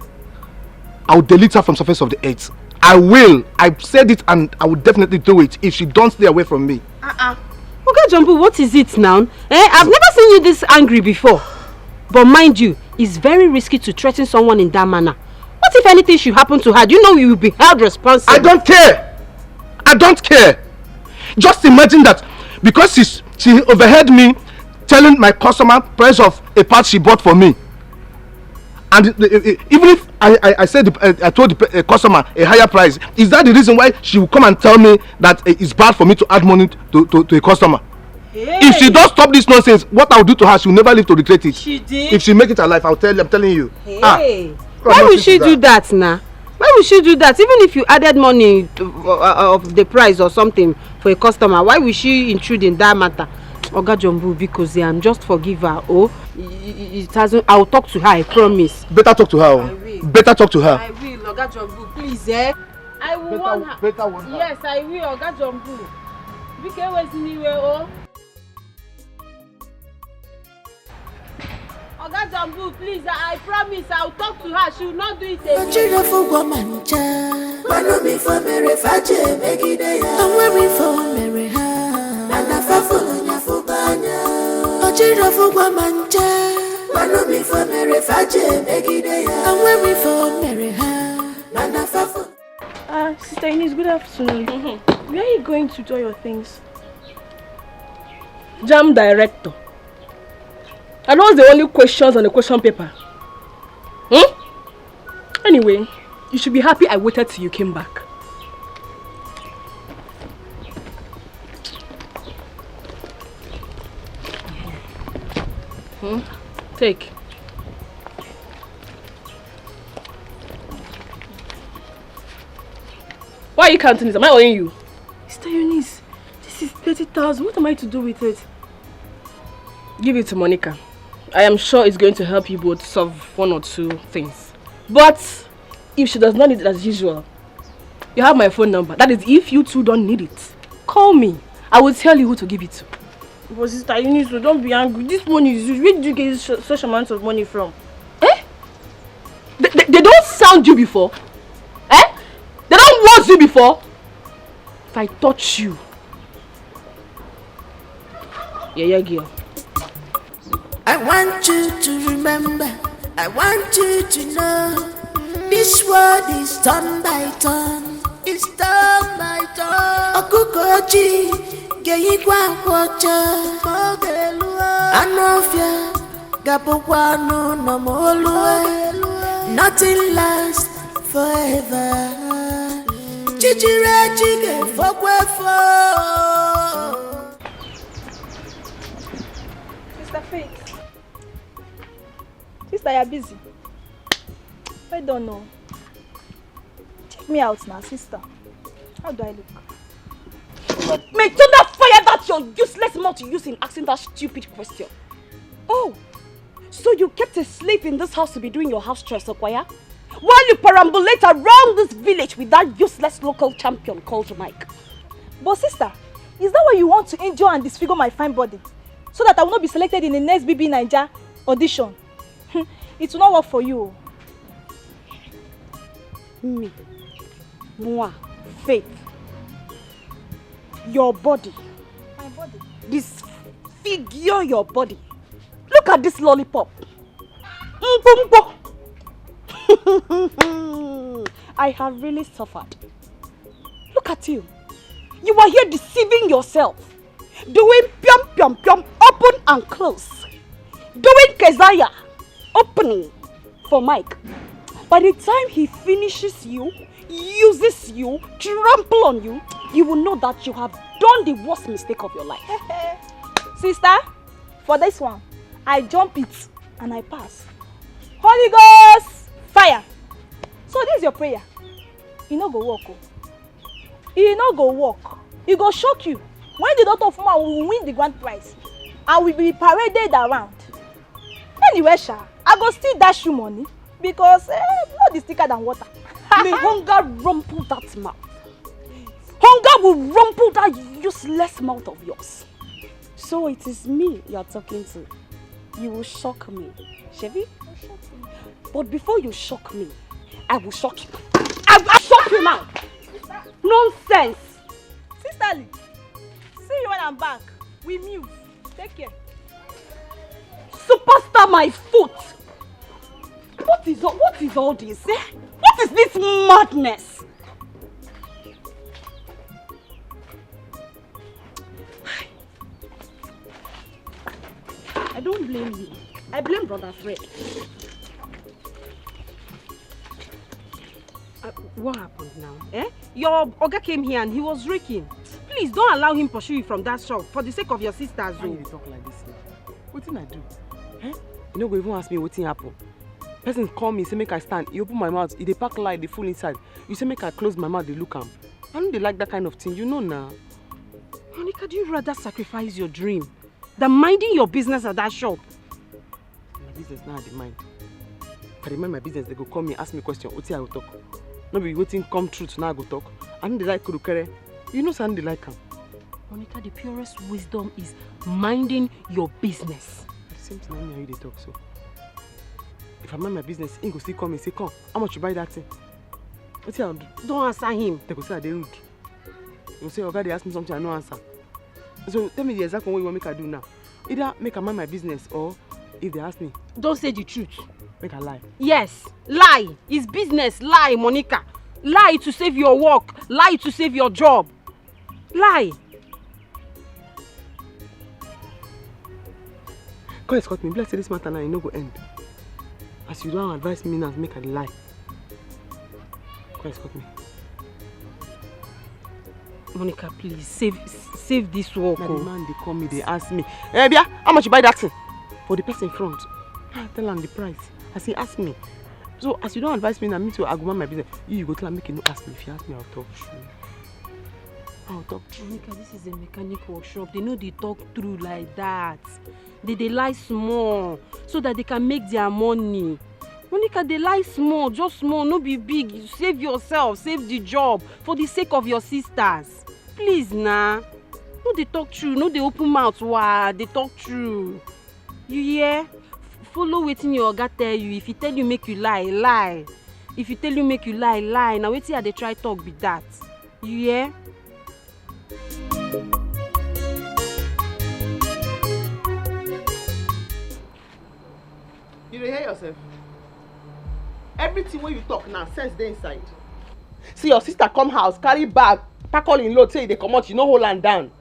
I will delete her from the surface of the earth. I will. I've said it and I will definitely do it if she don't stay away from me. Okay, Jumbo, what is it now? I've never seen you this angry before. But mind you, it's very risky to threaten someone in that manner. What if anything should happen to her? Do you know you will be held responsible? I don't care. I don't care. Just imagine that because she overheard me telling my customer price of a part she bought for me. And even if I said I told the customer a higher price, is that the reason why she will come and tell me that it's bad for me to add money to a customer? Hey. If she don't stop this nonsense, what I'll do to her, she will never live to regret it. She did. If she make it alive, I'm telling you. Hey. Why will she do that now? Why will she do that? Even if you added money of the price or something for a customer, why will she intrude in that matter? Oga Jumbo, because just forgive her. Oh, it hasn't. I'll talk to her. I promise. Better talk to her. I will. Better talk to her. I will, Oga Jumbo. Please, I will warn her. Better warn her. Yes, I will, Oga Jumbo. Because where's anywhere? Oh, Oga Jumbo, please. I promise. I'll talk to her. She will not do it again. Sister Eunice, good afternoon. Where are you going to do your things? Jam director. Are those the only questions on the question paper? Anyway, you should be happy I waited till you came back. Take. Why are you counting this? Am I owing you? Sister Eunice, this is 30,000. What am I to do with it? Give it to Monica. I am sure it's going to help you both solve one or two things. But if she does not need it as usual, you have my phone number. That is if you two don't need it. Call me. I will tell you who to give it to. But Sister Eunice, don't be angry. This money is huge. Where did you get such amounts of money from? They don't sound you before. They don't want you before. If I touch you. Yeah, girl. I want you to remember, I want you to know, this world is turn by turn, it's turn by turn. Okukoji, Geyikwa Wacha, Anofia, Gabukwano, Nomolue, nothing lasts forever. Chichire chige fokwefo. Sister Faith. Sister, you're busy. I don't know. Check me out now, sister. How do I look? May thunder fire that your useless mouth you use in asking that stupid question. Oh, so you kept a slave in this house to be doing your house chores, Okwaya? While you perambulate around this village with that useless local champion called Mike. But sister, is that why you want to injure and disfigure my fine body? So that I will not be selected in the next BB Naija audition? It will not work for you. Me, moi, Faith, your body. My body? Disfigure your body. Look at this lollipop. I have really suffered. Look at you. You are here deceiving yourself. Doing pium pium pium, open and close. Doing Keziah, opening for Mike. By the time he finishes you, uses you, trample on you, you will know that you have done the worst mistake of your life. Sister, for this one, I jump it and I pass. Holy Ghost, fire. So this is your prayer. You no go walk. You no go walk. It go shock you. When the daughter of man will win the grand prize, I will be paraded around. Anyway, Sha, I go still dash you money because blood is thicker than water. May hunger rumple that mouth. Hunger will rumple that useless mouth of yours. So it is me you are talking to. You will shock me, Chevy. But before you shock me, I will shock you. I will shock you now. Nonsense. Sisterly, see you when I'm back. We move. Take care. Superstar my foot. What is all this? Eh? What is this madness? I don't blame you. I blame Brother Fred. What happened now? Your Oga came here and he was raking. Please don't allow him pursue you from that shop for the sake of your sisters. Why you talk like this now? What did I do? You no go even ask me what happened. Person call me, say make I stand. You open my mouth, they pack light, they full inside. You say make I close my mouth, they look am. I don't like that kind of thing, you know now. Monica, do you rather sacrifice your dream than minding your business at that shop? My business now I dey mind. If I dey mind my business, they go call me, ask me question, what I will talk. No be waiting come true to now I go talk. I don't like kurukere. You know something they like am. Monica, the purest wisdom is minding your business. The same thing I mean how you dey talk so. If I mind my business, he go still call me say, come, how much you buy that thing? What I do? Don't answer him. They go say they rude. You go say, okay, they ask me something I no answer. So tell me the exact one what you want make I do now. Either make I mind my business or if they ask me. Don't say the truth. Make I lie. Yes, lie. It's business, lie, Monica. Lie to save your work. Lie to save your job. Lie. God escort me. Bless this matter now, it no go end. As you don't advise me now, make a lie. God escort me. Monica, please save this work. Now the man they call me, they ask me, "Hey, Bia, how much you buy that thing?" For the person in front. I tell them the price. As he ask me. So as you don't advise me now, me too, I go mind my business. You go tell him make you no ask me. If you ask me, I'll talk true. I'll talk true. Monica, this is a mechanic workshop. They know they talk through like that. They lie small so that they can make their money. Monica, they lie small, just small, no be big. Save yourself, save the job for the sake of your sisters. Please, nah. No, they talk true. No, they open mouth. Wow, they talk true. You hear? Follow wetin your oga tell you. If he tell you make you lie, lie. If he tell you make you lie, lie. Now wetin I dey try talk be that. You hear? You dey hear yourself? Everything wey you talk now, sense dey inside. See your sister come house, carry bag, pack all in load, say e dey comot, you no hold am down.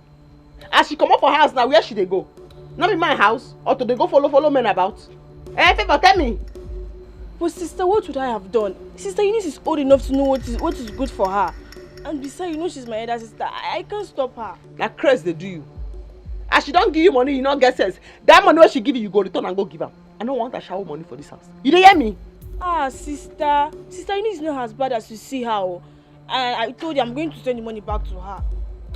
As she comot for house now, where she dey go? No be my house, or to dey go follow men about? Favour, tell me. But sister, what would I have done? Sister Eunice is old enough to know what is good for her. And besides, you know she's my elder sister. I can't stop her. Na craze dey do you. As she don give you money, you no get sense. That money wey she give you go return and go give am. I no want her shower money for this house. You dey hear me? Ah, sister Eunice is not as bad as you see her. And I told you I'm going to send the money back to her.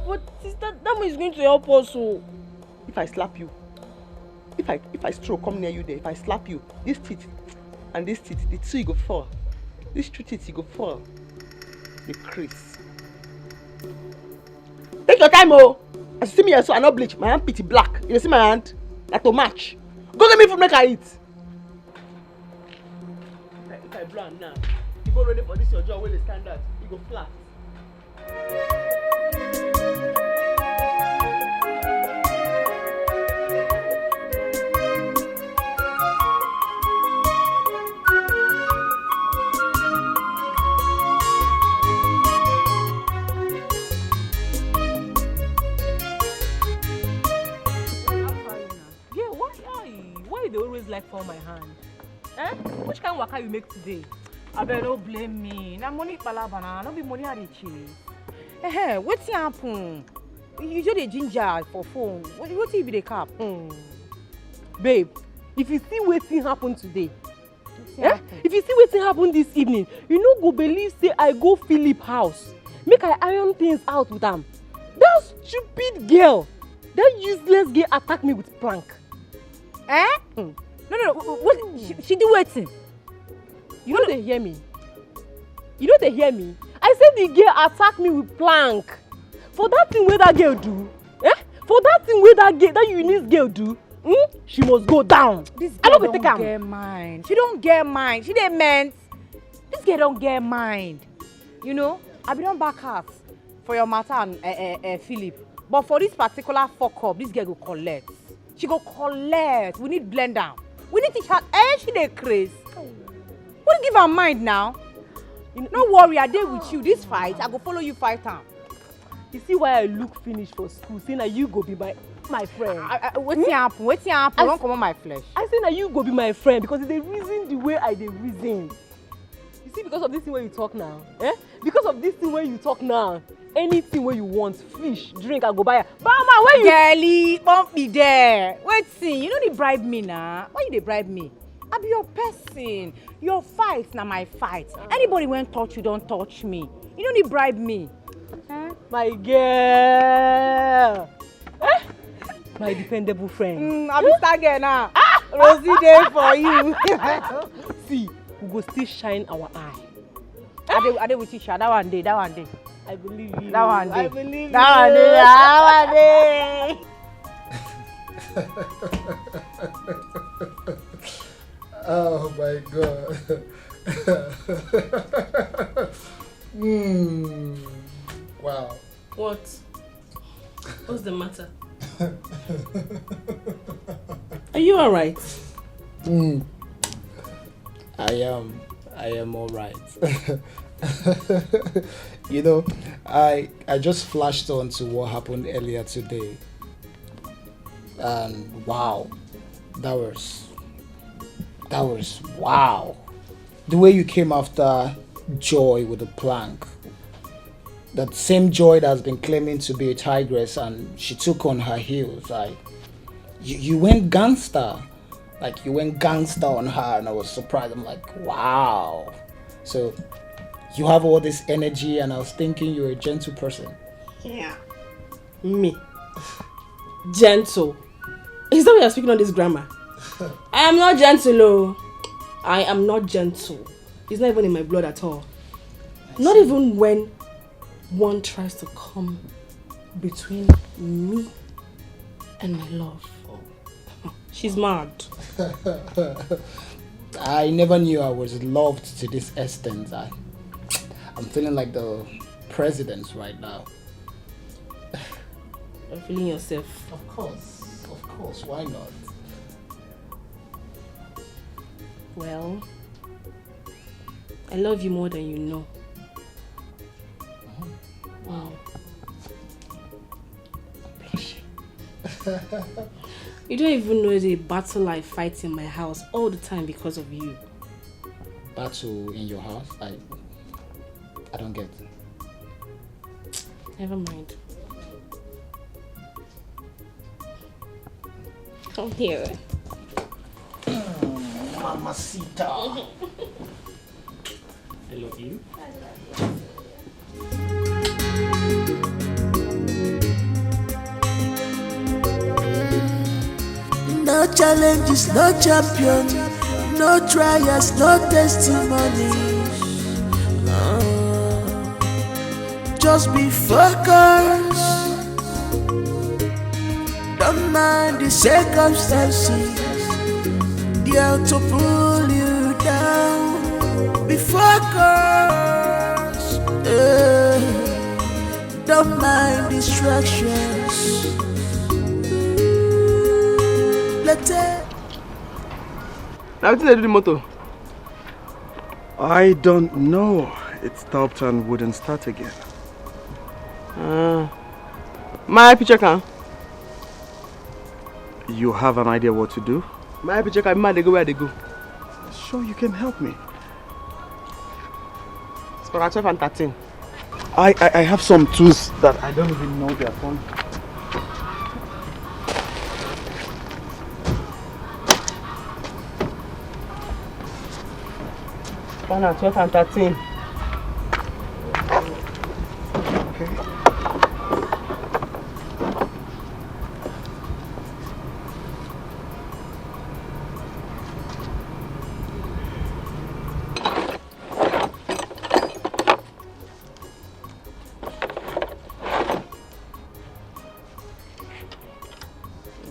But sister, that money is going to help us. If I slap you, if I stroke come near you there, if I slap you, this teeth and this teeth, the two you go fall. These two teeth you go fall. The crease. Take your time, oh. As you see me here, so I no bleach. My hand pretty black. You see my hand? Like to match. Go get me food, make I eat. If I blow am now, you go ready for this your job where they stand out. You go flat. They always like for my hand. Which kind of waka you make today? Abeg no blame me. Na money palabana, no be money I dey chase. Wetin happen? You just dey ginger for phone. Wetin be the cap? Babe, if you see wetin happen today, if you see wetin happen this evening, you no go believe say I go Philip house. Make I iron things out with am. That stupid girl, that useless girl attack me with plank. No. What she do wetin? You know they hear me. You know they hear me. I said the girl attack me with plank. For that thing where that girl do, for that thing where that Eunice girl do, she must go down. This girl don't get mind. She don't get mind. She dey meant. This girl don't get mind. You know, I be don back her for your matter and Philip. But for this particular fuck up, this girl go collect. She go collect. We need blend down. We need teach her. She dey craze. What give her mind now? No worry, I dey with you. This fight, I go follow you fight am. You see why I look finish for school? Say na you go be my friend. Wetin happen? Wetin happen? Don't come on my flesh. I say na you go be my friend because they reason the way I dey reason. You see, because of this thing where you talk now, because of this thing where you talk now, anything where you want, fish, drink, I go buy. Bama, where you? Girlie, bump me there. Wetin? You no dey bribe me now. Why you dey bribe me? I be your person. Your fight na my fight. Anybody when touch you, don't touch me. You no need bribe me. My girl. My dependable friend. I be star girl now. Rosie dey for you. See, we go still shine our eye. I dey with you, Sha. That one day. I believe you. That one day. I believe you. That one day. Oh my God. Wow. What? What's the matter? Are you alright? I am alright. You know, I just flashed on to what happened earlier today. And wow, that was wow. The way you came after Joy with a plank. That same Joy that's been claiming to be a tigress, and she took on her heels. You went gangster. Like, you went gangster on her, and I was surprised. I'm like, wow. So you have all this energy, and I was thinking you're a gentle person. Yeah. Me. Gentle. Is that why you're speaking on this grammar? I am not gentle, oh. I am not gentle. It's not even in my blood at all. Not even when one tries to come between me and my love. She's mad. I never knew I was loved to this extent. I'm feeling like the president right now. You're feeling yourself. Of course, why not? Well, I love you more than you know. Wow. You don't even know the battle I fight in my house all the time because of you. Battle in your house? I don't get it. Never mind. Come here. Mamacita. I love you. No challenges, no champion, no trials, no testimony. Just be focused. Don't mind the circumstances. They are to pull you down. Be focused. Don't mind distractions. Now, what did they do the motor? I don't know. It stopped and wouldn't start again. My picture can. You have an idea what to do? My picture can. They go where they go. Sure, you can help me. It's for 12 and 13. I have some tools that I don't even know they're from. One and 12 and 13. Okay.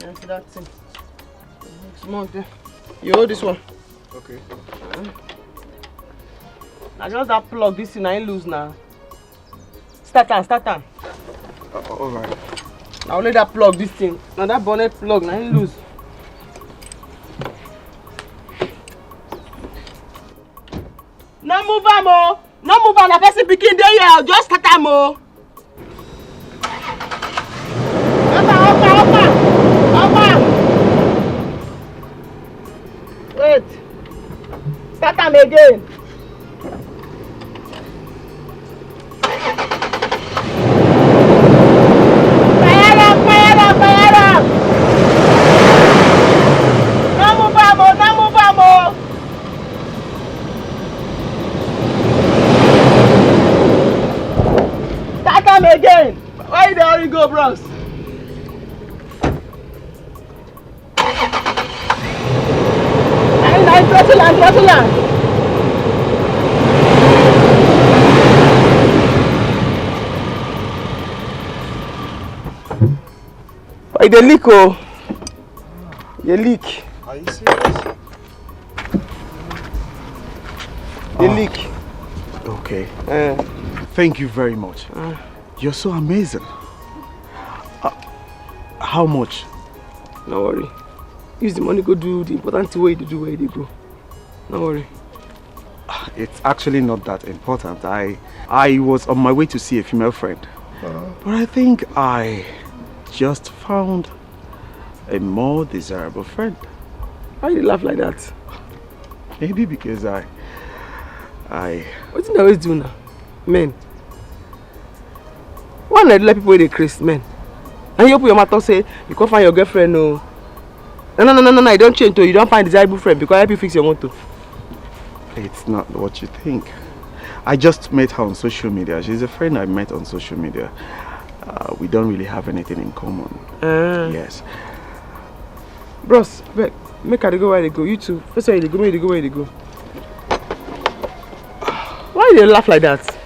Yeah, so that's it. Small there. You hold this one. Okay. I just that plug this thing, I ain't lose now. Start on. Alright. I only that plug this thing. Now that bonnet plug, I ain't lose. No move am oh. No move am, the person picking there here. Just start am oh. Opa. Wait. Start am again. Again. Why the you go, bros? Throttle land. Why the leak oh? You leak. Are you serious? The leak. Okay. Thank you very much. You're so amazing. How much? No worry. Use the money, go do the important thing where you do where you go. No worry. It's actually not that important. I was on my way to see a female friend. But I think I just found a more desirable friend. Why you laugh like that? Maybe because I... What do you always do now? Men. Why not let people they crazy, men? And you open your mouth and say, you can't find your girlfriend, no. No, you don't change to, you don't find a desirable friend because I help you fix your motor. It's not what you think. I just met her on social media. She's a friend I met on social media. We don't really have anything in common. Yes. Bros, make her go where they go. You too. First where they go, make they go where they go. Why do you laugh like that?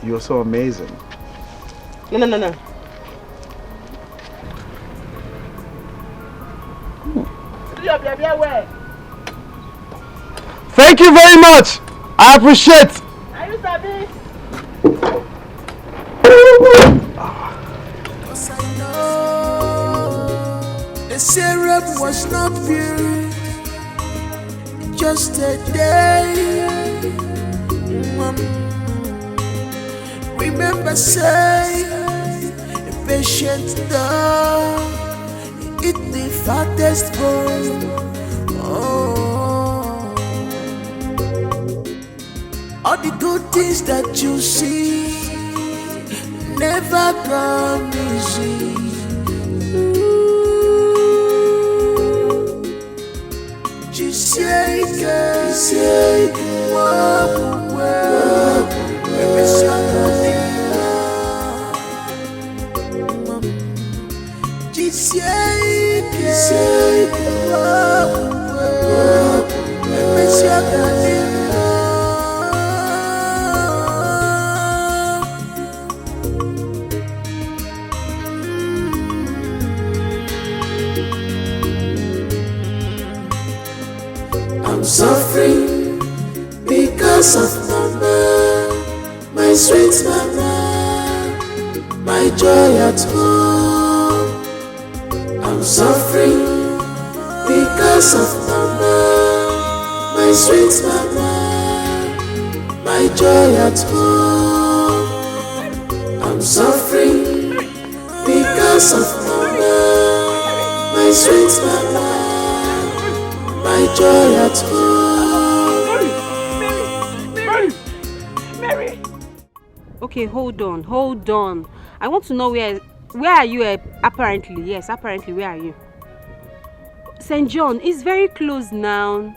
You're so amazing. No. Thank you very much. I appreciate. Are you sabi? Cause I know the syrup was not pure, just a day. Remember, say, a patient dog eat the fattest bone. All the good things that you see never come easy. I'm suffering because of mama, my sweet mama, my joy at home. I'm suffering because of mama, my sweet mama, my joy at home. I'm suffering because of mama, my sweet mama, my joy at home. Mary. Okay, hold on. I want to know where are you apparently? Yes, apparently, where are you? St. John is very close now.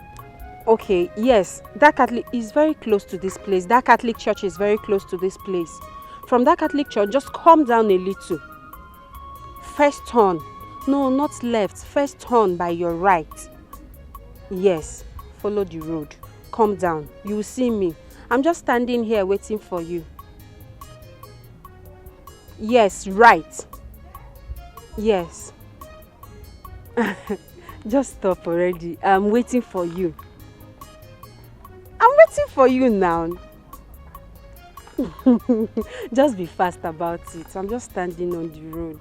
Okay, yes, that Catholic is very close to this place. That Catholic church is very close to this place. From that Catholic church, just come down a little. First turn. No, not left. First turn by your right. Yes, follow the road. Come down. You will see me. I'm just standing here waiting for you. Yes, right. Yes. Just stop already. I'm waiting for you. I'm waiting for you now. Just be fast about it. I'm just standing on the road.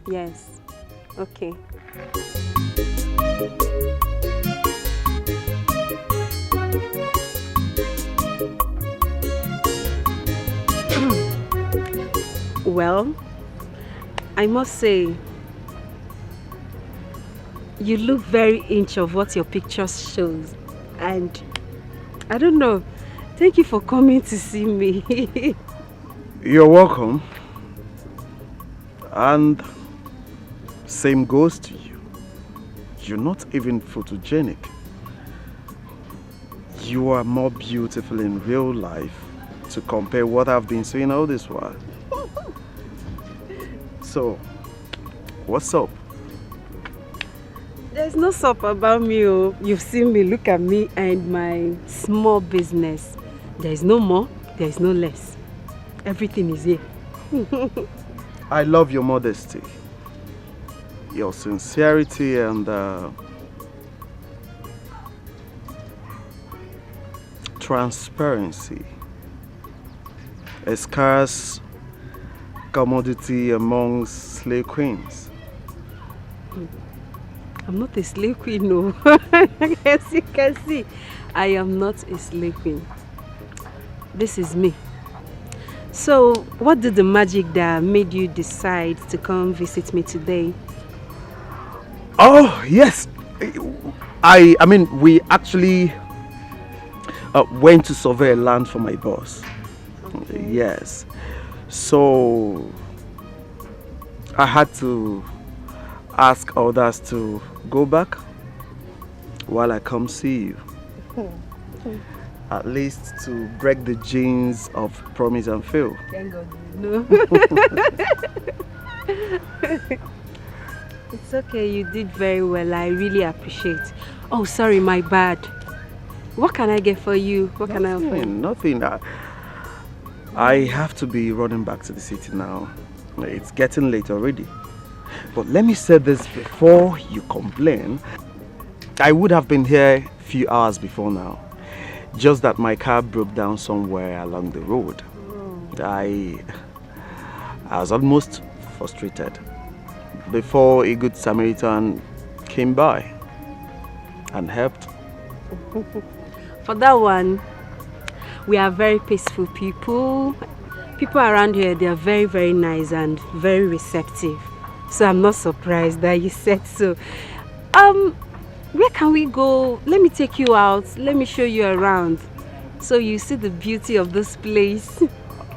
Yes. Okay. Well, I must say, you look very inch of what your pictures shows, and I don't know. Thank you for coming to see me. You're welcome. And same goes to you. You're not even photogenic. You are more beautiful in real life to compare what I've been seeing all this while. So, what's up? There's no sup about me. Oh. You've seen me, look at me and my small business. There's no more, there's no less. Everything is here. I love your modesty, your sincerity, and transparency. A scarce commodity among slave queens. I'm not a slave queen, no. As you can see, I am not a slave queen. This is me. So, what did the magic that made you decide to come visit me today? Oh, yes. I mean, we actually went to survey land for my boss. Okay. Yes. So, I had to ask others to go back while I come see you. At least to break the genes of promise and fail. Thank God, no. It's okay, you did very well. I really appreciate. Oh, sorry, my bad. What can I get for you? What can I offer you? Nothing. I have to be running back to the city now. It's getting late already. But let me say this before you complain. I would have been here a few hours before now. Just that my car broke down somewhere along the road. I was almost frustrated before a good Samaritan came by and helped. For that one, we are very peaceful people. People around here, they are very, very nice and very receptive. So I'm not surprised that you said so. Where can we go? Let me take you out. Let me show you around so you see the beauty of this place.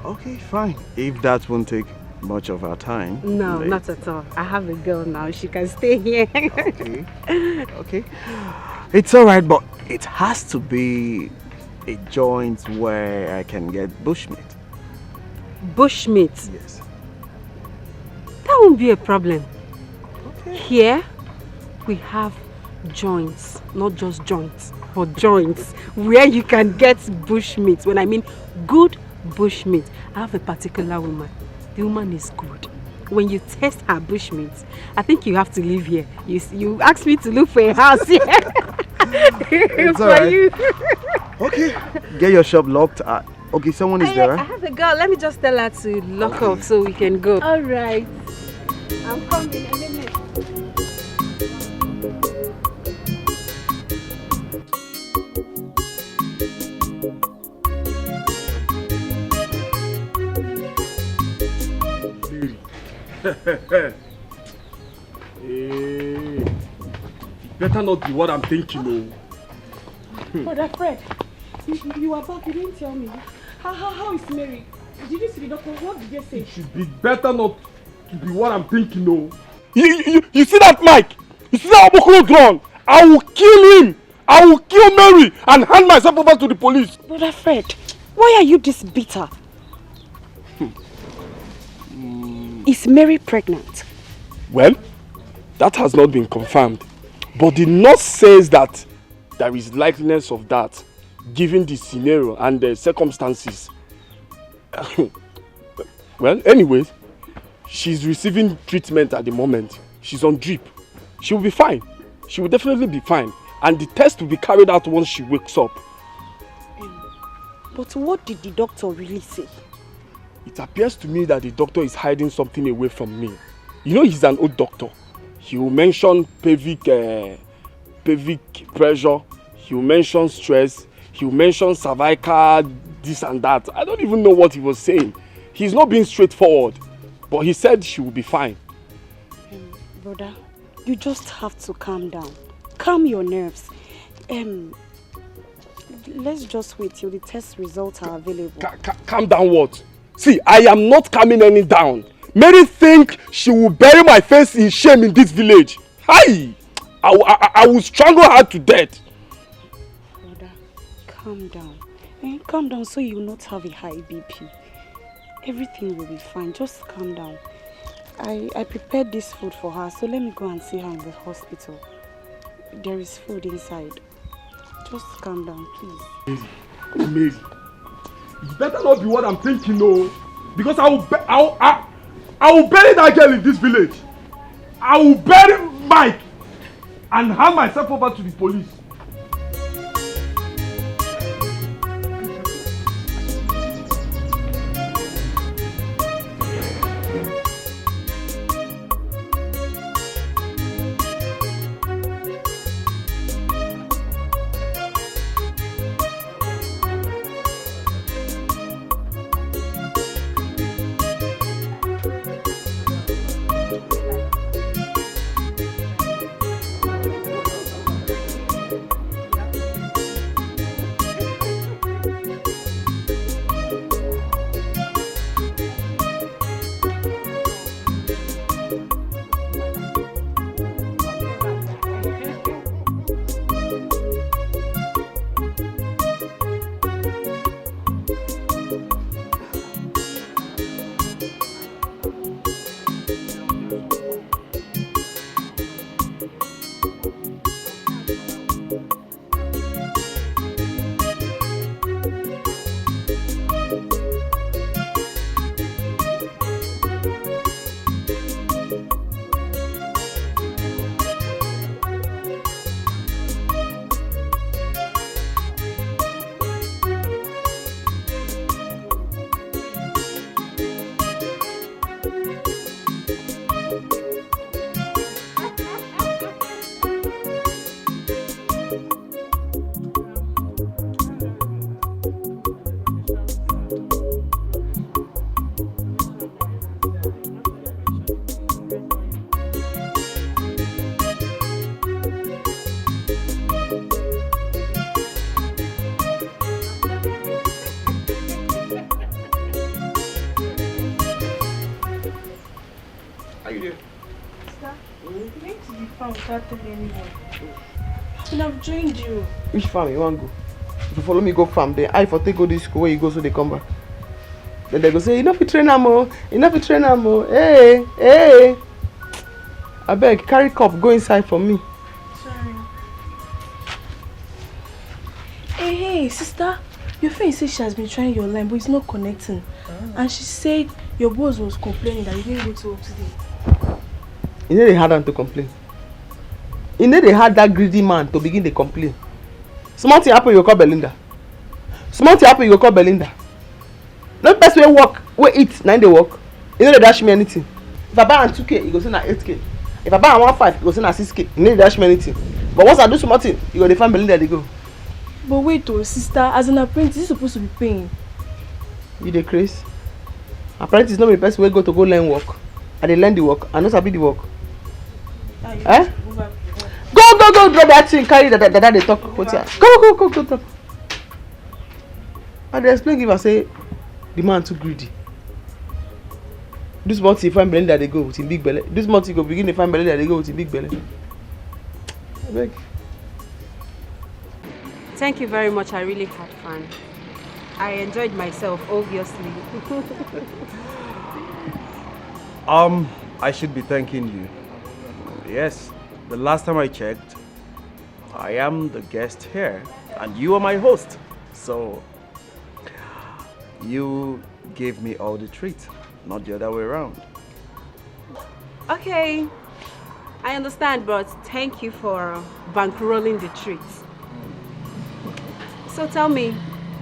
Okay, fine. If that won't take much of our time. No, not at all. I have a girl now. She can stay here. Okay. Okay. It's all right, but it has to be a joint where I can get bushmeat. Bushmeat? Yes. That won't be a problem. Okay. Here, we have joints, not just joints, but joints where you can get bushmeat. When I mean good bushmeat, I have a particular woman. The woman is good. When you test her bushmeat, I think you have to live here. You asked me to look for a house here. It's for alright. you. Okay. Get your shop locked. Okay, someone is there, I right? have a girl. Let me just tell her to lock up so we can go. All right. I'm coming. Hey, better not be what I'm thinking, no. Brother Fred, you are back. You didn't tell me. How is Mary? Did you see the doctor? What did they say? It should be better not to be what I'm thinking, no. You see that, Mike? You see that Obokoro drone? I will kill him. I will kill Mary and hand myself over to the police. Brother Fred, why are you this bitter? Is Mary pregnant? Well, that has not been confirmed. But the nurse says that there is likeliness of that, given the scenario and the circumstances. Well, anyways, she's receiving treatment at the moment. She's on drip. She will be fine. She will definitely be fine. And the test will be carried out once she wakes up. But what did the doctor really say? It appears to me that the doctor is hiding something away from me. You know, he's an old doctor. He will mention pelvic pressure. He will mention stress. He will mention cervical this and that. I don't even know what he was saying. He's not being straightforward. But he said she will be fine. Brother, you just have to calm down. Calm your nerves. Let's just wait till the test results are available. Calm down what? See, I am not calming any down. Mary think she will bury my face in shame in this village. Hi! I will strangle her to death. Brother, calm down. Calm down so you will not have a high BP. Everything will be fine. Just calm down. I prepared this food for her, so let me go and see her in the hospital. There is food inside. Just calm down, please. Mary, it better not be what I'm thinking, no. Because I will bury that girl in this village. I will bury Mike and hand myself over to the police. Can't tell anyone. And I've joined you. Which farm you want to go? If you follow me go farm, then I for take go this school where you go so they come back. Then they go say, you know fi train am o, you know fi train am o. Hey, hey. I beg, carry cup, go inside for me. Sorry. Hey, sister. Your friend said she has been trying your line, but it's not connecting. And she said your boss was complaining that you didn't go to work today. You know they had them to complain. You know they had that greedy man to begin to complain. Small thing happen, you call Belinda. Small thing happen, you call Belinda. No best way work, we eat, 9 day work. You know they dash me anything. If I buy 2K, you go send 8K. If I buy 1.5, you go send 6K. You know they dash me anything. But once I do small thing, you go to find Belinda, they go. But wait, oh, sister, as an apprentice, you're supposed to be paying. You dey craze? Apprentice no be the person wey go learn work. I dey learn the work, I no sabi the work. Eh? Go drop that thing, carry that they talk. Go talk. I dey explain give her say the man too greedy. This month he find Belinda they go with him big belly. This month he go begin to find Belinda they go with him big belly. I beg. Thank you very much. I really had fun. I enjoyed myself, obviously. I should be thanking you. Yes, the last time I checked, I am the guest here, and you are my host. So, you gave me all the treats, not the other way around. Okay, I understand, but thank you for bankrolling the treats. So tell me,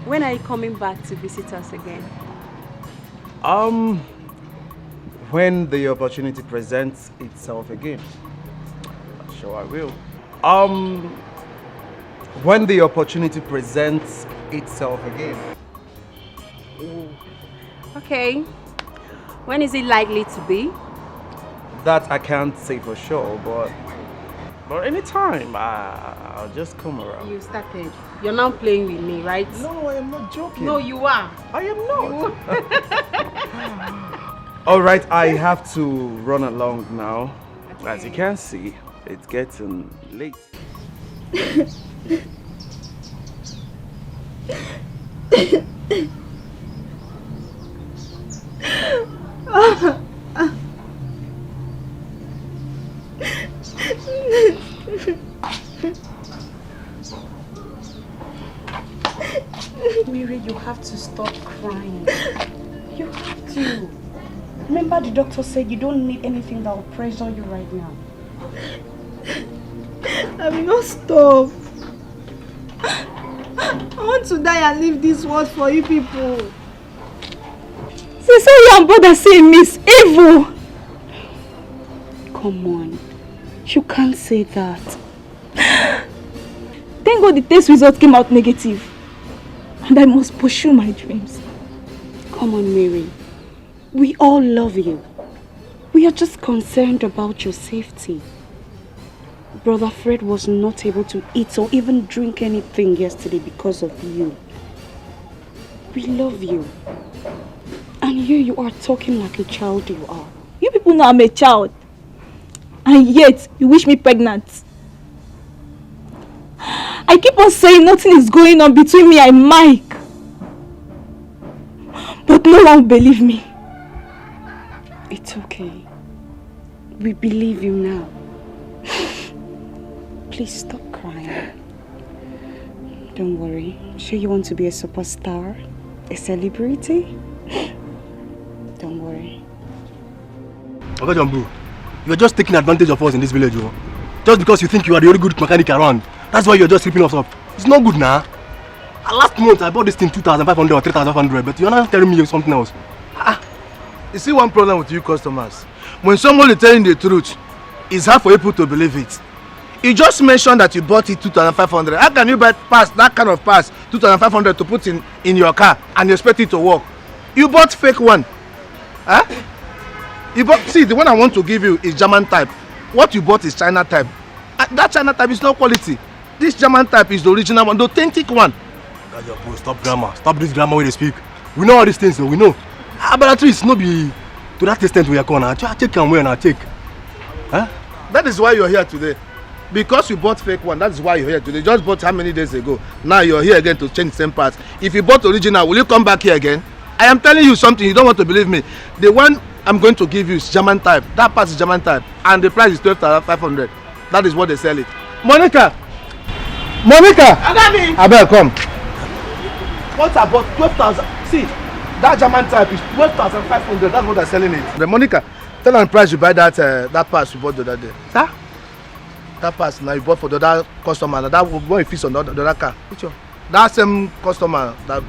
when are you coming back to visit us again? When the opportunity presents itself again. Sure I will. When the opportunity presents itself again. Okay. When is it likely to be? That I can't say for sure, but anytime, I'll just come around. You started. You're now playing with me, right? No, I am not joking. No, you are. I am not. All right, I have to run along now. Okay. As you can see, it's getting late. Mary, you have to stop crying. You have to. Remember the doctor said you don't need anything that will pressure you right now. I will not stop. I want to die and leave this world for you people. Since you and brother say Miss Evil. Come on. You can't say that. Thank God the test result came out negative. And I must pursue my dreams. Come on, Mary. We all love you. We are just concerned about your safety. Brother Fred was not able to eat or even drink anything yesterday because of you. We love you. And here you are talking like a child you are. You people know I'm a child. And yet, you wish me pregnant. I keep on saying nothing is going on between me and Mike. But no one will believe me. It's okay. We believe you now. Please stop crying. Don't worry. Sure you want to be a superstar? A celebrity? Don't worry. Okay, Jambu. You're just taking advantage of us in this village, yo. Just because you think you are the only good mechanic around. That's why you're just ripping us up. It's not good now. Last month I bought this thing 2,500 or 3,500, but you're not telling me something else. You see one problem with you customers. When someone is telling the truth, it's hard for people to believe it. You just mentioned that you bought it 2,500. How can you buy that kind of parts 2,500 to put in your car and you expect it to work? You bought fake one. Huh? See, the one I want to give you is German type. What you bought is China type. That China type is not quality. This German type is the original one, the authentic one. Stop grammar. Stop this grammar when they speak. We know all these things, so we know. But at least no be to that extent we are going. I take and where and I take. Huh? That is why you're here today. Because you bought fake one, that's why you're here today. You just bought how many days ago? Now you're here again to change the same parts. If you bought original, will you come back here again? I am telling you something, you don't want to believe me. The one I'm going to give you is German type. That part is German type. And the price is 12,500. That is what they sell it. Monica! Monica! Agami! Abel, come. What about 12,000? See, that German type is 12,500. That's what they're selling it. The Monica, tell them the price you buy that pass you bought the other day. Sir? That pass now you bought for the other customer. That one you fix on the other car. Which one? That same customer that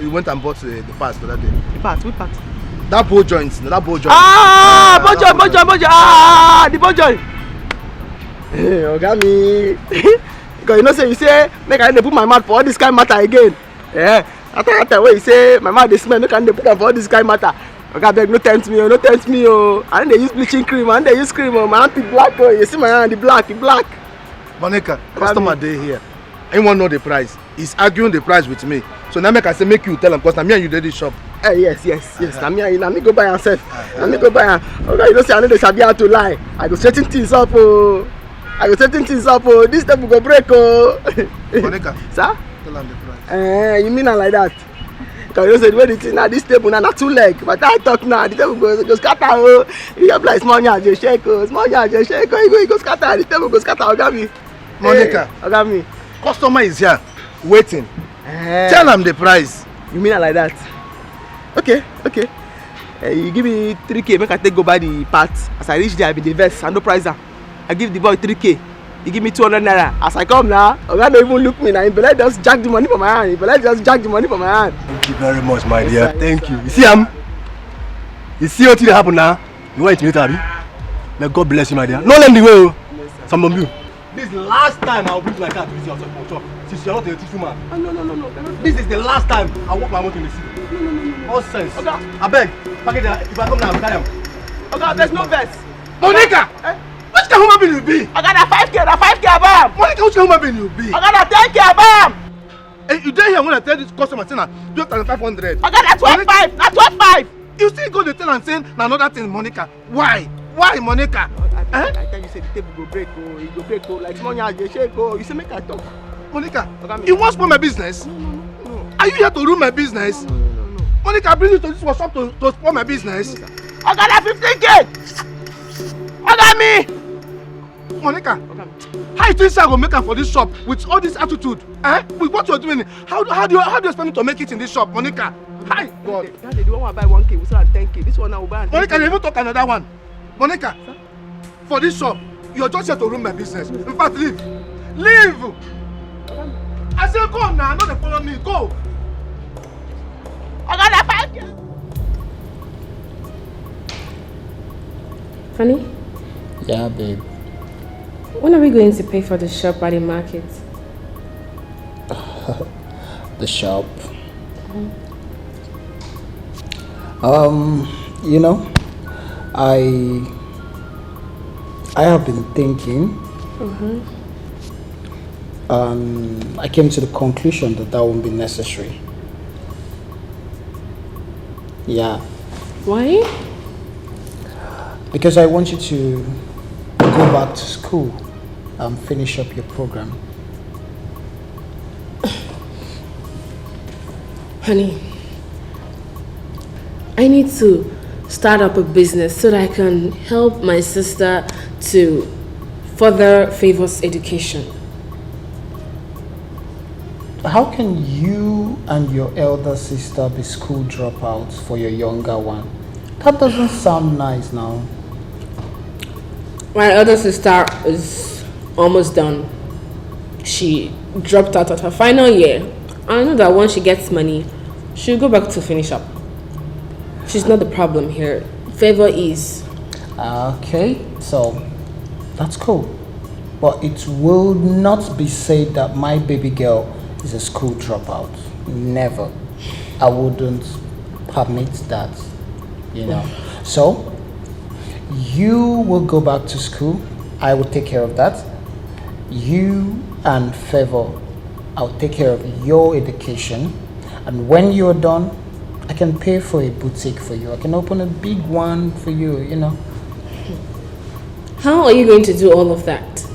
you went and bought the pass the other day. The part? Which part? That bow joints. That bow joint. Ah! Bow joint. Ah! The bow joint. Hey, Ogami. Because you know say make I put my mouth for all this kind of matter again. Yeah. After that way you say my mouth dey smell, make I put am for all this kind of matter. Oga beg, no tempt me oh. I don't dey use bleaching cream, I don't dey use cream oh. My hand is black oh. You see my hand, the black. Monica, customer dey here. Anyone know the price? He's arguing the price with me. So now make I say make you tell him because now me and you did this shop. Yes. Now me go buy am sef. Now me go buy am. Oga, you know say I no dey sabi how to lie. I go straighten things up oh. This table go break oh. Monica. Sir? Tell him the price. You mean am like that? Because you know say the way the thing now, this table now 2 leg. But I talk now, the table go scatter oh. You go like small yard just shake oh. You go scatter, the table go scatter. Ogami. Monica. Ogami. Customer is here waiting. Tell him the price. You mean am like that? Okay. You give me 3K, make I take go buy the parts. As I reach there, I be the vex, I no price am. I give the boy 3K. He give me 200 naira. As I come now, Oga don't even look me now. He better just jack the money for my hand. Thank you very much, my dear. Thank you. You see You see what will happen now? You want it to me? May God bless you, my dear. No let me go. Some of you. This is the last time I'll bring my car to visit your shop. Since you're not a teacher man. No. This is the last time I walk my motor in the city. No. All sense. Oga. I beg. Package that. If I come now, I'll carry them. Oga, there's no verse. Monica! Which kind of human being you be? Oga, na 5K abam. Monica, which kind of human being you be? Oga, na 10K abam. Hey, you dare here when I tell this customer say na 12,500. Oga, na 12,500. You still go to tell and say na another thing, Monica. Why, Monica? I tell you say the table go break oh. It go break oh. Like small yard dey shake oh. You say make I talk. Monica, you want to spoil my business? No. Are you here to ruin my business? No. Monica, bring you to this workshop to spoil my business. Oga, na 15K. Oga me. Monica, how you think I go make am for this shop with all this attitude? With what you're doing? How do you expect me to make it in this shop, Monica? Hi, God. Daddy, the one I buy 1K, we sell at 10K. This one I will buy at 10K. Monica, you even talk another one. Monica, for this shop, you're just here to ruin my business. In fact, leave. I said go now, not to follow me. Go. I got that 5K. Honey? Yeah, babe. When are we going to pay for the shop at the market? The shop. You know, I have been thinking. I came to the conclusion that won't be necessary. Yeah. Why? Because I want you to go back to school and finish up your program. Honey, I need to start up a business so that I can help my sister to further Favor's education. How can you and your elder sister be school dropouts for your younger one? That doesn't sound nice now. My elder sister is almost done. She dropped out at her final year. I know that once she gets money, she'll go back to finish up. She's not the problem here. Favor is. Okay, so that's cool. But it will not be said that my baby girl is a school dropout. Never. I wouldn't permit that, you know. So, you will go back to school. I will take care of that. You and Favor, I'll take care of your education. And when you're done, I can pay for a boutique for you. I can open a big one for you, you know. How are you going to do all of that?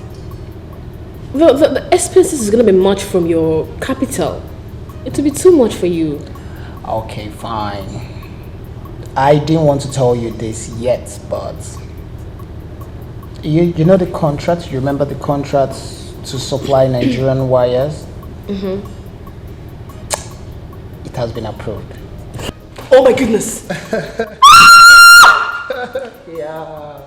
The expenses is going to be much from your capital. It will be too much for you. Okay, fine. I didn't want to tell you this yet, but you know the contract? You remember the contract to supply Nigerian wires? Mm-hmm. It has been approved. Oh my goodness! Yeah.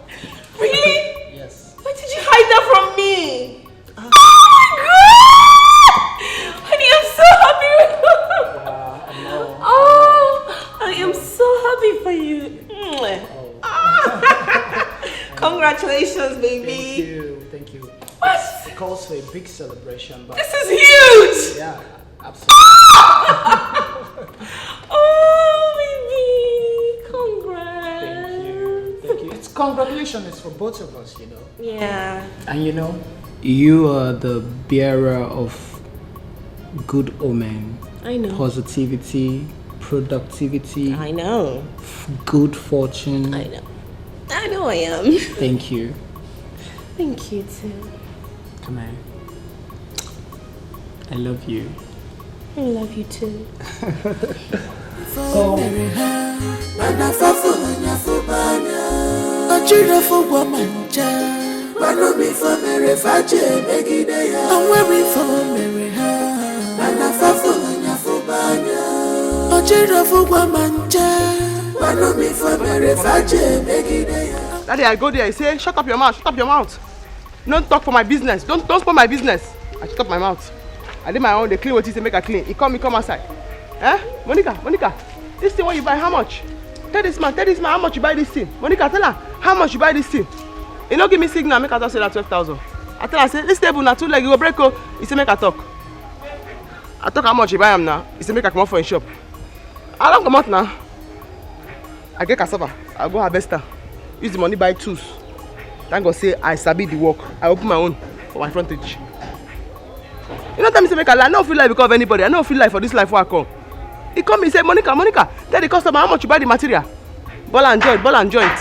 Really? Yes. Why did you hide that from me? Oh my god! Honey, I'm so happy. Oh, I am so happy for you. Congratulations, baby. Thank you. What? It calls for a big celebration, but this is huge! Yeah, absolutely. Oh, baby. Congrats. Thank you. It's congratulations for both of us, you know. Yeah. And you know, you are the bearer of good omen. I know. Positivity, productivity. I know. Good fortune. I know. I know I am. Thank you. Thank you too. Come on. I love you. I love you too. Daddy, I go there, I say, shut up your mouth, shut up your mouth. Don't talk for my business. Don't spoil my business. I shut up my mouth. I did my own, they clean what he say, make her clean. He come outside. Eh? Monica, this thing what you buy, how much? Tell this man, how much you buy this thing. Monica, tell her, how much you buy this thing. He no give me signal, make her just say that 12,000. I tell her, say, this table na 2 leg, you go break. He say, make her talk. I talk how much you buy him now. He say, make her come out for his shop. I don't come out now. I get cassava, I'll go harvest her. Use the money buy tools. Thank God say I sabi the work. I open my own for my frontage. You know tell me say make I lie. I don't feel like because of anybody. I don't feel like for this life where I come. He come and say, Monica, tell the customer how much you buy the material. Ball and joint.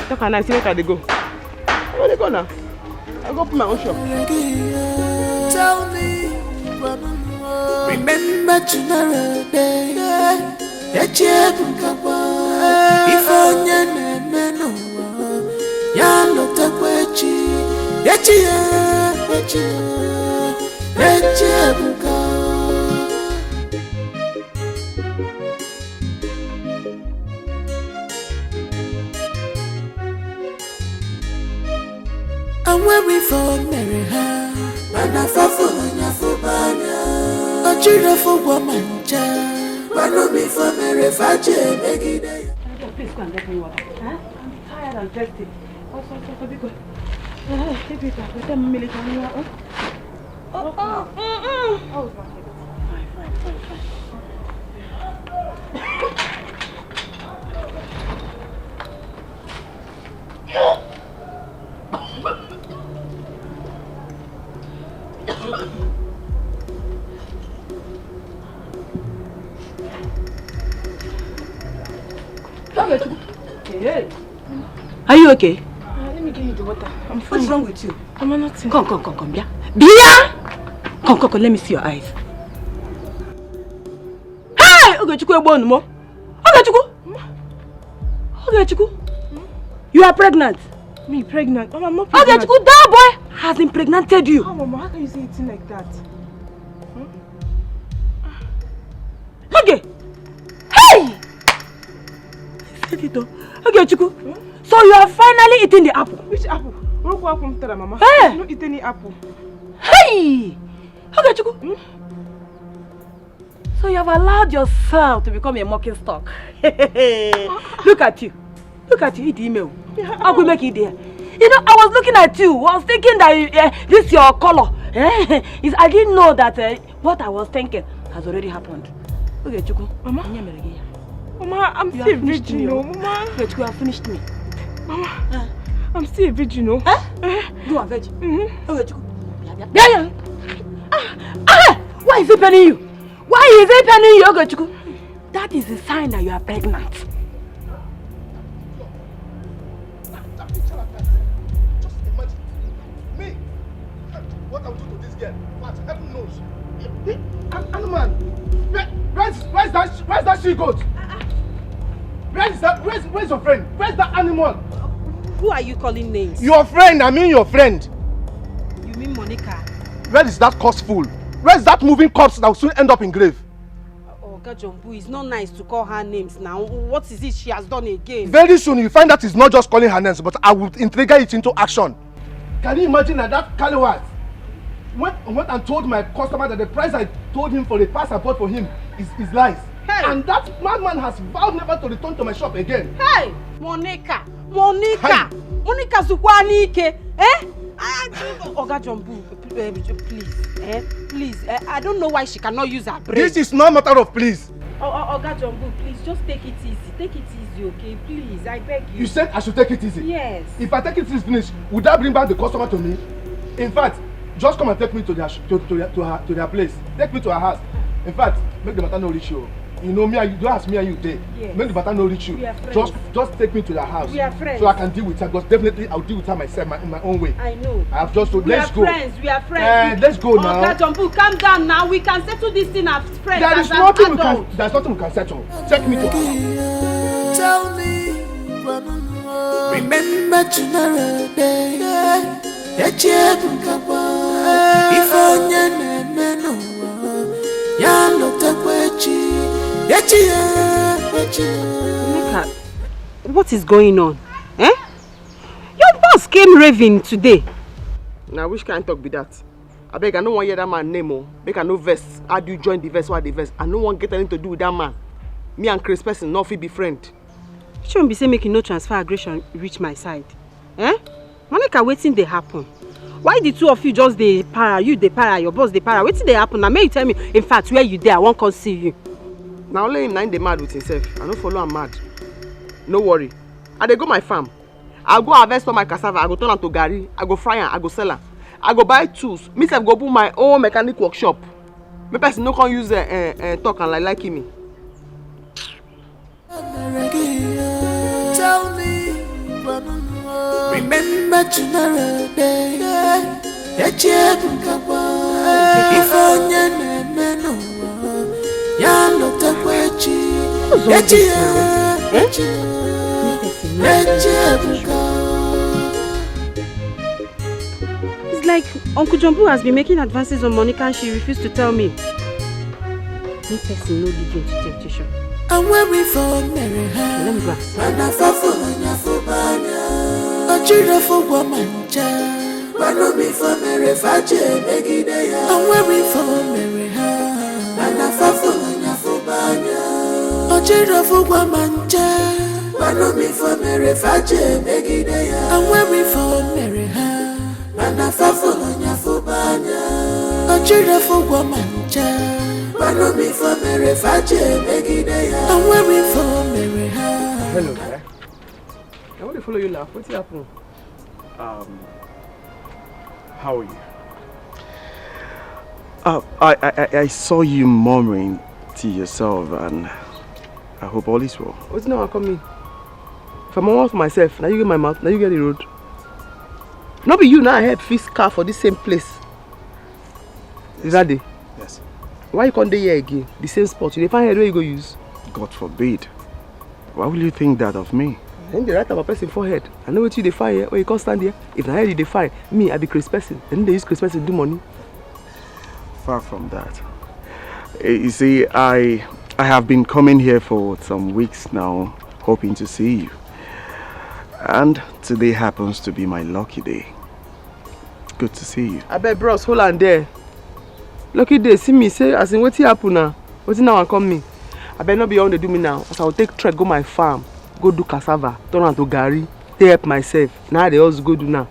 Talk and I say make I dey go. Where they go now? I go open my own shop. Tell me, remember tomorrow day. If onye na-eme n'ụwa ya lọtakwachi echi ebuka. And when we fall marry her, mana fafo nyafobanya ochira fo womancha. Please go and get me water. Huh? I'm tired and thirsty. Also, because Are you okay? Let me give you the water. I'm fine. What's wrong with you? I'm nothing. Come, Bia. Bia! Come, let me see your eyes. Hey! Ogechukwu! You are pregnant. Me pregnant? Mama, I'm not pregnant. Ogechukwu, that boy has impregnated you. Oh, Mama, how can you say it like that? Okay. Hey! Ogechukwu. So you are finally eating the apple. Which apple? Mama. Hey! I don't eat any apple. Hey! Ogechukwu. So you have allowed yourself to become a mocking stock. Look at you. Eat the email. How could make it there? You know, I was looking at you. I was thinking that this is your color. I didn't know that what I was thinking has already happened. Okay, Chuku. Mama, I'm still a virgin. Mama, you have finished me. Mama, I'm still a virgin. You are a virgin. Okay, Chuku. Why is it paining you? Okay, Chuku? That is a sign that you are pregnant. what I will do to this girl. What? Heaven knows. Animal. Where's that she-goat? Where's your friend? Where's that animal? Who are you calling names? Your friend, I mean your friend. You mean Monica? Where is that corpse fool? Where's that moving corpse that will soon end up in grave? Oga Jumbu, it's not nice to call her names now. What is it she has done again? Very soon you find that it's not just calling her names, but I will trigger it into action. Can you imagine that Caliwat went and told my customer that the price I told him for the pass I bought for him is lies? Hey. And that madman has vowed never to return to my shop again. Hey! Monica! Monica Zukwanike! Eh? Oga Jumbu, please. I don't know why she cannot use her brain. This is not a matter of please. Oga Jumbu, please just take it easy. Take it easy, okay? Please, I beg you. You said I should take it easy? Yes. If I take it easy finish, would that bring back the customer to me? In fact, just come and take me to their place. Take me to her house. In fact, make the matter no reach you. You know me and you, don't ask me and you there. Yes. Make the matter no reach you. We are friends. Just take me to their house. We are friends. So I can deal with her. Because definitely I'll deal with her myself in my own way. I know. I have just to We are friends. Let's go now. Oga Jumbu, calm down now. We can settle this thing as friends. There's nothing we can settle. Take me to her. Tell me, remember tomorrow day. If Monica, what is going on? Eh? Your boss came raving today. Now which kind of talk be that? I beg, I don't want to hear that man name. Oh. Make I no verse. How do you join the verse? What the verse? I don't want to get anything to do with that man. Me and Chris person, not be friend. Shouldn't be say making no transfer aggression reach my side. Eh? Monica, waiting they happen. Why the two of you just they para? You they para, your boss they para. Waiting they happen. Now may you tell me, in fact, where you there? I won't come see you. Now only him 9 they mad with himself. I don't follow him mad. No worry. I dey go my farm. I go harvest all my cassava. I go turn am to garri. I go fry am. I go sell am. I go buy tools. Me self go put my own mechanic workshop. Me person no can use talk and like me. Tell me, remember tomorrow day. It's like Uncle Jumbu has been making advances on Monica and she refused to tell me. Me person no lead into temptation. I'm waiting for Mary. Let me go. And I fall for Banya. A children for woman. I'm waiting for Mary. I'm waiting for Mary. And I fall for Banya. A children for woman. I'm waiting for Mary. I'm waiting for Mary. And I fall for Banya. A children for woman. I'm waiting for Mary. Hello, guy. I want to follow you laugh. What's happening? How are you? I saw you murmuring to yourself, and I hope all is well. What's now coming? If I'm on for myself, now you get my mouth, now you get the road. Not be you now. I help fix car for this same place. Is that day? Yes. Why you can't here again? The same spot. You find head where you go use? God forbid. Why will you think that of me? Then they write about person forehead. I know what you define here. Where you can't stand here. If I head you define me, I be Chris person. Then they use Chris person to do money. Far from that. You see, I have been coming here for some weeks now, hoping to see you. And today happens to be my lucky day. Good to see you. I bet bros, hold on there. Lucky day, see me say, as in what's happen now? What's now and come me? I better not be on to do me now. As I will take trek, go my farm, go do cassava, turn on to garri, take help myself. Now they also go do now.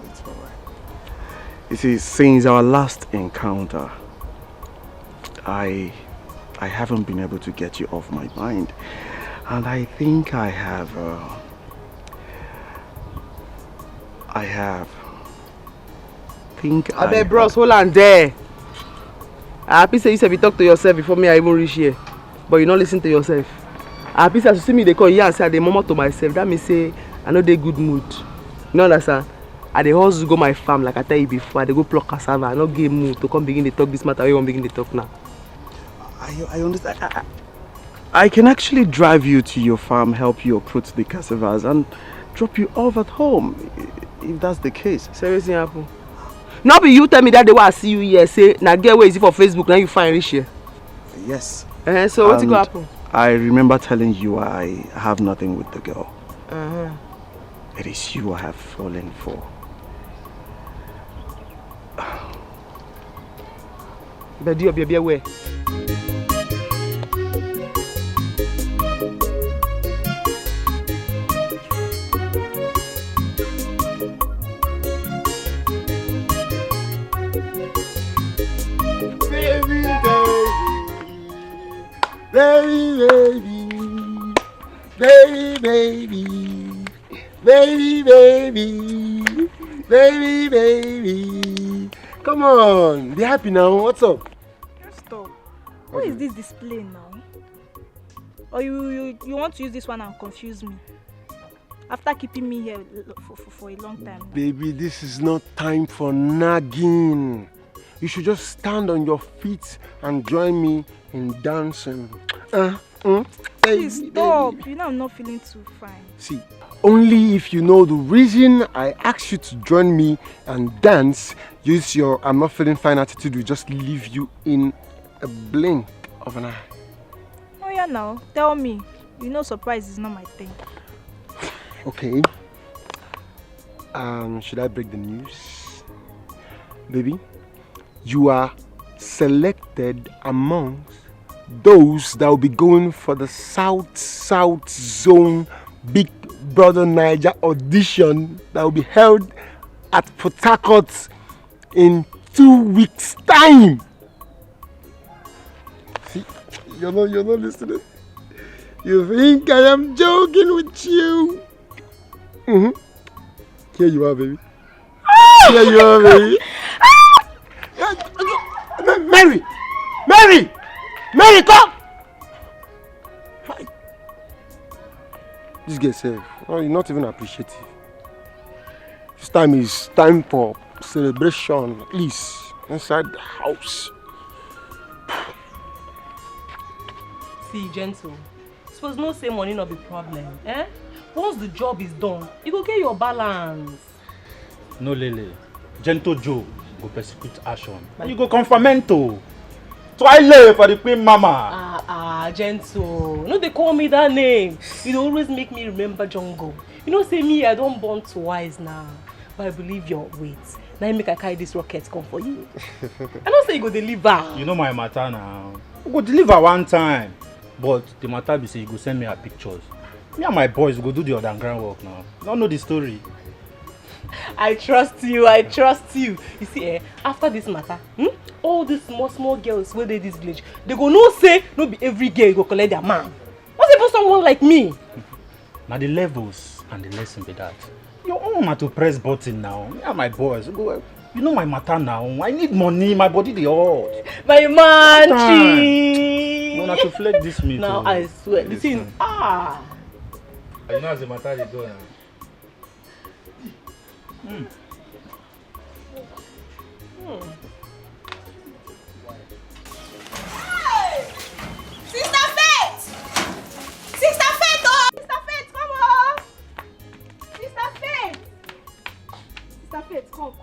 It's alright. You see, since our last encounter, I haven't been able to get you off my mind. And I think I have I bet bros, hold on there. I happy say you said you talk to yourself before me I even reach here. But you not listen to yourself. I happy say as you see me they call here and say I dey murmur to myself. That means say I know they good mood. You know understand? I dey hustle go my farm like I tell you before. I dey go pluck cassava. I no get mood to come begin to talk this matter. We won't begin to talk now. I understand. I can actually drive you to your farm, help you uproot the cassavas, and drop you off at home, if that's the case. Seriously happen. Now be you tell me that day when I see you here, say, now get where is it for Facebook, now you find rich here. Yes. So what's going to happen? I remember telling you I have nothing with the girl. It is you I have fallen for. But do you be aware? Baby. Come on, be happy now. What's up? Stop. What is this display now? Or you want to use this one and confuse me? After keeping me here for a long time. Baby, this is not time for nagging. You should just stand on your feet and join me in dancing. Please stop. You know I'm not feeling too fine. See, only if you know the reason I asked you to join me and dance, use your I'm not feeling fine attitude will just leave you in a blink of an eye. Oh yeah, now tell me. You know surprise is not my thing. Okay. Should I break the news? Baby, you are selected amongst those that will be going for the South Zone Big Brother Niger audition that will be held at Port Harcourt in 2 weeks' time. See, you're not listening. You think I am joking with you? Here you are, baby. Here you are, baby. Mary, come! Hi. This girl said, you're not even appreciative. This time is time for celebration, at least inside the house. See, gentle. Suppose no say money not be problem, eh? Once the job is done, you go get your balance. No, Lele. Gentle Joe go persecute action. And you go Confronting. Twilight for the Queen Mama. Gentle. No, they call me that name. You always make me remember Jungle. You know, say me, I don't born twice now. But I believe your weight. Now you make I carry this rocket come for you. I don't say you go deliver. You know my matter now. You go deliver one time. But the matter be say you go send me her pictures. Me and my boys go do the underground work now. Don't know the story. I trust you. You see, after this matter, all these small girls where they this village, they go no say, no be every girl go collect their man. What's about someone like me? Now the levels and the lesson be that. Your own na to press button now. Me and my boys go. You know my matter now. I need money. My body the hard. My man, no, not to flex this meat. Now I swear, the thing. You know as the matter is going. Sister Faith! Sister Faith, oh! Sister Faith, come on! Sister Faith! Sister Faith, come.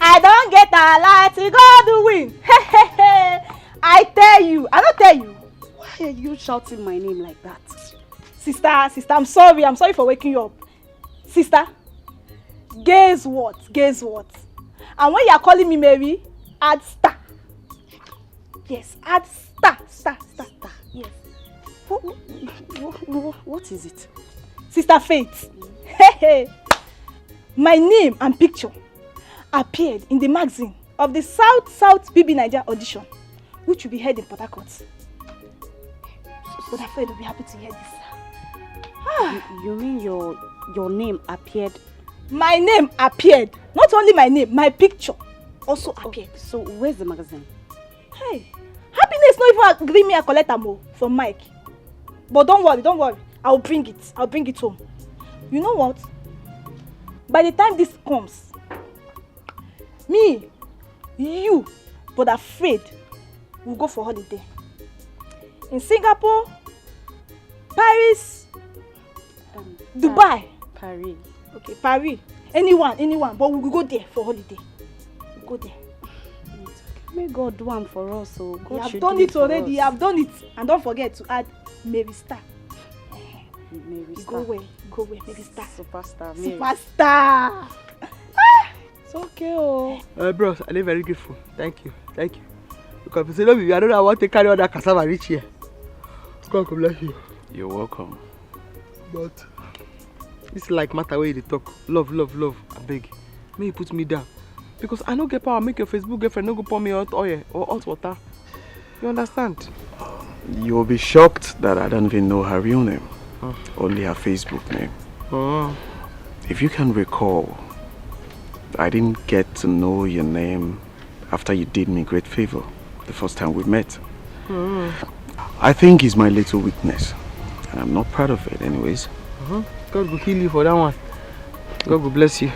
I don't get a lot to go to win. I tell you, I don't tell you. Why are you shouting my name like that? Sister, I'm sorry for waking you up. Sister, guess what? And when you are calling me Mary, add star. Yes, add star. Yes. What is it? Sister Faith, my name and picture appeared in the magazine of the South BB Niger audition, which will be held in Port Harcourt. But I feel you'll be happy to hear this. You mean your name appeared? My name appeared. Not only my name, my picture also appeared. So where's the magazine? Hey, Happiness not even agree me a collect am from Mike. But don't worry. I'll bring it home. You know what? By the time this comes, me, you, but afraid, we'll go for holiday. In Singapore, Paris, Dubai. Paris. Okay, Paris. Anyone. But we'll go there for holiday. We'll go there. May God do one for us. So God You have should done do it already. for You have done it. And don't forget to add Mary Star. Mary You Star. Go where? Mary Star. Superstar. Mary. Superstar. It's okay, oh. Bros, I'm very grateful. Thank you. Because if you say no, I don't know, I want to carry all that cassava reach here. God bless you. You're welcome. But this like matter where they talk. Love. I beg. May you put me down. Because I don't get power. Make your Facebook girlfriend no go pour me hot oil or hot water. You understand? You'll be shocked that I don't even know her real name. Only her Facebook name. If you can recall, I didn't get to know your name after you did me a great favor the first time we met. I think it's my little weakness, and I'm not proud of it anyways. God will heal you for that one. God will bless you.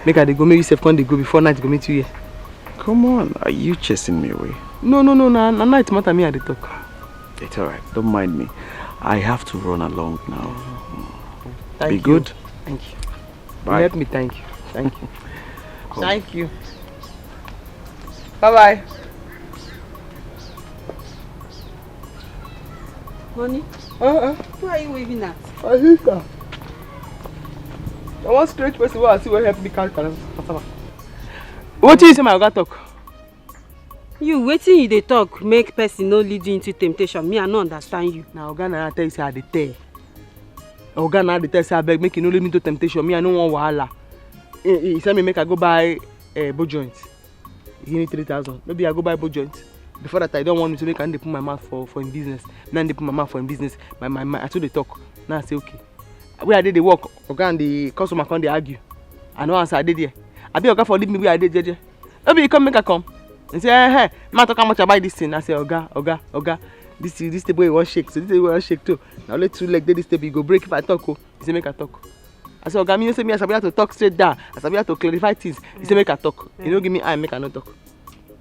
Make her they go, maybe safe when they go before night go meet you here. Come on, are you chasing me away? No, night matter me at the talk. It's alright, don't mind me. I have to run along now. Thank Be you. good. Thank you. Bye. Help me, thank you. Thank you. Bye-bye. Honey? Who are you waving at? My sister. I want strange person who I see will help me carry cassava. What do you say my oga talk? You waiting you dey talk make person no lead you into temptation. Me I no understand you. Now oga na tell you say I dey tell. Oga na dey tell say abeg make you no lead me into temptation. Me I no want wahala. He said me make I go buy bow joint. He give me 3,000. Maybe I go buy bow joint. Before that I don't want me to make I dey put my mouth for him business. Now I dey put my mouth for him business. My I told they talk. Now I say okay. Where I did the work, oga and the customer come they argue. I know answer I did there. I be oga for leave me where I did jeje. Maybe you come make I come. And say, hey, man talk how much I buy this thing. I say, oga, this table you want shake, so this table you want shake too. Now let 2 legs this table you go break if I talk. He say make I talk. I say, oga, me you say me I have to talk straight down. I have to clarify things. He say make I talk. You don't give me eye, make I not talk.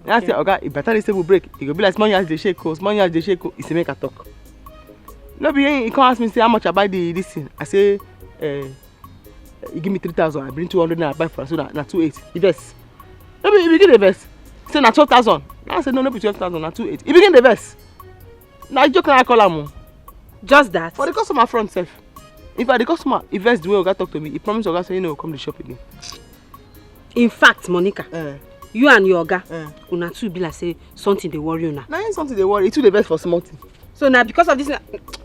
Now I say, oga, if better this table break, it go be like small yards they shake, small yards they shake. He say make I talk. No be he come ask me say how much I buy this thing. I say, he give me 3,000. I bring 200 and I buy for so na 280. He vex. No be he begin the vex. Say na 12,000. Now I say no be 12,000 na 280. He begin the vex. Na joke na I call am. Just that. For the customer front self. If I the customer he vex the way oga talk to me, he promise oga say he no come to shop again. In fact, Monica, you and your oga, una two be like say something dey worry una. Na ain't something they worry. He too the vex for small thing. So now because of this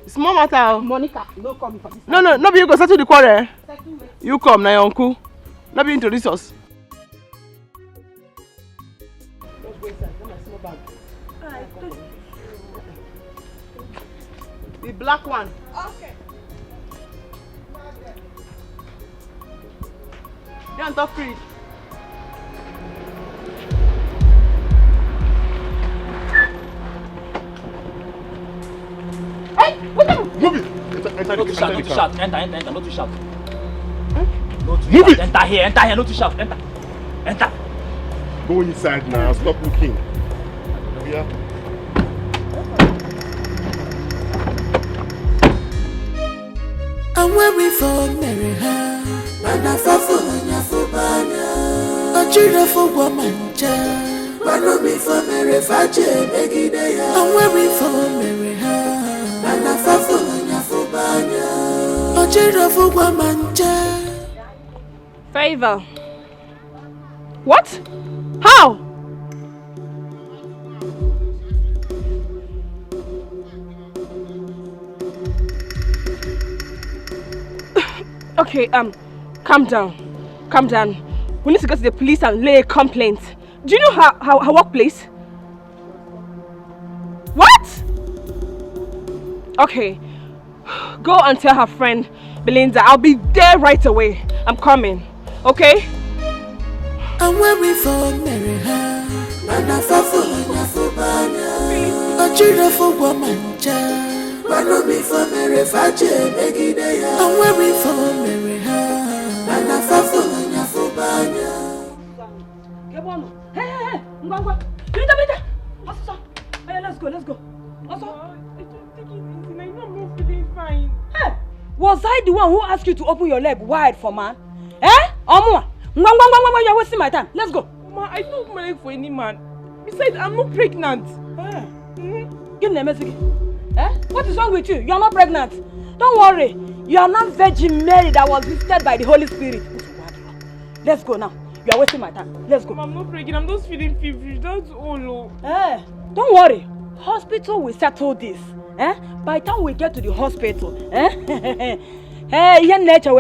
small matter. Monica, no come for this. No be you go settle the quarrel. You come na your uncle. No be introduce us. The black one. Okay. You on top free. Move it! Enter Not too shout, not too shout. Enter, not too shout. Not too Move shout. it! Enter here, not too shout. Enter. Go inside now, stop looking. Yeah. I'm weary for Mary Ha, and I fall for Nyafubana. A cheer for woman, child. Run me for Mary Fache, make it there. I'm weary for Mary Ha, and I fall for Nyafubana. A cheer for woman, child. Favor. What? How? Okay, calm down. We need to go to the police and lay a complaint. Do you know her workplace? What? Okay, go and tell her friend Belinda I'll be there right away. I'm coming, okay? I'm weary for Mary Ha, and I fall for Nyafubana. A cheer for woman, child. Run me for Mary Fache, make it there. I'm weary for Mary Ha. Let's go. I don't take it easy. I know I'm not feeling fine. Hey, was I the one who asked you to open your leg wide for man? Eh? Omwa, you're wasting my time. Let's go. Mama, I don't open my leg for any man. Besides, I'm not pregnant. Give me a message. Eh? What is wrong with you? You are not pregnant. Don't worry. You are not Virgin Mary that was visited by the Holy Spirit. Let's go now. You are wasting my time. Let's go. Mama, I'm not pregnant. I'm just feeling feverish. That's all. Eh? Don't worry. Hospital will settle this. Eh? By the time we get to the hospital, nature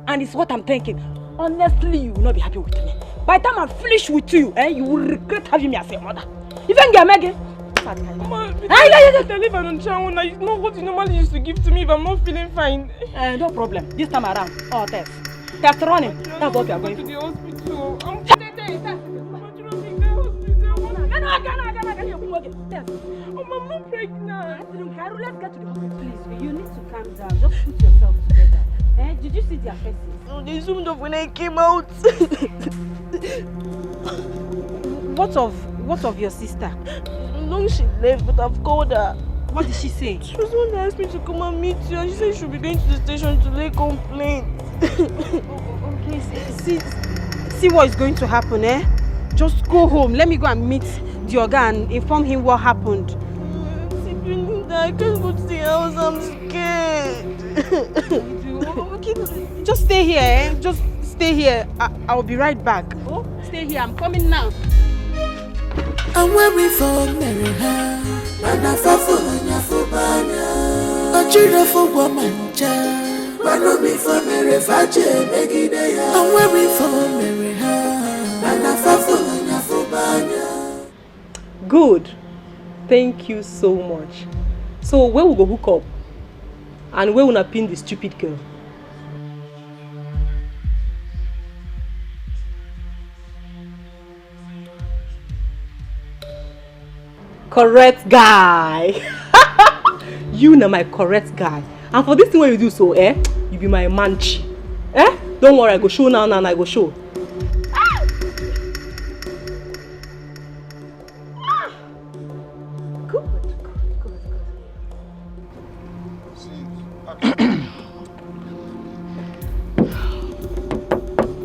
and it's what I'm thinking. Honestly, you will not be happy with me. By the time I'm finished with you, you will regret having me as a mother. Even get Megan. Mama, I live on Chawuna. It's not what you normally used to give to me if I'm not feeling fine. No problem. This time around, test. Test running. That's what we are going to the hospital. I'm not pregnant. Let's get to the hospital. Please, you need to calm down. Just put yourself together. Did you see their faces? Oh, they zoomed off when I came out. What of your sister? No, she left, but I've called her. What did she say? She was the one that asked me to come and meet you, and she said she'll be going to the station to lay complaint. Okay, see what is going to happen, eh? Just go home. Let me go and meet the Oga and inform him what happened. I can't go to the house. I'm scared. Okay, just stay here, eh? Just stay here. I'll be right back. Oh, stay here. I'm coming now. I'm waiting for Mary. And I fall for Nyafubanya. A children for woman, child. But no me for Mary Fache, Megidea. I'm waiting for Mary. And I fall for Nyafubanya. Good. Thank you so much. So where we go hook up? And where we gonna pin the stupid girl? Correct guy. You know my correct guy. And for this thing what you do so, you be my manchi. Don't worry, I go show now and I go show.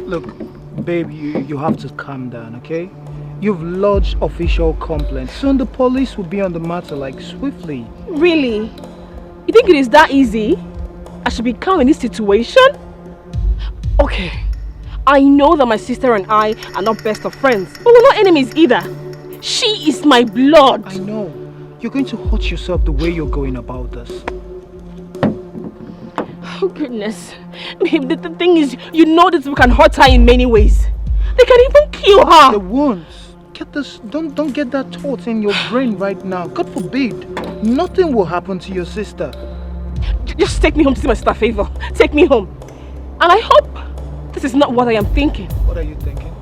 Look, babe, you have to calm down, okay? You've lodged official complaints. Soon the police will be on the matter, like, swiftly. Really? You think it is that easy? I should be calm in this situation? Okay. I know that my sister and I are not best of friends, but we're not enemies either. She is my blood. I know. You're going to hurt yourself the way you're going about this. Oh goodness. Babe, the thing is, you know that we can hurt her in many ways. They can even kill her. The wounds. Get this. Don't get that thought in your brain right now. God forbid. Nothing will happen to your sister. Just take me home to see my sister, favor. Take me home. And I hope this is not what I am thinking. What are you thinking?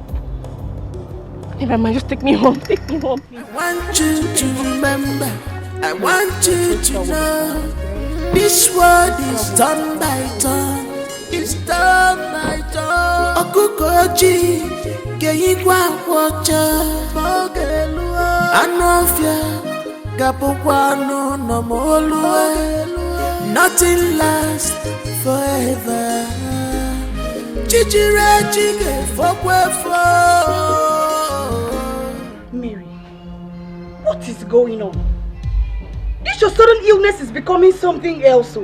Never mind, just take me home. Take me home, please. I want you to remember. I want you to know. This world is done by turn. It's done by turn. Okukoji, Geigwa Wacha, Mogelua, Anofia, Gapokwano, no Molua. Nothing lasts forever. Chichire chige fokwefo. Mary, what is going on? This your sudden illness is becoming something else.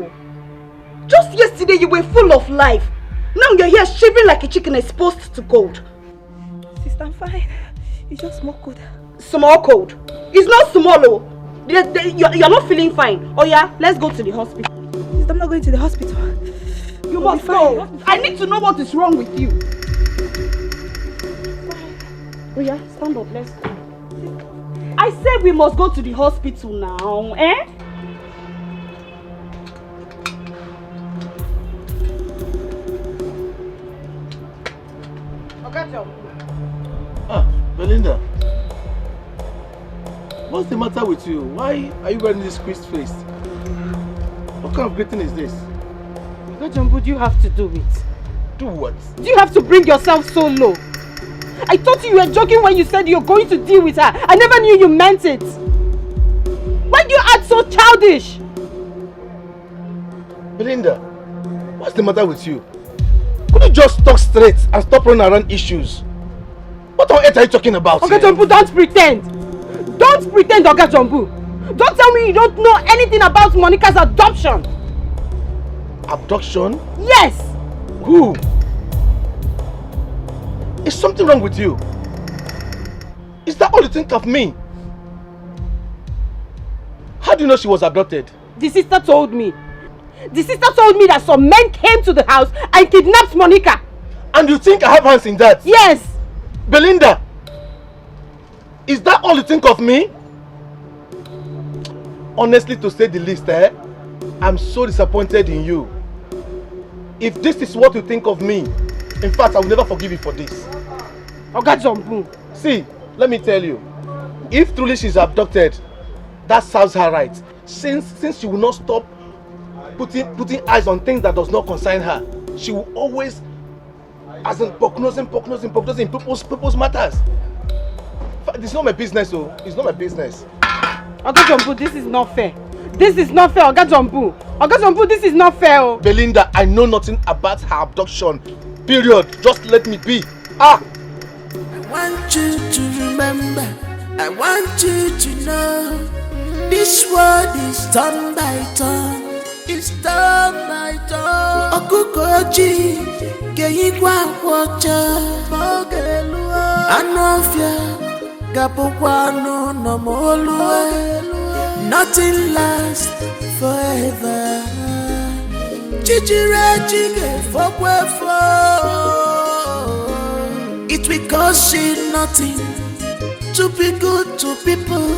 Just yesterday you were full of life. Now you're here shivering like a chicken exposed to cold. Sister, I'm fine. It's just small cold. Small cold? It's not small. You're not feeling fine. Oh yeah, let's go to the hospital. Sister, I'm not going to the hospital. You must go. I need to know what is wrong with you. Oh yeah, stand up, let's go. I said we must go to the hospital now, eh? Belinda. What's the matter with you? Why are you wearing this squeezed face? What kind of greeting is this? What do you have to do it? Do what? Do you have to bring yourself so low? I thought you were joking when you said you're going to deal with her. I never knew you meant it. Why do you act so childish? Belinda, what's the matter with you? Could you just talk straight and stop running around issues? What on earth are you talking about? Oga Jumbo, don't pretend. Don't pretend, Oga Jumbo. Don't tell me you don't know anything about Monica's adoption. Abduction? Yes. Who? Is something wrong with you? Is that all you think of me? How do you know she was abducted? The sister told me. The sister told me that some men came to the house and kidnapped Monica. And you think I have hands in that? Yes. Belinda, is that all you think of me? Honestly, to say the least, I'm so disappointed in you. If this is what you think of me, in fact, I will never forgive you for this. Oga Jumbo. See, let me tell you, if truly she's abducted, that serves her right. Since she will not stop putting eyes on things that does not concern her, she will always, as in prognosing people's matters. It's not my business, though. It's not my business. Oga Jumbo, this is not fair. This is not fair, Oga Jumbo. Oga Jumbo, this is not fair. Oh. Belinda, I know nothing about her abduction. Period. Just let me be. I want you to remember. I want you to know. This world is turn by turn. It's turn by turn. Okukoji, Geyigwa Wacha, Mogelua, Anofia, Gapokwano, Nomolua. Nothing lasts forever. Chichire chige fokwefo. It will cost you nothing to be good to people.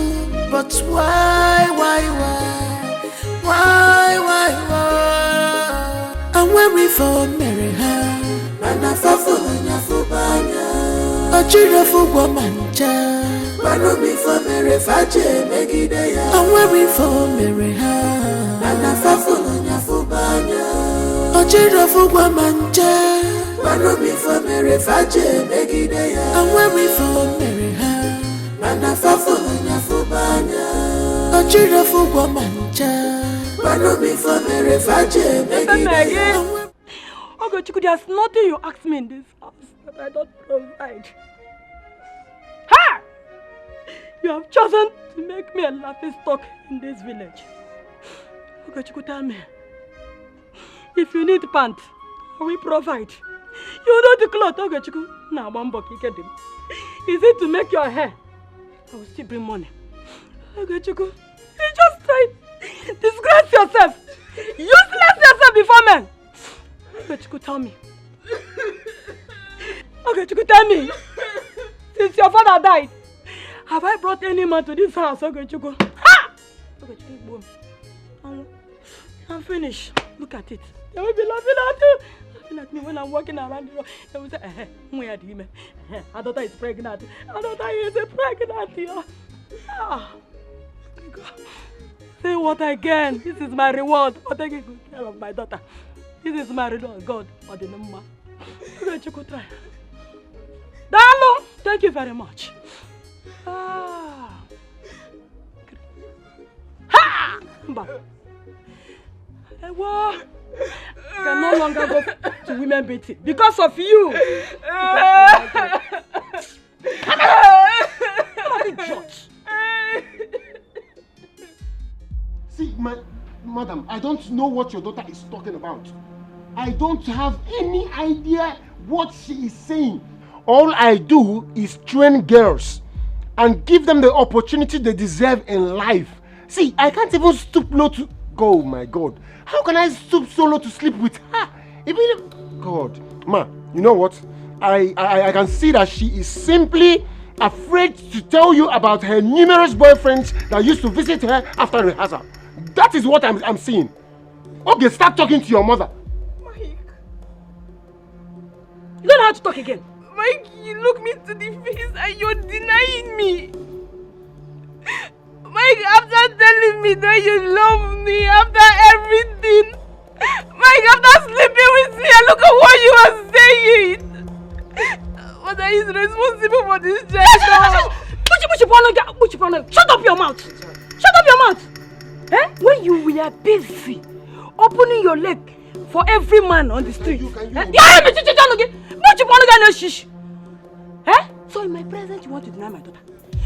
But why? I'm weary for marry her. And I for Nyafubanya. A chira for Wamanja. Manobi for marry Faje Megidea. I'm weary for marry her. And I for Nyafubanya. A chira for Wamanja. Manobi for marry Faje Megidea. I'm weary for marry her. And I for Nyafubanya. A chira for Wamanja. Manobi for marry Faje Megidea. Oga Chuku, there's nothing you ask me in this house that I don't provide. Ha! You have chosen to make me a laughing stock in this village. Oga Chuku, tell me, if you need pants, I will provide. You know the cloth, Oga Chuku. Now, one buck, you get them. Is it to make your hair? I will still bring money. Oga Chuku, you just try disgrace yourself. Useless yourself before men. Oga Chuku, tell me. Oga Chuku, tell me. Since your father died, have I brought any man to this house, Oga Chuku? Ha! Oga Chuku, boom. I'm finished. Look at it. They will be laughing at you. Laughing at me when I'm walking around the road. They will say, where are you? Our daughter is pregnant. Our daughter is pregnant. Ah. God. Say what again? This is my reward for taking good care of my daughter. This is my reward, God, or the number. Oga Chuku, try. Dalo, thank you very much. Ah. Ha! I can no longer go to women beating because of you. See, madam, I don't know what your daughter is talking about. I don't have any idea what she is saying. All I do is train girls and give them the opportunity they deserve in life. See, I can't even stoop low to... Oh my God. How can I stoop so low to sleep with her? Even... God. Ma, you know what? I can see that she is simply afraid to tell you about her numerous boyfriends that used to visit her after rehearsal. That is what I'm seeing. Okay, start talking to your mother. Mike. You don't know how to talk again. Mike, you look me to the face and you're denying me. Mike, after telling me that you love me, after everything, Mike, after sleeping with me, and look at what you are saying. mother is responsible for this child. Shut up your mouth! Shut up your mouth! Eh? When you were busy opening your leg for every man on the street. So in my presence you want to deny my daughter?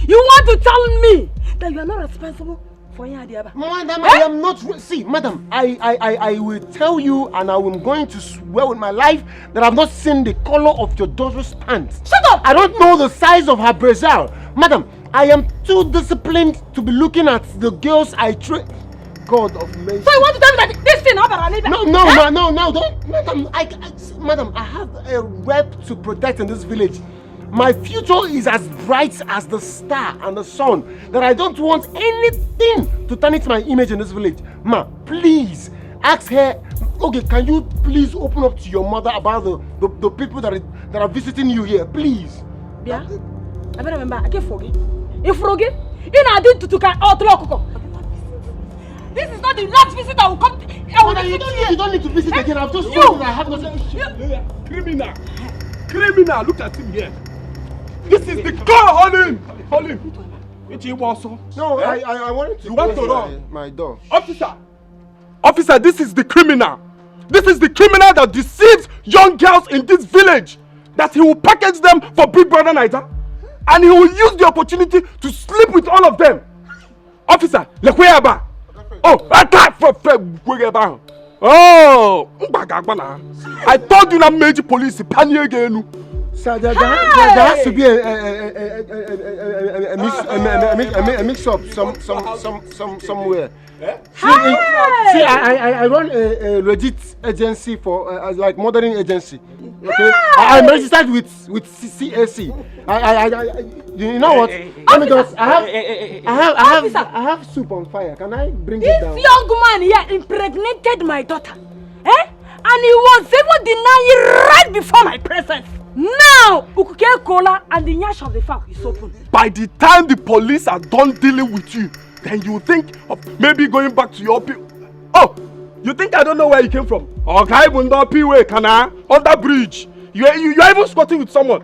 You want to tell me that you are not responsible for Yadiaba? Madam, I am not. See, madam, I will tell you, and I am going to swear with my life that I've not seen the color of your daughter's pants. Shut up! I don't know the size of her brazier. Madam, I am too disciplined to be looking at the girls I train. God of mercy. So you want to tell me that this thing happened? No, don't. Madam, I have a rep to protect in this village. My future is as bright as the star and the sun, that I don't want anything to tarnish my image in this village. Ma, please, ask her, okay, can you please open up to your mother about the people that are visiting you here, please? Yeah? I better remember, I can't forget. You forget? You know I did to can outlook. This is not the last visit I will come to. You don't need to visit again. I've just told you that I have nothing. Criminal, look at him here. This is the car, hold him. No, I wanted to. You want to run? My door. Officer, this is the criminal. This is the criminal that deceives young girls in this village. That he will package them for Big Brother Niger. And he will use the opportunity to sleep with all of them. Officer, Lekweyaba. Oh, attack for Lekweyaba. Oh, I told you that major police panic again. Sir, there has to be a mix-up somewhere. See, I run a legit agency for like modeling agency. Okay, I'm registered with CAC. You know what? Let me just. I have soup on fire. Can I bring it down? This young man here impregnated my daughter, and he was even denying right before my presence. Now, Ukuke Kola and the nyash of the fowl is open. By the time the police are done dealing with you, then you think of maybe going back to your people. Oh, you think I don't know where you came from? Okay, under bridge. You're even squatting with someone.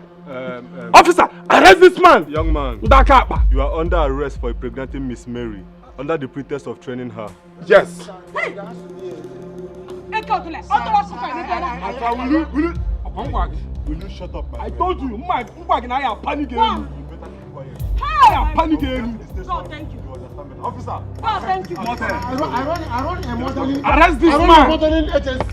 Officer, arrest this man. Young man, you are under arrest for impregnating Miss Mary under the pretext of training her. Yes. Hey. Will you shut up, my friend? I told you, I am panicking. I am panicking. God, thank you. Officer. God, thank you. I run a modeling. Arrest this man. A modeling agency.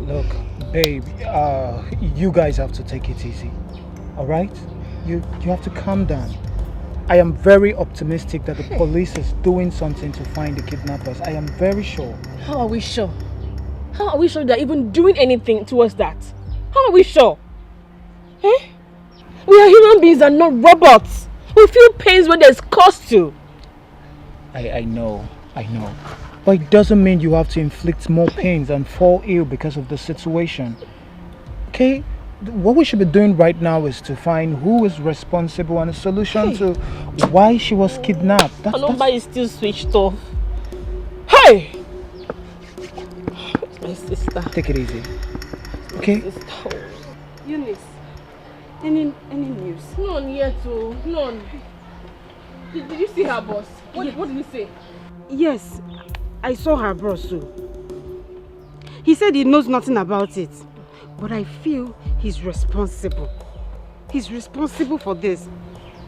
Look, babe, you guys have to take it easy, all right? You have to calm down. I am very optimistic that the police is doing something to find the kidnappers. I am very sure. How are we sure? How are we sure they're even doing anything towards that? How are we sure? Eh? We are human beings and not robots. We feel pains when there's cause to. I know. But it doesn't mean you have to inflict more pains and fall ill because of the situation. Okay? What we should be doing right now is to find who is responsible and a solution to why she was kidnapped. Her number is still switched off. Hey! My sister. Take it easy. Okay? Eunice, any news? None yet, oh. None. Did you see her boss? What did he say? Yes, I saw her boss too. He said he knows nothing about it. But I feel he's responsible. He's responsible for this.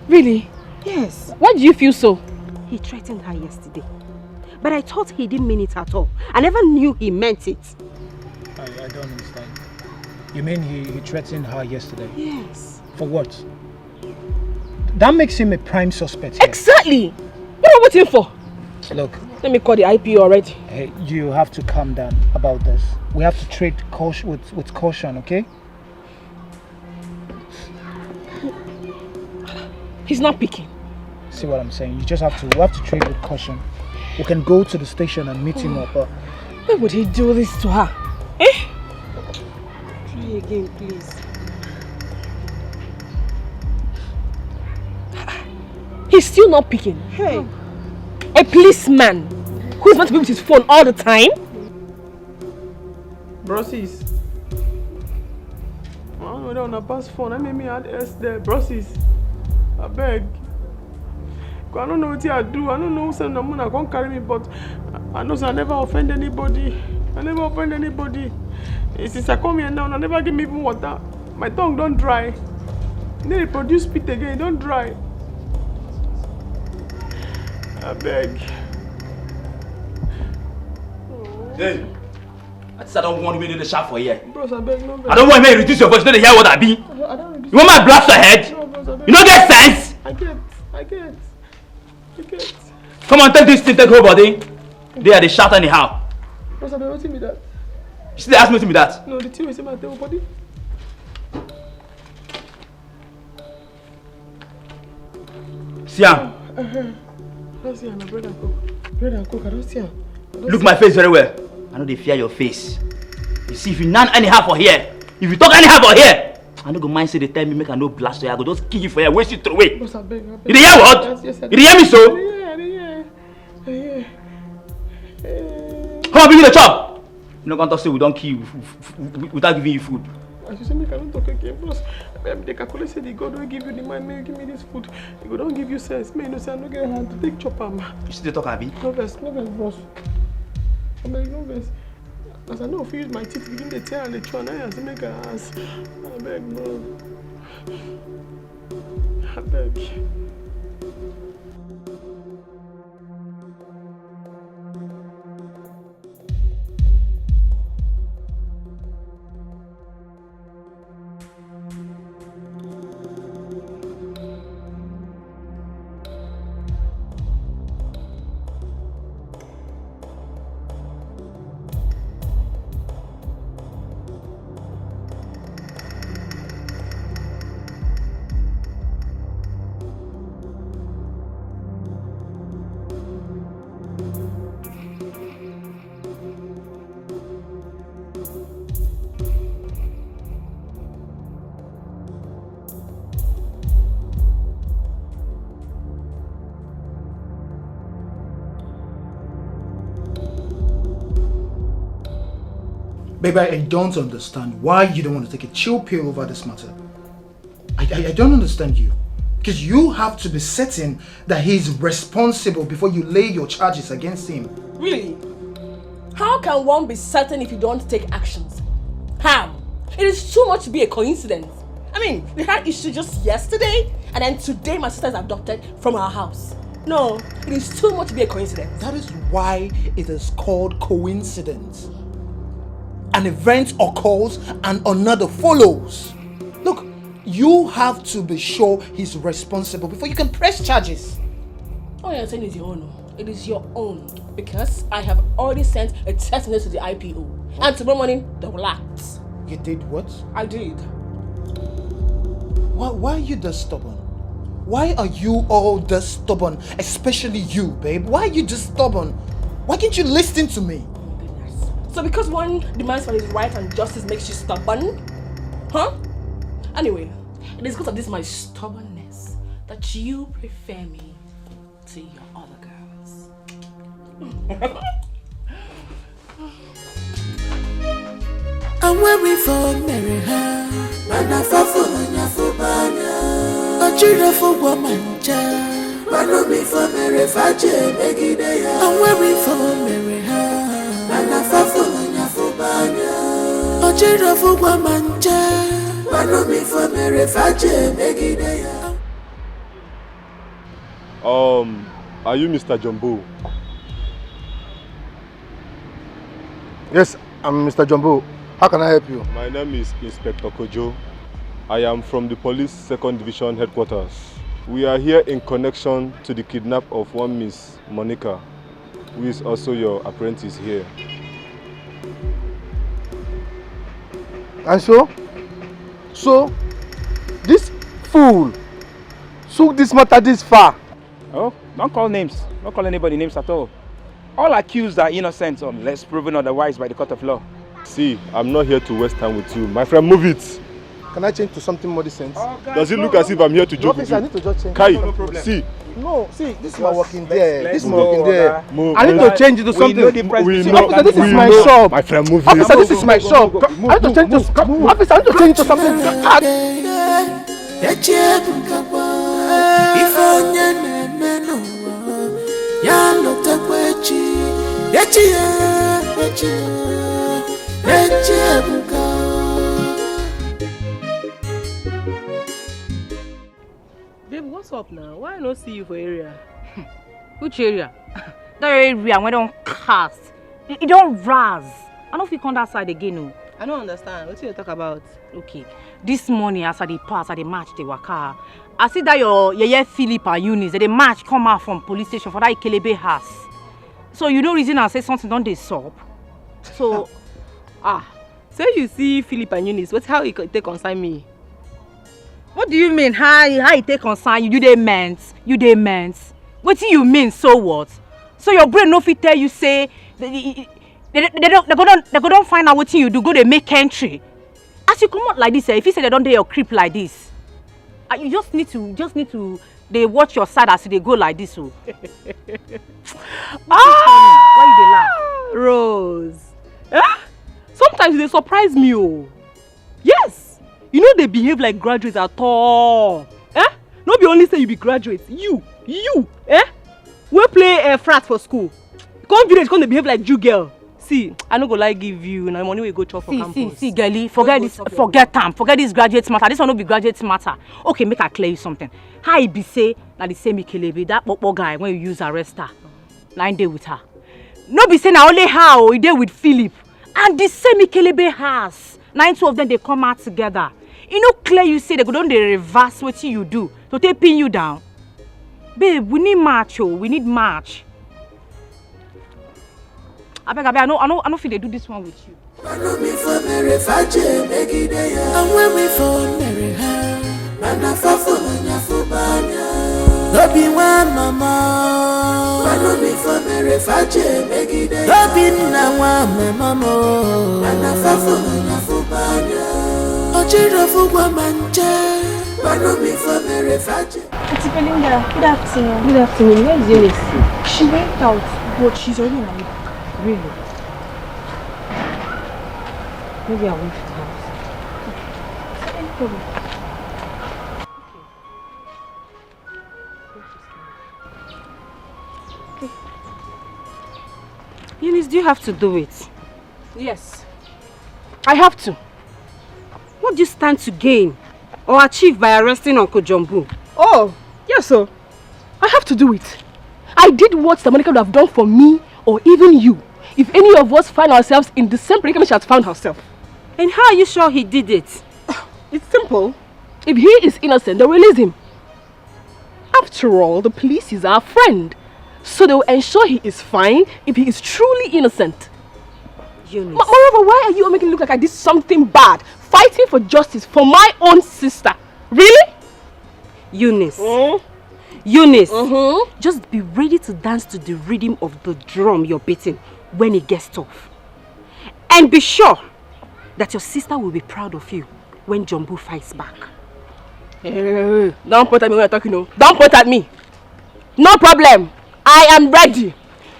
Really? Yes. Why do you feel so? He threatened her yesterday. But I thought he didn't mean it at all. I never knew he meant it. I don't understand. You mean he threatened her yesterday? Yes. For what? That makes him a prime suspect here. Exactly! What are we waiting for? Look. Let me call the IPO already. Hey, you have to calm down about this. We have to treat caution with caution, okay? He's not picking. See what I'm saying? We have to treat with caution. We can go to the station and meet him up, but Why would he do this to her? Eh? Try again, please. He's still not picking. Hey. A policeman who's meant to be with his phone all the time? Brossies. I don't know on a pass phone. I made me add S there. Brossies. I beg. I don't know what I do. I don't know who's saying I can't carry me, but I know I never offend anybody. I never offend anybody. Since I come here now, I never give me even water. My tongue don't dry. Then they produce spit again, don't dry. I beg. Hey, I don't want me to do the shop for here. Bros, I beg, no beg. I don't want me to reduce your voice. You don't hear what I be. I don't reduce. You want my blast your head? No, bros, I beg. You don't get sense? I get. Come on, take this thing, take whole body. They are the shout anyhow. Bros, I beg, what's me that? You still ask me to be that? No, the thing is in my table body. Siam. I don't see her, bread and coke. Bread and coke, I don't see her. Look my face very well. I know they fear your face. You see, if you none anyhow for here, if you talk anyhow for here, I don't go mind say they tell me make I no blast you. I go just kill you for here, waste you throw away. Boss, I beg. You dey hear what? Yes, you dey hear me so? I hear. Come on, give me the chop. You no gonna talk say we don't kill you without giving you food. As you say, make I don't talk again. Plus, they calculate say the God will give you the man, may you give me this food. The God don't give you sense. May you know say I no get hand to take chop am. You still talk, Abi? No vex, boss. I beg, no vex. As I know if you use my teeth, begin the tear and the chew, and I say make I ask. I beg, no. I beg. Baby, I don't understand why you don't want to take a chill pill over this matter. I don't understand you. Because you have to be certain that he's responsible before you lay your charges against him. Really? How can one be certain if you don't take actions? How? It is too much to be a coincidence. I mean, we had issue just yesterday, and then today my sister is abducted from our house. No, it is too much to be a coincidence. That is why it is called coincidence. An event occurs and another follows. Look, you have to be sure he's responsible before you can press charges. All you're saying is your own. It is your own. Because I have already sent a text message to the IPO. And tomorrow morning, they will act. You did what? I did. Why are you this stubborn? Why are you all this stubborn? Especially you, babe. Why are you just stubborn? Why can't you listen to me? So because one demands for his right and justice makes you stubborn? Huh? Anyway, it is because of this my stubbornness that you prefer me to your other girls. I'm waiting for Mary Ha. Mana fafolanya fubanya. Ochira fugwa manja. Mano mi for Mary Faje Megideya. I'm waiting for Mary Ha. Mana fafolanya fubanya. Ochira fugwa manja. Mano mi for Mary Faje Megideya. Are you Mr. Jumbo? Yes, I'm Mr. Jumbo. How can I help you? My name is Inspector Kojo. I am from the Police 2nd Division Headquarters. We are here in connection to the kidnap of one Miss Monica, who is also your apprentice here. And so this fool took this matter this far. Oh, don't call names. Don't call anybody names at all. All accused are innocent unless proven otherwise by the court of law. See, I'm not here to waste time with you. My friend, move it. Can I change to something more decent? Does it look as if I'm here to joke with you? I need to just change. Kai, no problem. See. No, see, this is my working there. This is my working Move. there. Move. I need to change it to something. Officer, this is my shop. My friend, move Officer, it. this is my shop. I need to change this. Officer, I need to change it to something. Babe, what's up now? Why I not see you for area? Which area? That area when don't cast. It don't raz. I don't feel come that side again. No. I don't understand. What you talk about? Okay. This morning as I pass, at the match the waka. I see that your Philip and Eunice, they match come out from police station for that Ikelebe house. So you know reason I say something don't they stop. So So you see Philip and Eunice, what's how it take consign me? What do you mean? How it take concern you? You they meant. What do you mean? So what? So your brain no fit tell you say they don't find out what you do. Go they make entry. As you come out like this, if you say they don't do your creep like this, you just need to they watch your side as they go like this. So. Why you they laugh? Rose. Sometimes they surprise me. Oh. Yes. You know they behave like graduates at all. No be only say you be graduates. You. We play frat for school. Come village, come they behave like Jew girl. See, I no go like give you na money we go chop for campus. See, girlie, forget this graduate matter. This one no be graduate matter. Okay, make I clear you something. How it be say na the same Ikelebe, that popo guy when you use arrest her, line day with her. No be say na only how he dey with Philip, and the same Ikelebe has. 9 two of them they come out together. You know clear you say they go don dey reverse what you do to take pin you down. Babe, we need match, we need match. I beg, I don't feel they do this one with you. Auntie Belinda, good afternoon. Good afternoon. Where is Eunice? She went out, but she's already in my back. Really? Maybe I'll wait for the house. No problem. Okay. Eunice, do you have to do it? Yes. I have to. What do you stand to gain or achieve by arresting Uncle Jumbo? Oh, yes, sir. I have to do it. I did what Monica would have done for me or even you if any of us find ourselves in the same predicament she has found herself. And how are you sure he did it? It's simple. If he is innocent, they'll release him. After all, the police is our friend. So they'll ensure he is fine if he is truly innocent. Eunice. Moreover, why are you making it look like I did something bad? Fighting for justice for my own sister. Really? Eunice. Eunice. Just be ready to dance to the rhythm of the drum you're beating when it gets tough. And be sure that your sister will be proud of you when Jumbo fights back. Hey, don't point at me when you're talking, no. Don't point at me. No problem. I am ready.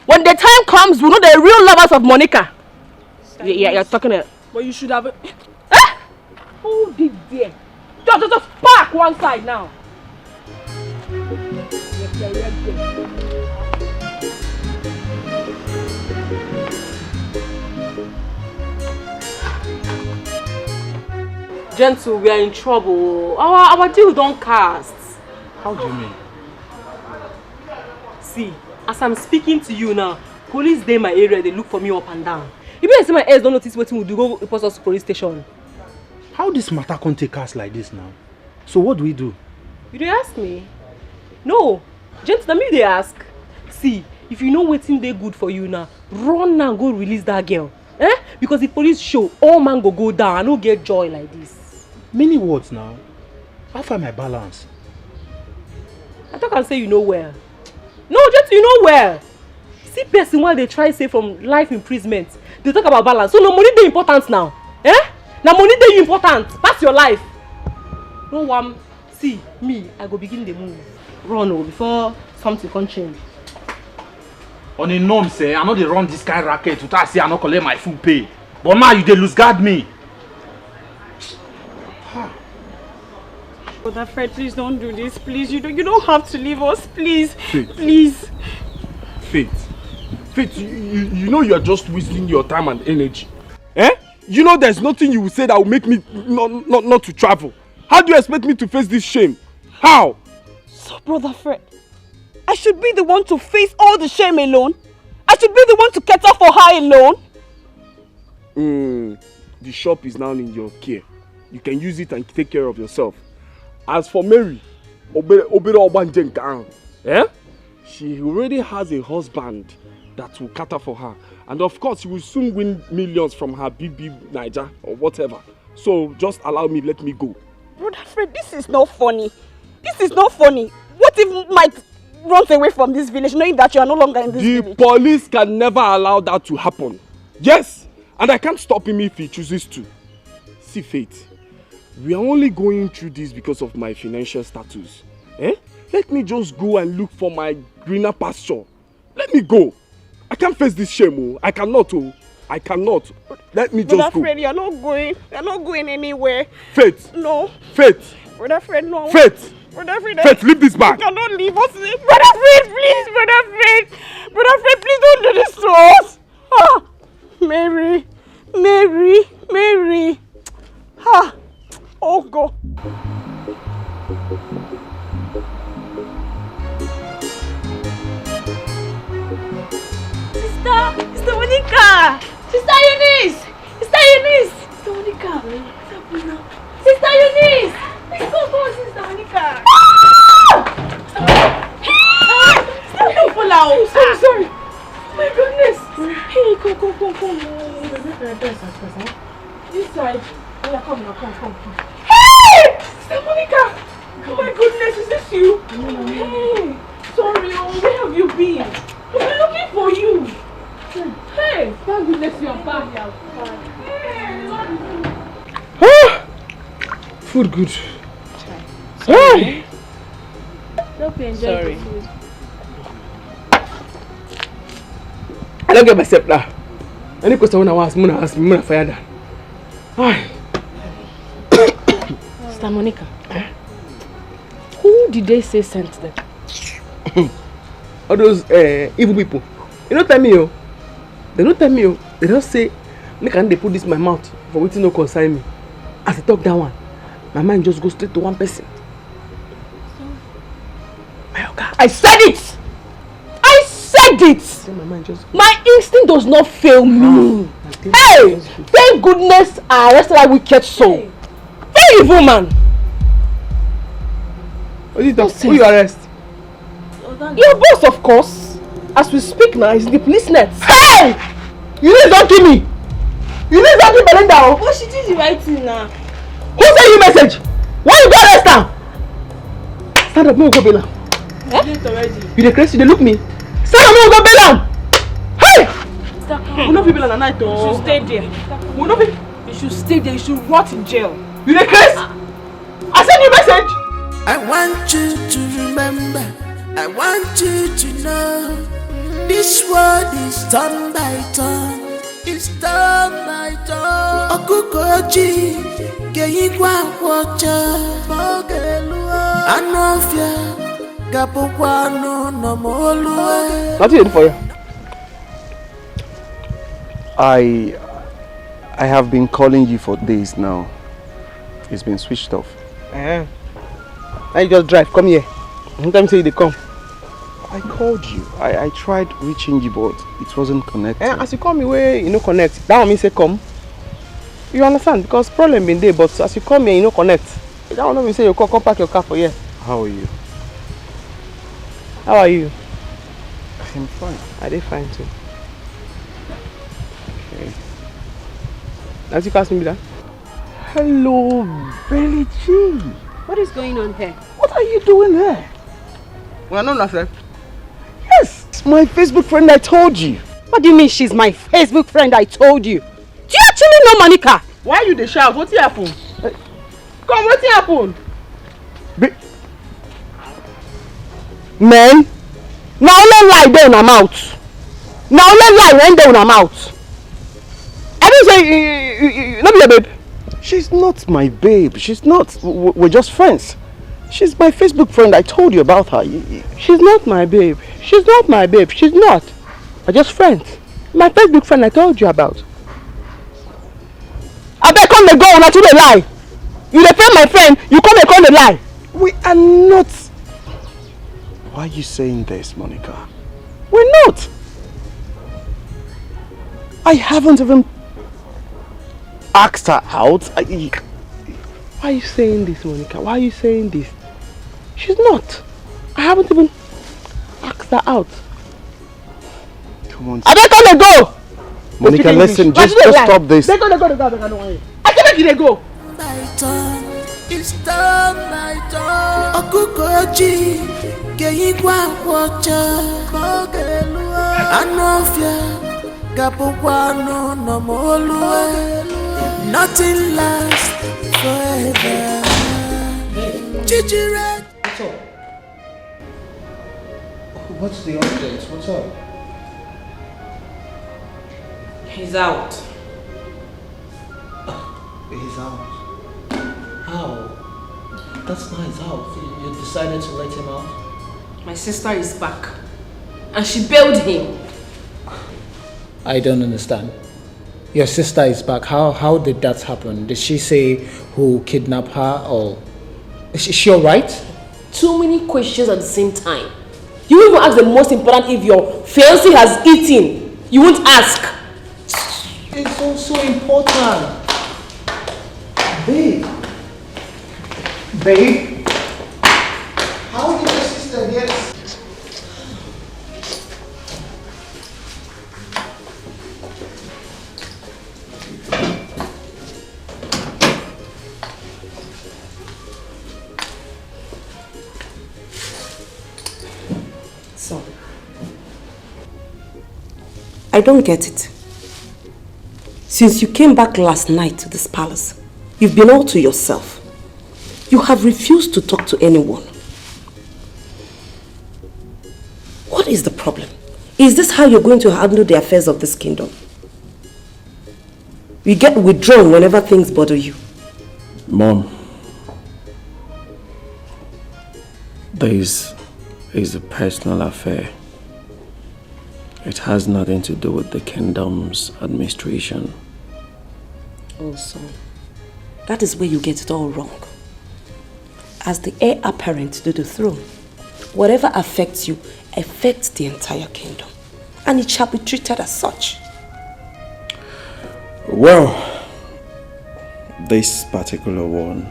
When the time comes, we'll know the real lovers of Monica. Yeah, you're talking it. But you should have... Hold it there. Just park one side now. Gentle, we are in trouble. Our deal don't cast. How do you mean? See, as I'm speaking to you now, police dey my area, they look for me up and down. You better say my ears don't notice what we do, go report us to police station. How this matter can't take us like this now? So what do we do? You dey ask me? No, Gentle, let me they ask. See, if you know waiting they good for you now, run now go release that girl. Because if police show, all man go down, I don't get joy like this. Many words now. How find my balance? I thought I say you know well. No, Gentle, you know well. see person while they try say from life imprisonment. They talk about balance. So no money dey important now. Eh? Now money dey important. Pass your life. No one see me, I go begin the move. Run before something can change. On a norm say, I know they run this kind of racket to say I not collect my full pay. But now you dey lose guard me. Brother Fred, please don't do this. Please, you don't have to leave us. Please, Faith. please. Faith, you know you are just wasting your time and energy. Eh? You know there's nothing you will say that will make me not to travel. How do you expect me to face this shame? How? So, Brother Fred, I should be the one to face all the shame alone? I should be the one to cater for her alone? The shop is now in your care. You can use it and take care of yourself. As for Mary, she already has a husband that will cater for her. And of course, she will soon win millions from her big Niger or whatever. So just allow me, let me go. Brother Fred, this is not funny. This is not funny. What if Mike runs away from this village knowing that you are no longer in this village? The police can never allow that to happen. Yes, and I can't stop him if he chooses to. See, Faith, we are only going through this because of my financial status. Let me just go and look for my greener pasture. Let me go. I can't face this shame. I cannot. I cannot. Let me just go. Brother Fred, you're not going. You're not going anywhere. Faith. No. Faith. Brother Fred, no. Faith. Brother Fred. Faith, leave this bag. You cannot leave us. Brother Fred, please. Brother Fred. Brother Fred, please don't do this to us. Ah. Mary. Ah. Oh, God. Sister Monica! Sister Eunice! Sister Monica! Sister Eunice! Go, Sister Monica! Sorry. Oh my goodness! Hey, come. This side. Yeah, come. Hey! Sister Monica! Oh my goodness, is this you? Hey! Sorry, where have you been? We've been looking for you. Hey, thank goodness you're back. Food good. Sorry. Don't be enjoying the food. I don't get myself now. Any question when I ask me, I'm gonna fire that. Sister Monica, who did they say sent them? All those evil people. You don't tell me, oh. They don't tell me, oh. They don't say, make and they put this in my mouth for waiting no concern me. As I talk that one, my mind just goes straight to one person. I said it! My instinct does not fail me. Hey! Thank goodness I arrested that wicked soul. Very evil man. Who you arrest? Your boss, of course. As we speak now, he's in the police net. Hey! You need don't kill me. You need don't kill Belinda. What she did the right thing now? Who sent you message? Why you go arrest her? Stand up, no go bail am. You dey crazy? You dey look me? Stand up, no go bail am. Hey! We no fit bail am at night, You oh. should stay there. We no fit. You should stay there. You should rot in jail. You dey crazy? I send you message. I want you to remember. I want you to know. This world is turn by turn. It's turn by turn. Okukoji, Geigwa Wacha, Mogelua, Anofia, Gapokwano, Nomolua. What you doing for you? I have been calling you for days now. It's been switched off. Now you just drive, come here. Sometimes say they come. I called you. I tried reaching you, but it wasn't connected. As you call me, where you no connect, that one mean say come. You understand? Because problem been there, but as you come here, you no connect. That one mean say you come park your car for here. How are you? How are you? I'm fine. I dey fine too. Okay. As you ask me that. Hello, Belly G. What is going on here? What are you doing here? Well, I know nothing. Yes, my Facebook friend I told you. What do you mean she's my Facebook friend I told you? Do you actually know Monica? Why you dey shout? What happened? Come, what happened? Man, now only lie there in her mouth. Now only lie when there in her mouth. I didn't say, not be your babe. She's not my babe. She's not. We're just friends. She's my Facebook friend. I told you about her. She's not my babe. She's not my babe. She's not. We're just friends. My Facebook friend I told you about. I bet come the go, not to the lie. You defend my friend, you come and call the lie. We are not. Why are you saying this, Monica? We're not. I haven't even asked her out. Why are you saying this, Monica? Why are you saying this? She's not. I haven't even asked her out. Come on. I don't want to go. Monica, listen, just stop this. They go. I can't make it go. My turn, it's done, my turn. Okukoji, Geyigwa Wacha, Mogelua, Anofia, Gapuano, no Molue, nothing lasts forever. Chichire. What's the update? What's up? He's out. He's out. How? That's not his house. You decided to let him out? My sister is back. And she bailed him. I don't understand. Your sister is back. How did that happen? Did she say who kidnapped her or... Is she alright? Too many questions at the same time. You even ask the most important if your fiancé has eaten. You won't ask. It's also important. Babe. Babe. How did your sister get... So, I don't get it. Since you came back last night to this palace, you've been all to yourself. You have refused to talk to anyone. What is the problem? Is this how you're going to handle the affairs of this kingdom? You get withdrawn whenever things bother you. Mom, this is a personal affair. It has nothing to do with the kingdom's administration. Oh, son, that is where you get it all wrong. As the heir apparent to the throne, whatever affects you affects the entire kingdom, and it shall be treated as such. Well, this particular one,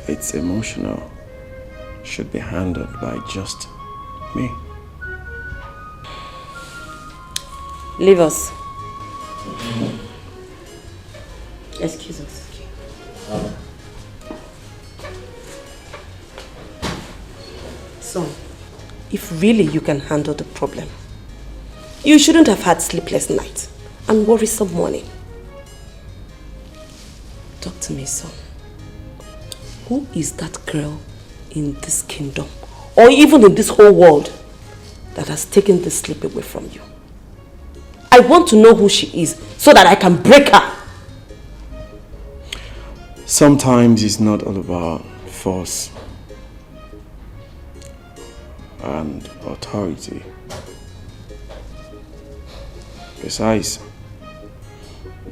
it's emotional, should be handled by just me. Leave us. Excuse us. Son, if really you can handle the problem, you shouldn't have had sleepless nights and worrisome morning. Talk to me, son. Who is that girl in this kingdom, or even in this whole world, that has taken this sleep away from you? I want to know who she is so that I can break her. Sometimes it's not all about force and authority. Besides,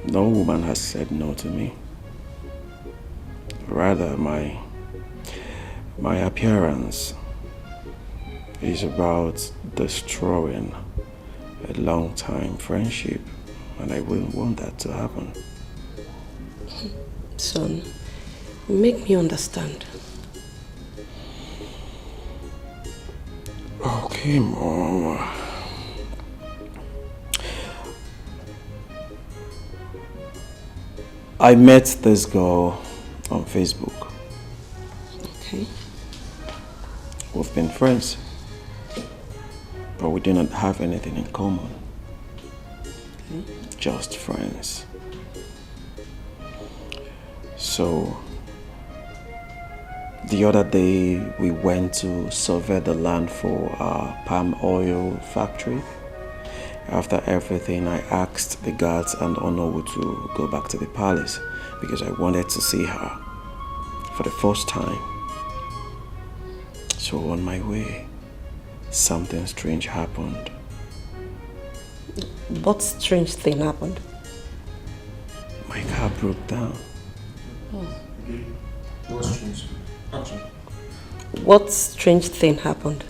no woman has said no to me. Rather, my appearance is about destroying a long-time friendship, and I wouldn't want that to happen. Son, make me understand. Okay, Mom. I met this girl on Facebook. Okay. We've been friends. but we did not have anything in common. Just friends. So, the other day we went to survey the land for our palm oil factory. After everything, I asked the guards and Onowu to go back to the palace because I wanted to see her for the first time. So on my way, something strange happened. What strange thing happened? My car broke down. What strange thing happened?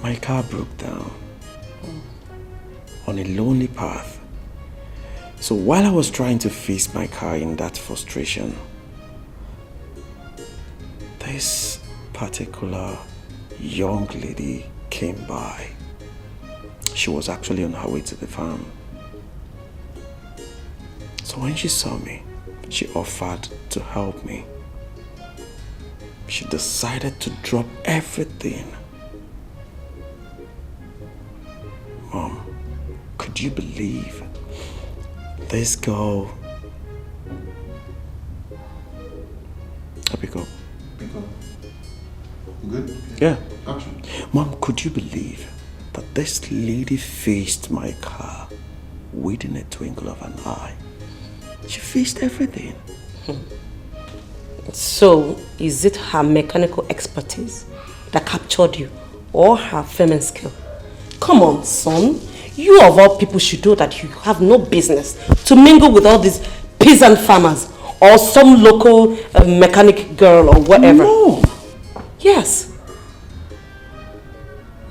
My car broke down on a lonely path. So while I was trying to fix my car in that frustration, this particular young lady came by. She was actually on her way to the farm. So when she saw me, she offered to help me. She decided to drop everything. Mom, could you believe this girl? Abigail. Good? Yeah. Action. Mom, could you believe that this lady faced my car within a twinkle of an eye? She faced everything. So, is it her mechanical expertise that captured you or her feminine skill? Come on, son. You of all people should know that you have no business to mingle with all these peasant farmers or some local mechanic girl or whatever. No. Yes.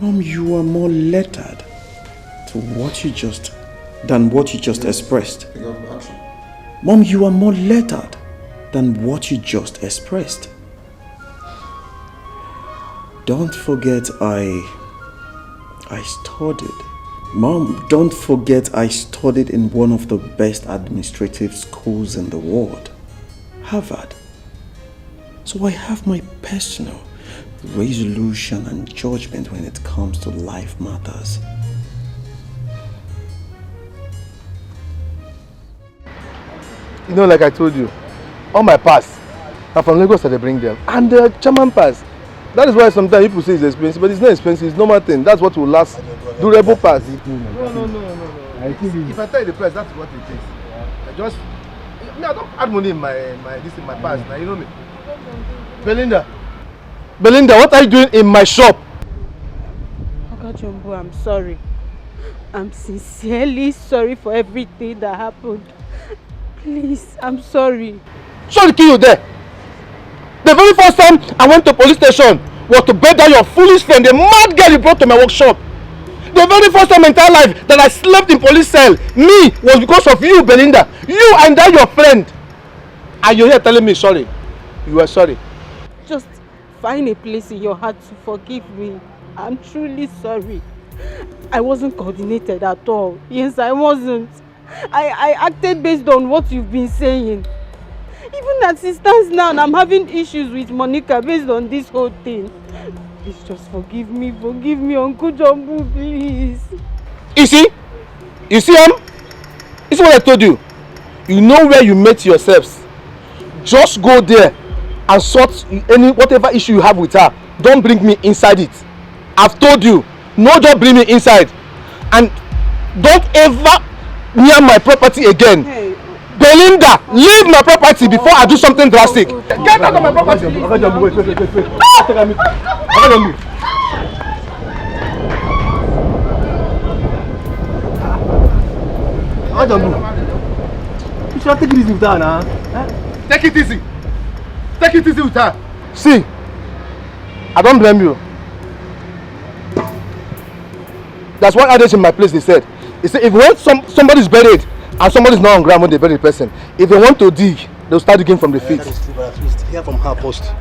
Mom, you are more lettered to than what you just expressed. Mom, you are more lettered than what you just expressed. Don't forget I studied. Mom, don't forget I studied in one of the best administrative schools in the world, Harvard. So I have my personal resolution and judgment when it comes to life matters. You know, like I told you, all my pass are from Lagos that they bring them. And the German pass. That is why sometimes people say it's expensive, but it's not expensive, it's normal thing. That's what will last. Durable pass. No. If I tell you the price, that's what it is. I don't add money in my pass now, you know me. Belinda, what are you doing in my shop? Oga Jumbo, I'm sorry. I'm sincerely sorry for everything that happened. Please, I'm sorry. Sorry to kill you there. The very first time I went to police station was to beg down your foolish friend, the mad girl you brought to my workshop. The very first time in my entire life that I slept in police cell, was because of you, Belinda. You and that your friend. And you're here telling me sorry. You are sorry. Just find a place in your heart to forgive me. I'm truly sorry. I wasn't coordinated at all. Yes, I wasn't. I acted based on what you've been saying. Even as it stands now, I'm having issues with Monica based on this whole thing. Please just forgive me, Uncle Jumbo, please. You see this is what I told you. You know where you met yourselves. Just go there and sort whatever issue you have with her. Don't bring me inside it. I've told you, no, don't bring me inside. And don't ever near my property again. Hey. Belinda, leave my property before I do something drastic. Get out of my property. Wait. You should take it easy with her now. Take it easy. Take it easy with her. See, I don't blame you. That's what others in my place they said. They said if when somebody's buried and somebody's not on ground when they bury the person, if they want to dig, they'll start digging from the feet. At least hear from her first.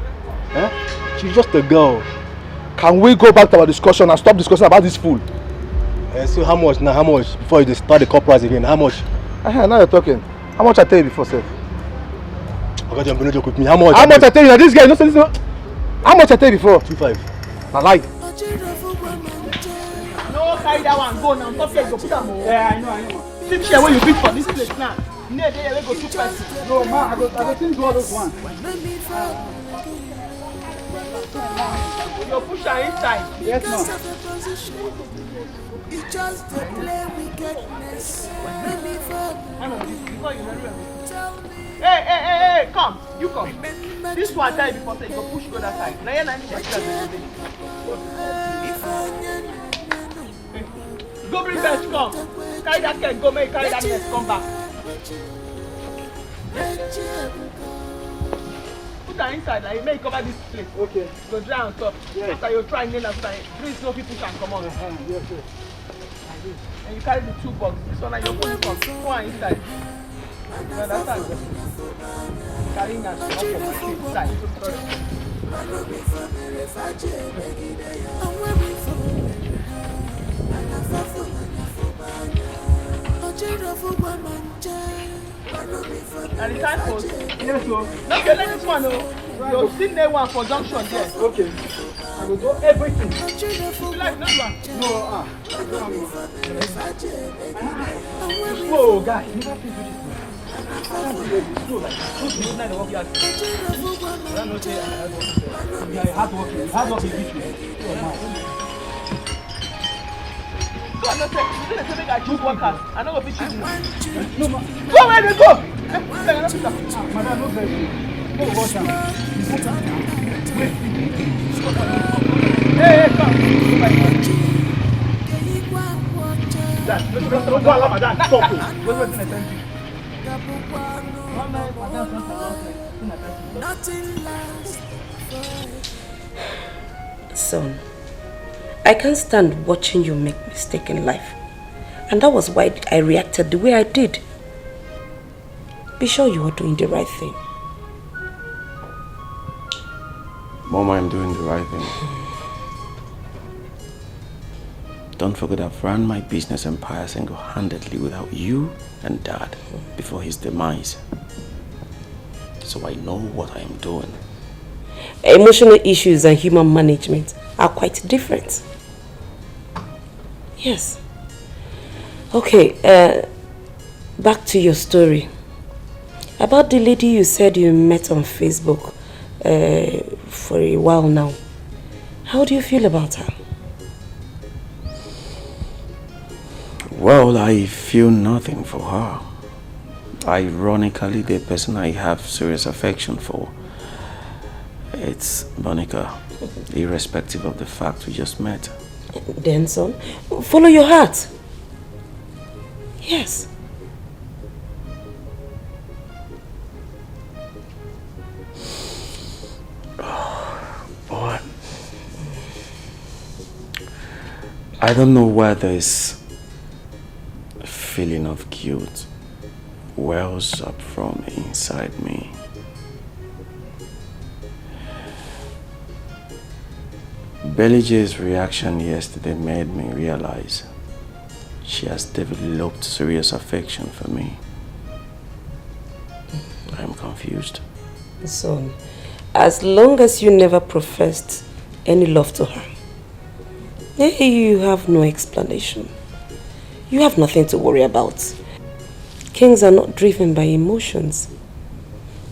She's just a girl. Can we go back to our discussion and stop discussing about this fool? So how much now? How much before you start the corporate again? How much? Now you're talking. How much I tell you before, sir? Okay, John, don't joke with me. How much? How much I tell you? Now this guy, no sense. How much I tell you before? 2.5. I lied. carry that one go now. Stop here, go put them on. Yeah, I know. Sit here when you beat for this place now. Near there, we go to person. No, man, I go think do all those ones. You push her inside. Yes, ma'am. It's just to play wickedness. Hey, come. You come. This one tell you before say you go push go that side. Now you're not go bring bench, come. Carry that keg, go make carry that net, come back. Put her inside, like make cover this place. Okay. Go dry on top. Yes. After you try nail and so breeze no people can come on. Yes, yes. And you carry the two boxes. This one and your phone come. Go on inside. You understand? Carrying that stuff from my feet inside. And the time goes. Yes, sir. Now you let this one, you'll see there one for junction there. Okay. I will do everything. You like this one? No, Whoa, guy. You have to do this. Hard working. I choose workers. I know what pitch is. No, go where they go. Madam, no very good. Hey, come. Son, I can't stand watching you make mistakes in life. And that was why I reacted the way I did. Be sure you are doing the right thing. Mama, I'm doing the right thing. Don't forget I've run my business empire single-handedly without you and Dad before his demise. So I know what I am doing. Emotional issues and human management are quite different. Yes. Okay, back to your story. About the lady you said you met on Facebook for a while now. How do you feel about her? Well, I feel nothing for her. Ironically, the person I have serious affection for, it's Monica, irrespective of the fact we just met. Then, son, follow your heart. Yes. Boy, I don't know where this feeling of guilt wells up from inside me. Belij's reaction yesterday made me realize she has developed serious affection for me. I'm confused. Son, as long as you never professed any love to her, you have no explanation. You have nothing to worry about. Kings are not driven by emotions.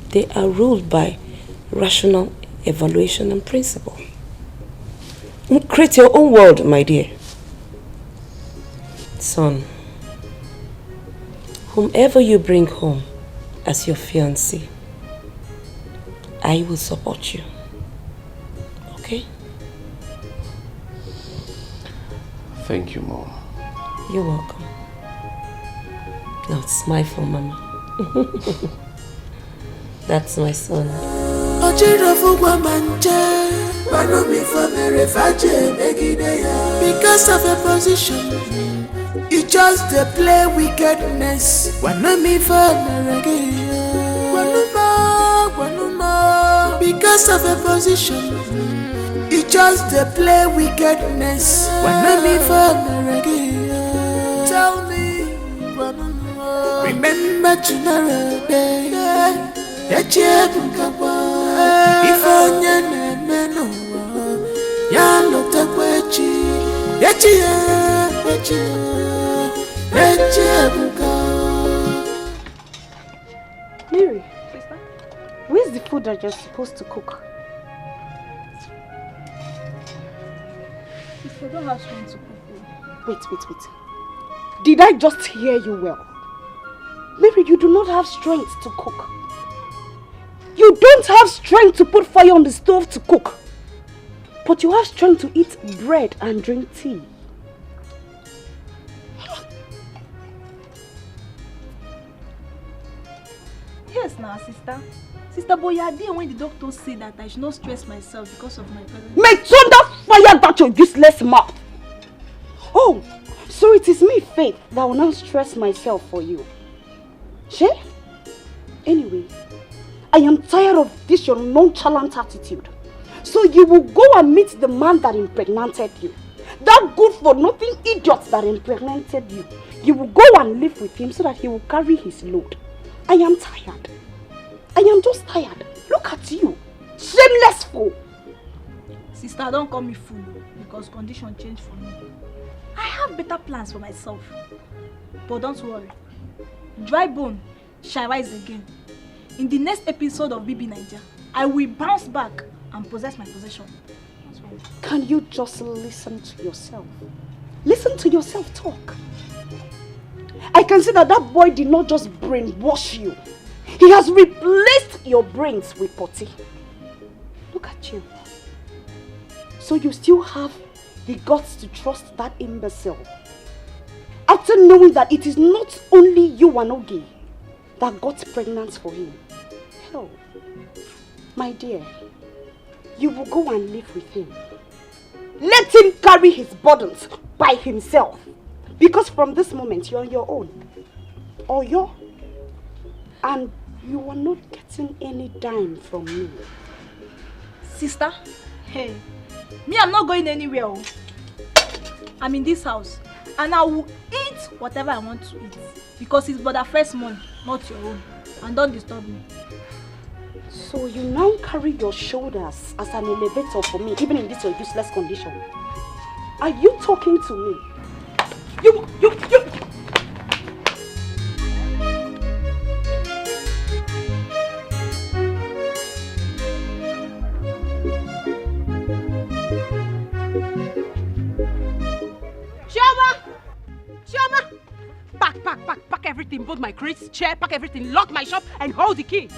They are ruled by rational evaluation and principle. Create your own world, my dear. Son, whomever you bring home as your fiancé, I will support you. Okay? Thank you, Mom. You're welcome. Now smile for Mama. That's my son. Because of a position, you just play wickedness. Because of a position, you just play wickedness. Tell me, remember tomorrow, baby. If Mary, where's the food that you're supposed to cook? If I don't have strength to cook. Wait. Did I just hear you well? Mary, you do not have strength to cook. You don't have strength to put fire on the stove to cook. But you have strength to eat bread and drink tea. Yes, now, sister. Sister, but you are there when the doctor said that I should not stress myself because of my present. May thunder fire that your useless mouth! Oh, so it is me, Faith, that will now stress myself for you. She? Anyway, I am tired of this your nonchalant attitude. So you will go and meet the man that impregnated you. That good-for-nothing idiot that impregnated you. You will go and live with him so that he will carry his load. I am tired. I am just tired. Look at you. Shameless fool. Sister, don't call me fool because condition changed for me. I have better plans for myself. But don't worry. Dry bone shall rise again. In the next episode of BB Niger, I will bounce back and possess my possession. Can you just listen to yourself? Listen to yourself talk. I can see that boy did not just brainwash you. He has replaced your brains with potty. Look at you. So you still have the guts to trust that imbecile. After knowing that it is not only you, Wanogi, that got pregnant for him. Hell, my dear, you will go and live with him. Let him carry his burdens by himself. Because from this moment, you're on your own. Or you're... And you are not getting any dime from me. Sister, hey, me, I'm not going anywhere. I'm in this house. And I will eat whatever I want to eat. Because it's but the first money, not your own. And don't disturb me. So you now carry your shoulders as an elevator for me, even in this your useless condition. Are you talking to me? You! Chioma! Pack everything, both my crates, chair, pack everything, lock my shop and hold the key.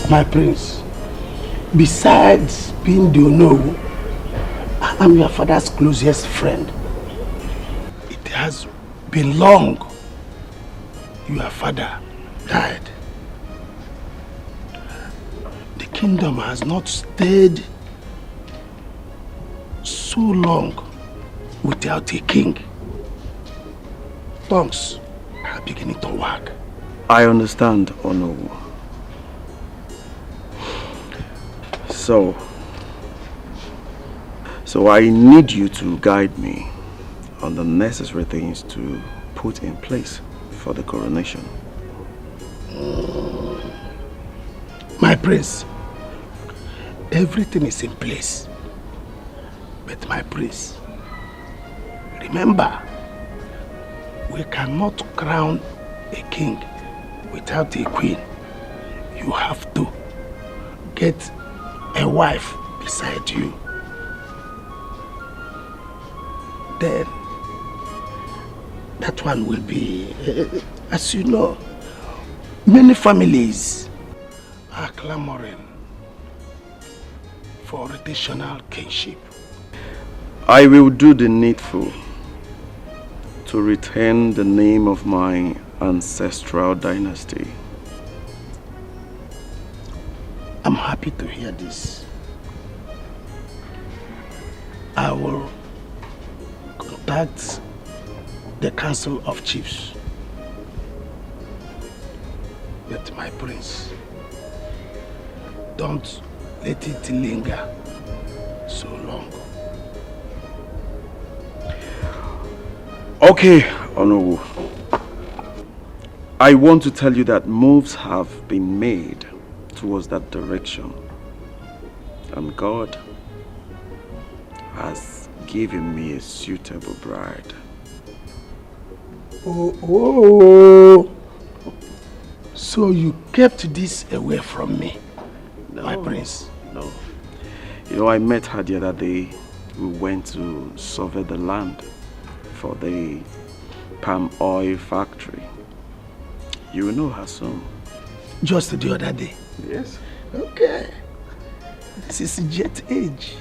My prince, besides being the Ono, I am your father's closest friend. It has been long your father died. The kingdom has not stayed so long without a king. Tongues are beginning to wag. I understand, Ono. So I need you to guide me on the necessary things to put in place for the coronation. My prince, everything is in place. But my prince, remember, we cannot crown a king without a queen. You have to get a wife beside you. Then that one will be, as you know, many families are clamoring for rotational kingship. I will do the needful to retain the name of my ancestral dynasty. I'm happy to hear this. I will contact the Council of Chiefs. But my prince, don't let it linger so long. Okay, Onowu. I want to tell you that moves have been made to towards that direction. And God has given me a suitable bride. Oh. So you kept this away from me, my prince? No. You know, I met her the other day. We went to survey the land for the palm oil factory. You will know her soon. Just the other day? Yes. Okay. This is jet age,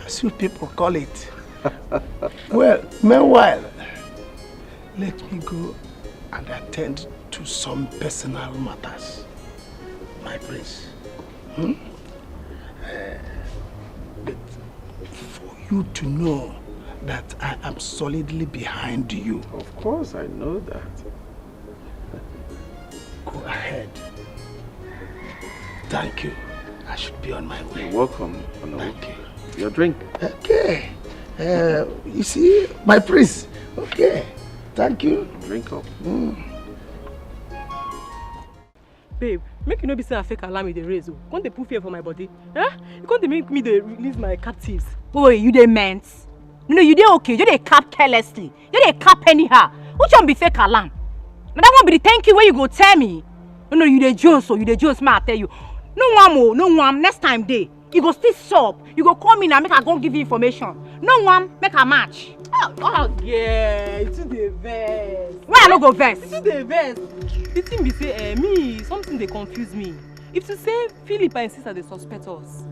as you people call it. Well, meanwhile, let me go and attend to some personal matters, my prince. But for you to know that I am solidly behind you. Of course, I know that. Go ahead. Thank you. I should be on my way. You're welcome. Thank you. Your drink. Okay. You see, my prince. Okay. Thank you. Drink up. Babe, make you no be say I fake alarm with the raise. Can't they put fear for my body? Huh? You can't make me they release my captives. Wait, you dey meant? No, you dey okay. You dey cap carelessly. You dey cap anyhow. Which one be fake alarm? Now that one be the thank you where you go tell me. No, you dey Jones, so you dey Jones, man, I tell you. No one, next time day. You go still sup. You go call me now, make I go give you information. No one, make a match. Oh yeah, it's the verse. Why I no go verse? It's the verse. The thing be say, me, something they confuse me. If to say Philip and sister they suspect us,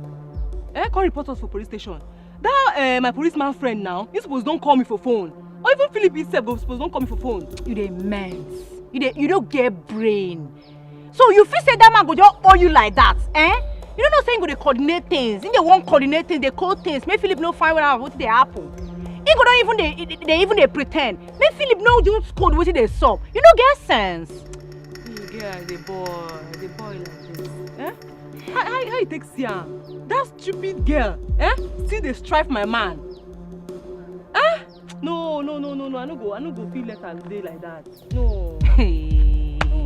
call report us for police station. That my policeman friend now, he suppose don't call me for phone. Or even Philip himself go suppose don't call me for phone. You dey mense. You don't get brain. So you feel say that man go just owe you like that, You don't know saying go they coordinate things. In the one coordinate things, they code things. Make Philip no find what they happen. He go don't even they pretend. Make Philip no just code what they sup. You don't get sense. Yeah, the boy like this. How you take Sian? That stupid girl, still they strive my man. No. I no go feel letter day like that. No.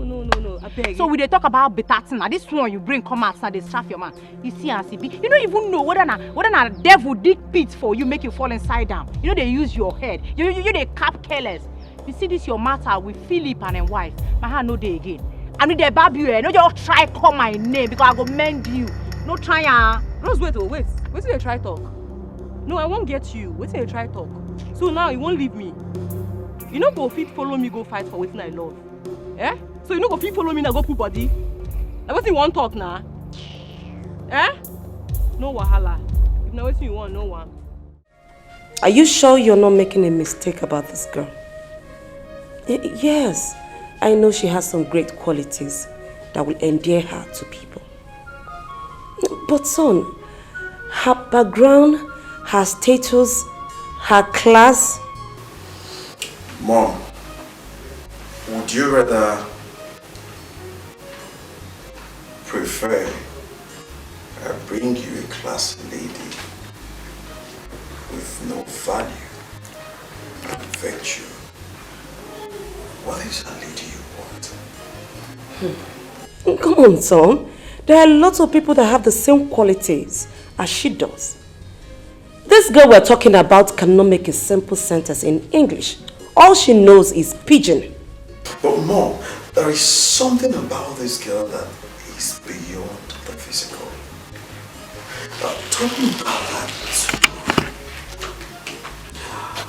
No. I beg. So we they talk about better thing. Now this one you bring come out and they strap your man. You see and see. You don't even know whether na devil dig pit for you make you fall inside down. You know they use your head. You they cap careless. You see this your matter with Philip and his wife. My hand no day again. I mean they bab you. No just try call my name because I go mend you. No try Rose, wait. Wait till they try talk. No, I won't get you. Wait till they try talk. So now you won't leave me. You no go fit follow me go fight for wetin I love. So you no go fit follow me now go put body. Na wetin you wan talk now? No wahala. If na wetin you want, no one. Are you sure you're not making a mistake about this girl? Yes, I know she has some great qualities that will endear her to people. But son, her background, her status, her class. Mom, would you rather prefer I bring you a classy lady with no value and virtue? What is a lady you want? Come on, son. There are lots of people that have the same qualities as she does. This girl we're talking about cannot make a simple sentence in English. All she knows is pidgin. But Mom, there is something about this girl that is beyond the physical. Talking about that,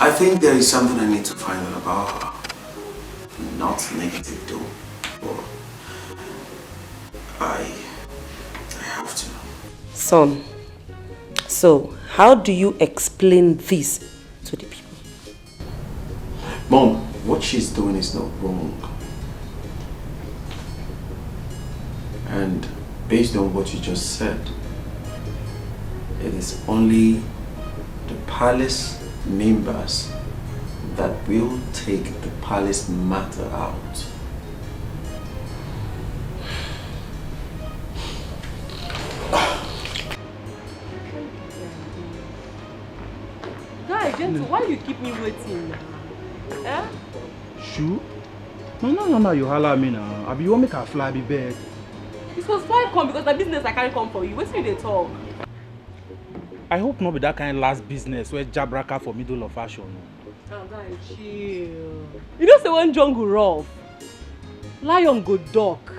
I think there is something I need to find out about her. Not negative though, but I have to. Son, so how do you explain this to the people? Mom, what she's doing is not wrong. And based on what you just said, it is only the palace members that will take the palace matter out. Guy, gentle, why you keep me waiting now? Shoo? No, you holler at me now. I be want make her fly be bed. It was why I come because my business I can't come for you. Wait till they talk. I hope not be that kind of last business where jabraka for middle of fashion. Calm down, chill. You know say when jungle rough, lion go duck.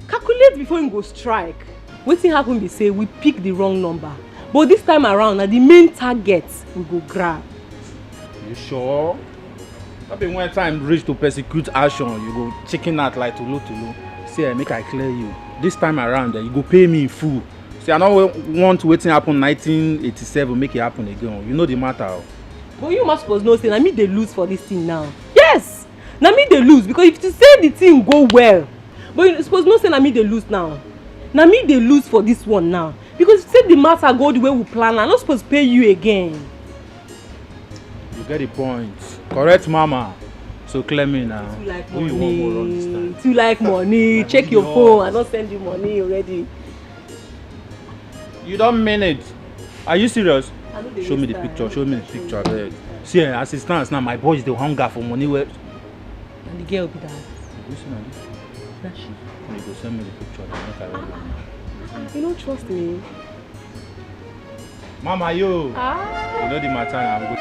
Calculate before him go strike. Wetin happen be say we pick the wrong number. But this time around, na the main target we go grab. You sure? That be when time reach to persecute action, you go chicken out like tulu. See, make I clear you. This time around, you go pay me in full. See, I don't want wetin happen 1987 make it happen again. You know the matter. But you must suppose know say na me dey lose for this thing now. Yes, na me dey lose because if you say the thing go well, but you suppose know say na me dey lose now. Na me dey lose for this one now because if you say the matter go the way we plan, I'm not supposed to pay you again. You get the point. Correct, mama. So clear me now. Too like who you want more run this time? Too like money. Check your phone. I don't send you money already. You don't mean it. Are you serious? Show me the time. picture. Show me the picture. Abeg. See, as it stands now, my boy is the hunger for money. Where? And the girl be that. That she. You go send me the picture. You don't trust me. Mama, yo. You know the matter now.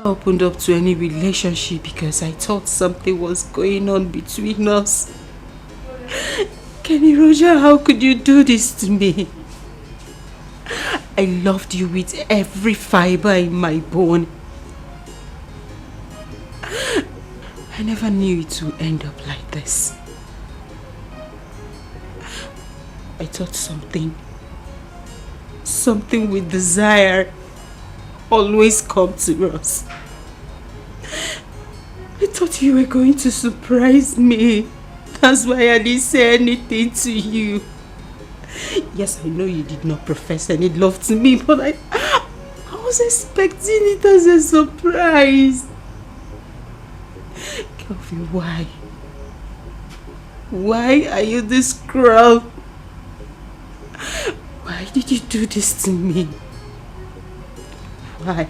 Opened up to any relationship because I thought something was going on between us. Kenny Roger, how could you do this to me? I loved you with every fiber in my bone. I never knew it would end up like this. I thought something with desire always come to us. I thought you were going to surprise me. That's why I didn't say anything to you. Yes, I know you did not profess any love to me, but I was expecting it as a surprise. Kelvin, why? Why are you this cruel? Why did you do this to me? Why?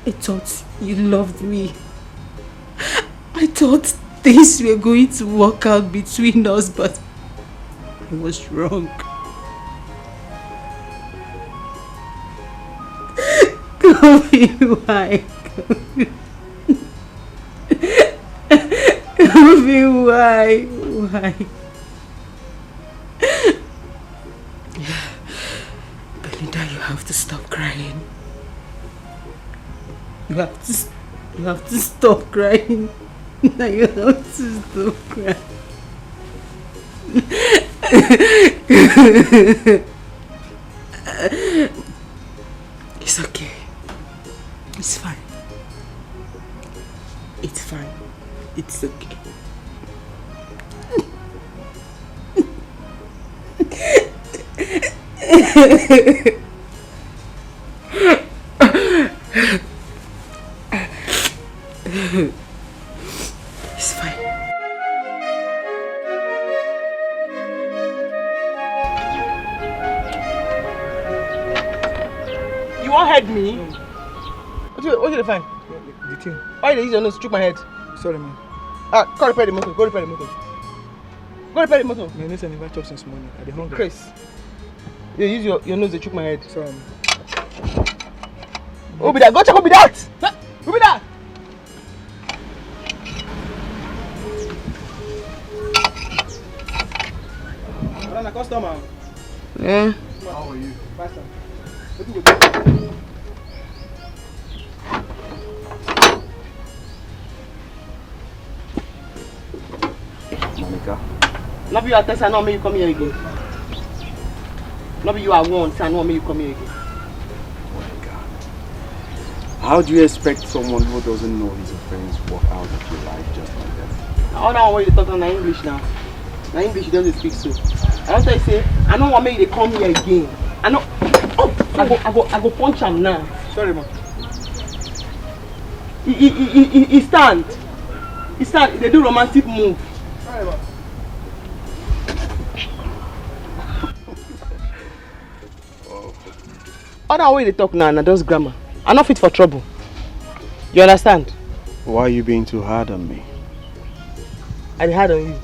I thought you loved me. I thought things were going to work out between us, but I was wrong. Kobe, why? Kobe, why? Why? Belinda, you have to stop crying. You have to stop crying. Now you have to stop crying. It's okay. It's fine. It's fine. It's okay. It's fine. You won't hurt me? What did you find? The thing. Why did you use your nose to choke my head? Sorry, man. Go repair the motor. Go repair the motor. Go repair the motor. My nose never chopped since morning. I dey hungry. Chris. You use your nose to choke my head. Sorry, man. Who be that? Go check who be that! Who be that? I'm a customer. Yeah. How are you? Faster. Monica. Not be you at test, I know me you come here again. Not be you at once, I know me you come here again. How do you expect someone who doesn't know his offense walk out of your life just like that? I don't know why you talk in English now. Now English doesn't speak so. I don't tell you say, I don't want me to come here again. I know. Oh, I go punch him now. Sorry, man. He stand. He stand. They do romantic move. Sorry, man. Other way they talk now, na just grammar. I'm not fit for trouble. You understand? Why are you being too hard on me? I dey hard on you.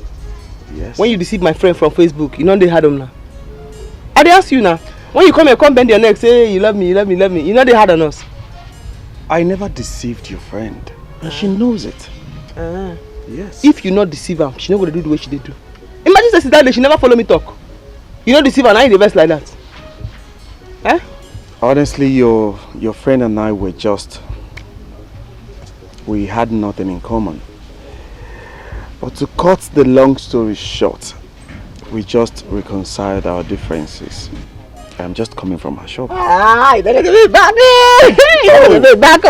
Yes. When you deceive my friend from Facebook, you know they hard on now. I dey ask you now. When you come here, come bend your neck, say hey, you love me, you love me, you love me. You know they hard on us. I never deceived your friend, and she knows it. Yes. If you not deceive her, she not gonna do the way she did do. Imagine say that day she never follow me talk. You not deceive her, now you dey vex like that. Eh? Honestly, your friend and I were we had nothing in common. But to cut the long story short, we just reconciled our differences. I'm just coming from her shop. Ah, you better give me back. You better back.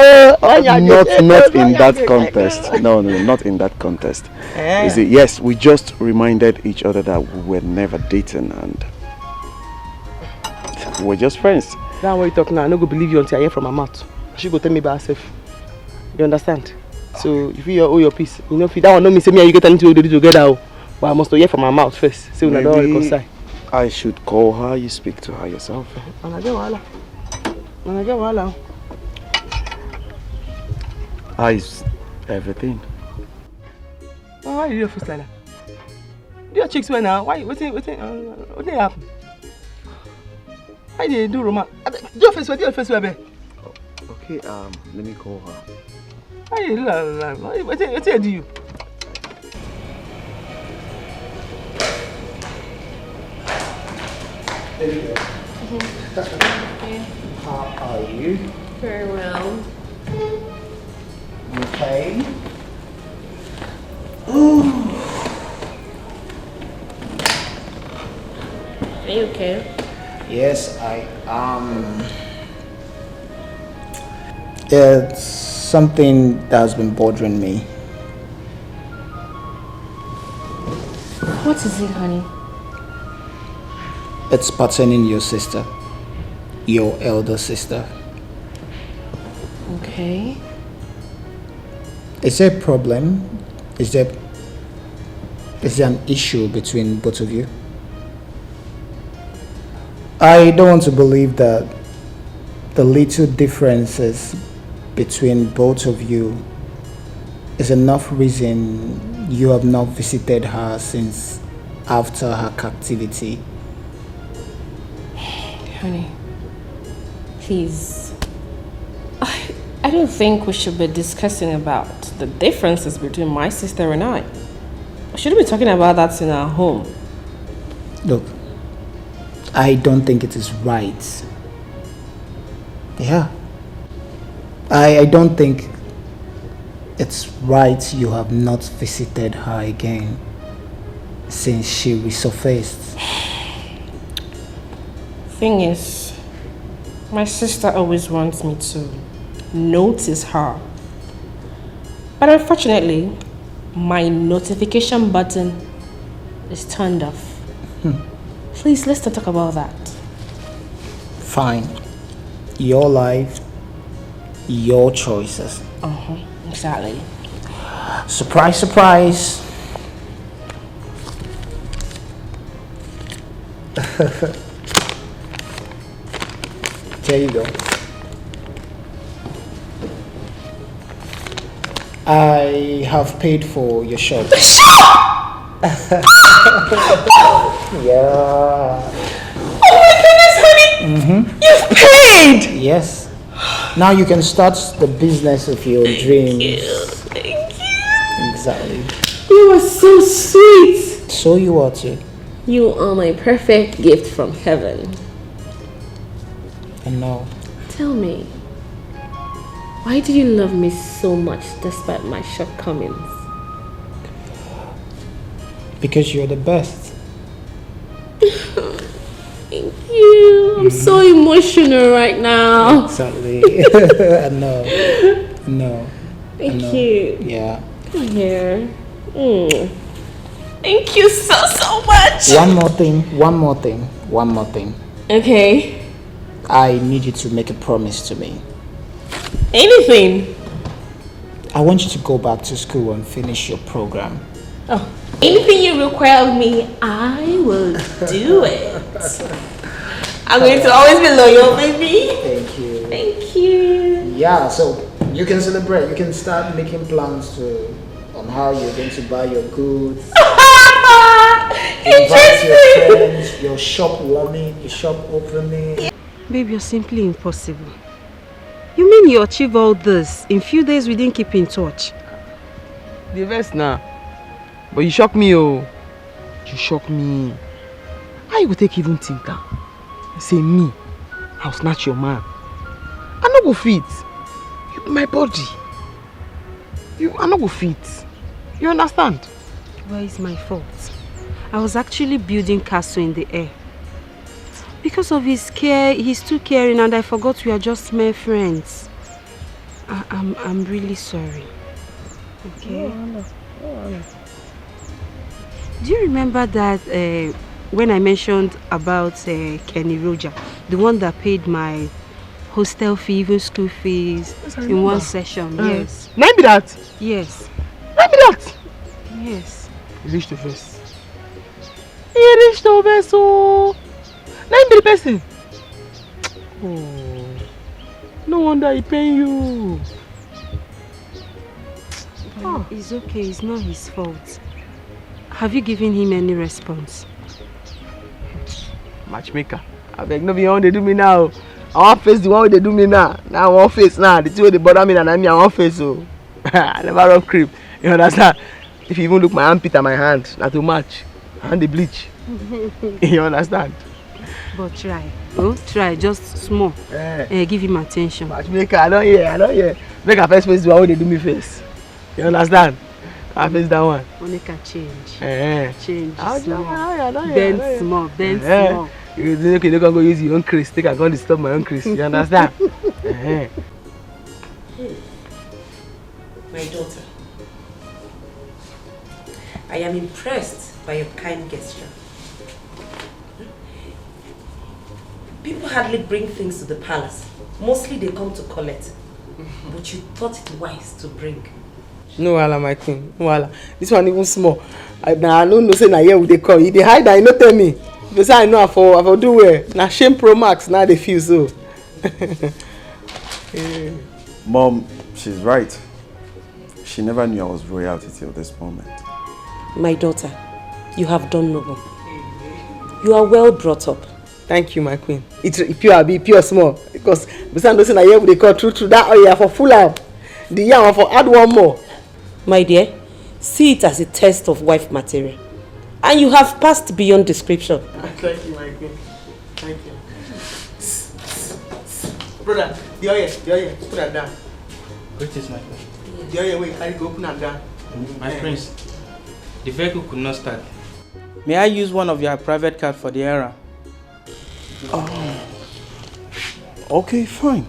Not in that context. No, not in that context. Is it? Yes, we just reminded each other that we were never dating and we're just friends. That's what you talk now. I no go believe you until I hear from her mouth. She go tell me by herself. You understand? So if you owe your peace, you know, if that one know me say me and you get anything to do together, but I must hear from her mouth first. So we don't reconcile. I should call her. You speak to her yourself. How is everything? Why you do your face like that? Do your cheeks well now? Why? What happened? Why did you do romance? Do your face well, babe. Okay, let me call her. Why you do that? What do you? How are you? Very well. Okay. Are you okay? Yes, I am. It's something that's been bothering me. What is it, honey? It's pertaining your sister, your elder sister. Okay. Is there a problem? Is there an issue between both of you? I don't want to believe that the little differences between both of you is enough reason you have not visited her since after her captivity. Honey, please. I don't think we should be discussing about the differences between my sister and I. We shouldn't be talking about that in our home. Look, I don't think it is right. Yeah. I don't think it's right you have not visited her again since she resurfaced. Thing is, my sister always wants me to notice her. But unfortunately, my notification button is turned off. Please, let's not talk about that. Fine. Your life, your choices. Exactly. Surprise, surprise. There you go. I have paid for your shop. The shop! Yeah. Oh my goodness, honey! You've paid! Yes. Now you can start the business of your dreams. Thank you. Exactly. You are so sweet. So you are too. You are my perfect gift from heaven. I know. Tell me, why do you love me so much despite my shortcomings? Because you're the best. Thank you. I'm so emotional right now. Exactly. I know. Thank you. Yeah. Come here. Thank you so much. One more thing. Okay. I need you to make a promise to me. Anything. I want you to go back to school and finish your program. Oh, anything you require of me, I will do it. I'm going to always be loyal, baby. Thank you. Thank you. Yeah, so you can celebrate. You can start making plans on how you're going to buy your goods. Invite your friends, your shop warming, your shop opening. Babe, you're simply impossible. You mean you achieve all this in few days we didn't keep in touch? The best now. But you shock me, oh. You shock me. How you go take even think that? Say me, I'll snatch your man. I no go fit. You my body. I no go fit. You understand? Well, it's my fault. I was actually building castle in the air. Because of his care, he's too caring and I forgot we are just mere friends. I'm really sorry. Okay? No. Do you remember that when I mentioned about Kenny Roger, the one that paid my hostel fee, even school fees in one session? Yes. Name be that? Yes. Name be that? Yes. He reached the first. Oh. Name be the person. Oh. No wonder he paying you. Oh. It's okay, it's not his fault. Have you given him any response? Matchmaker. I beg no be how they do me now. I want face the one they do me now. Now I want face now. The two way they bother me and I want face so. I never run creep. You understand? If you even look my armpit and my hand, not too much. And the bleach. You understand? But try. Oh, try just small. Give him attention. Matchmaker, I don't hear. Make a first face the one way they do me face. You understand? I face that one. Monica change. Change. Bend small. You don't go use your own crease. Think I'm going to stop my own crease. You understand? My daughter, I am impressed by your kind gesture. People hardly bring things to the palace. Mostly they come to collect. But you thought it wise to bring. No wala, my queen. No wala. This one even small. I don't know say na here they come. They hide and you no tell me. Because I know I for do well. Na shame pro max now they feel so. Mom, she's right. She never knew I was royalty till this moment. My daughter, you have done noble. You are well brought up. Thank you, my queen. It's pure small. Because besides those na here they call through that oil for full out. The young for add one more. My dear, see it as a test of wife material. And you have passed beyond description. Thank you, my queen. Thank you. Brother, the oil, put that down. Greetings, my queen. The oil, wait, carry go open that down. My prince, the vehicle could not start. May I use one of your private cars for the errand? Okay, fine.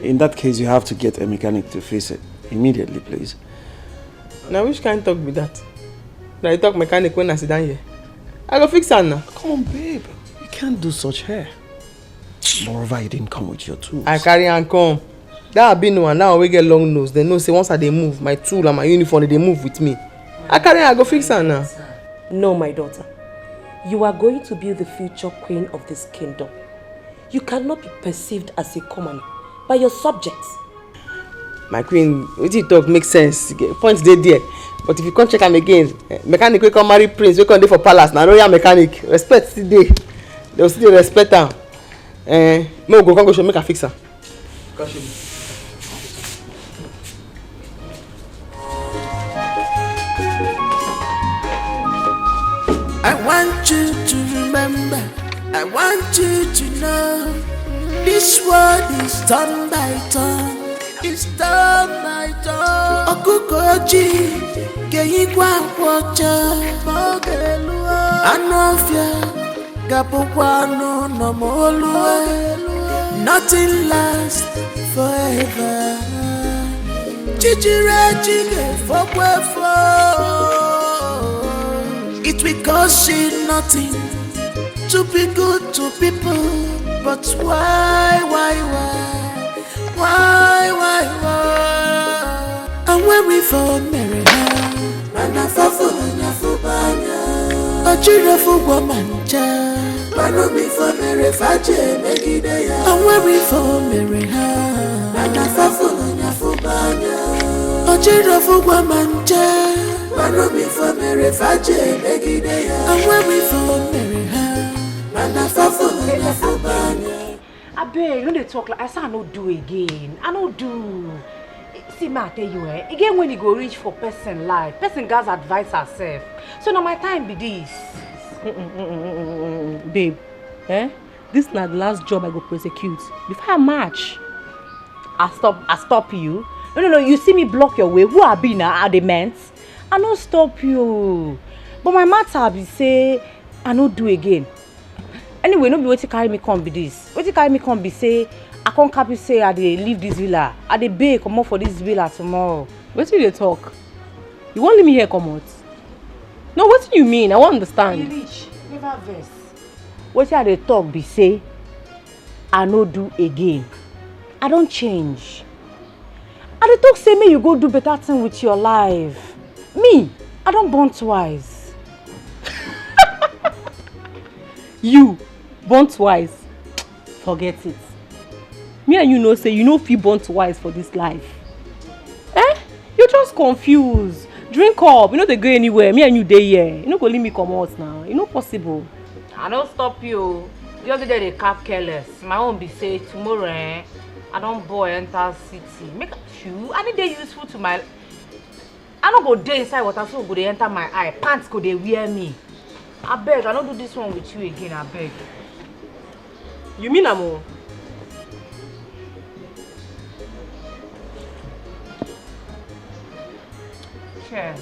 In that case, you have to get a mechanic to fix it immediately, please. Now, which kind of talk be that? Now you talk mechanic when I sit down here. I go fix it now. Come on, babe. You can't do such hair. Moreover, you didn't come with your tools. I carry and come. That have been one. Now we get long nose. They know say once I they move, my tool and my uniform they move with me. I carry and I go fix it now. No, my daughter. You are going to be the future queen of this kingdom. You cannot be perceived as a commoner by your subjects. My queen, what you talk makes sense. Points they there. But if you can't check them again, mechanic will come marry prince, we can do for palace. Now royal mechanic. Respect still there. They will still respect them. May we go show make a fix her. I want you to remember, I want you to know, this world is turn by turn, it's turn by turn. Okukoji, Keyikwa Kwacha, Mogelua, Anofia, Gapokwano, no Molua, nothing lasts forever. Chichire Chige, Fokwefo. It will cost you nothing to be good to people, but why? And when we fall, marry her, and I fall for Nafubanya, a children for Womanja, but me for Mary Faje, make it there. And when we fall, marry her, and I fall for Nafubanya, a children for Womanja. Man be for Mary Faje, make it there. And when we for Mary her, man I fall for Nafubanya. I beg, you don't talk like I say I no do again. I no do. See, ma, I tell you, again when you go reach for person life, person guys advise herself. So now my time be this. Babe, this not the last job I go prosecute. Before I march, I stop you. No, you see me block your way. Who I be now? Are the men? I no stop you. But my matter be say I no do again. Anyway, no be what you carry me come be this. What you carry me come be say I can't happy say I dey leave this villa. I dey beg come out for this villa tomorrow. What do you talk? You won't leave me here come out? No, what do you mean? I won't understand. You reach, never vex. What you dey talk be say I no do again. I don't change. I dey talk say me you go do better thing with your life. Me, I don't born twice. You born twice? Forget it. Me and you know say you know if you born twice for this life. You just confused. Drink up, you know they go anywhere. Me and you dey here. You know go leave me come out now. You know possible. I don't stop you. The other day they cap careless. My own be say tomorrow I don't boy enter city. Make shoe. I need they useful to my. I don't go there inside water so go they enter my eye. Pants go they wear me. I beg, I don't do this one with you again, I beg. You mean Amo? Cheers.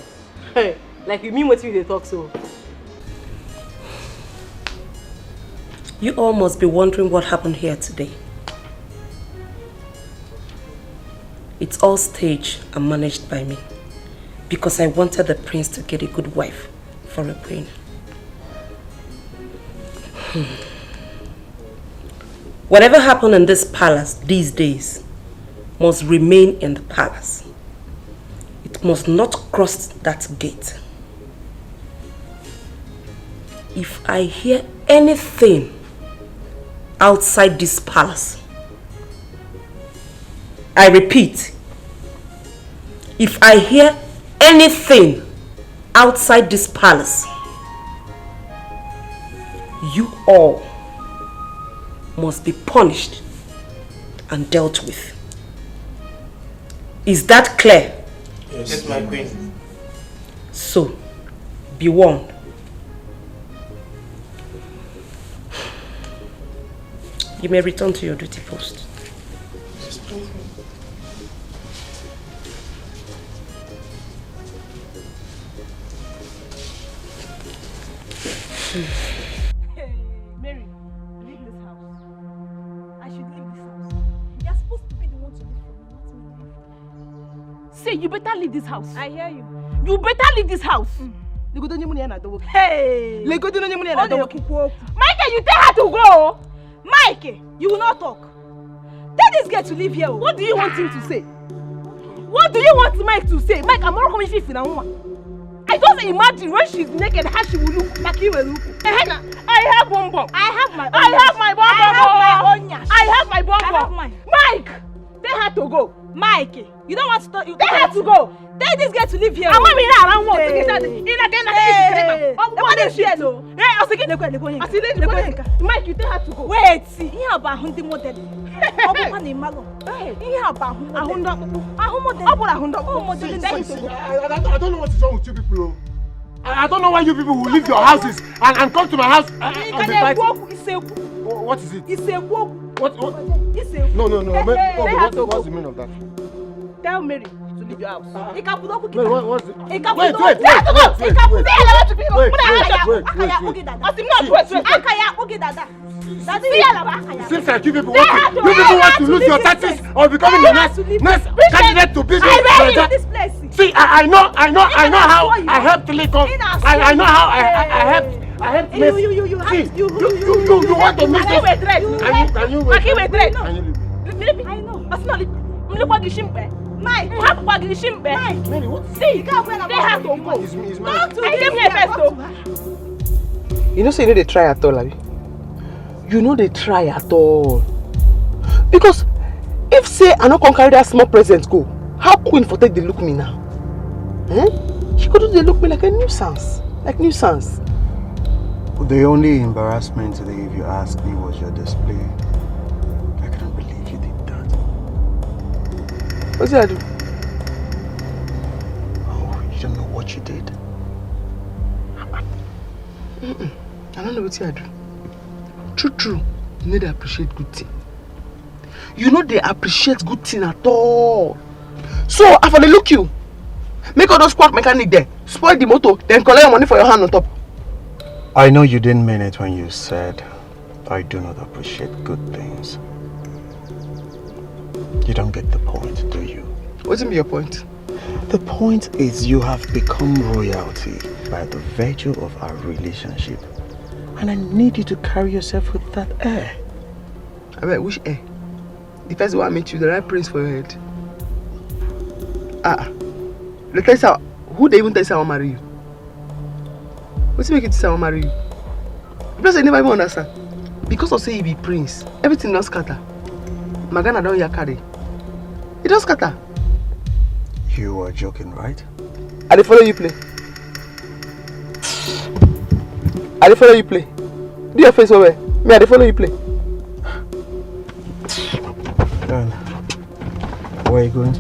Hey, like you mean what you they talk so? You all must be wondering what happened here today. It's all staged and managed by me. Because I wanted the prince to get a good wife for a queen. Whatever happened in this palace these days must remain in the palace. It must not cross that gate. If I hear anything outside this palace, I repeat, if I hear anything outside this palace, you all must be punished and dealt with. Is that clear? Yes, my queen. So, be warned. You may return to your duty post. Hey, Mary, leave this house. I should leave this house. You're supposed to be the one to leave from me, not me. Say, you better leave this house. I hear you. You better leave this house. Hey! Michael, you tell her to go. Mike, you will not talk. Tell this girl to leave here. What do you want him to say? What do you want Mike to say? Mike, I'm not coming to now. I just imagine when she's naked how she will look like you will look. I have one bomb. I have my bomb. I have my bomb. I have my bomb. Mike, Tell her to go. Mike, you don't want to talk. Tell her to go. Tell this girl to leave here. I'm not around one. Hey. Mike, you tell her to go. Wait, see, here about Hundi model. I don't know what is wrong with you people. I don't know why you people will leave your houses and come to my house and be fighting. What is it? It's a walk. What? It's a No. What's the meaning of that? Tell Mary to leave your house. Wait, what's it? Wait. Seems like you people want to lose your taxes or becoming the next candidate to be the See, I know how I helped Telecom. I know how I helped. You want to miss this? Can you wait? Mike, Mary, what? See, you can't wait. They have to go. You know, say you know they try at all, Abi. You know they try at all. Because if say I not carry that small present go, how Queen for take they look me now? She could they look me like a nuisance. The only embarrassment today, if you ask me, was your display. I can't believe you did that. What did I do? Oh, you don't know what you did? I don't know what I do. True. You know they appreciate good thing. You know they appreciate good thing at all. So, after they look you, make all those quack mechanic there, spoil the motor, then collect your money for your hand on top. I know you didn't mean it when you said, I do not appreciate good things. You don't get the point, do you? What's your point? The point is you have become royalty by the virtue of our relationship. And I need you to carry yourself with that air. I mean, which air? The first one I met you, the right prince for your head. Who they even tell you I want to marry you? What's make you say I want to marry you? Because I never even understand. Because of say you be prince, everything don't scatter. Magana don't ya carry. It don't scatter. You are joking, right? I dey follow you play. Do your face over. Me, I dey follow you play. Where are you going?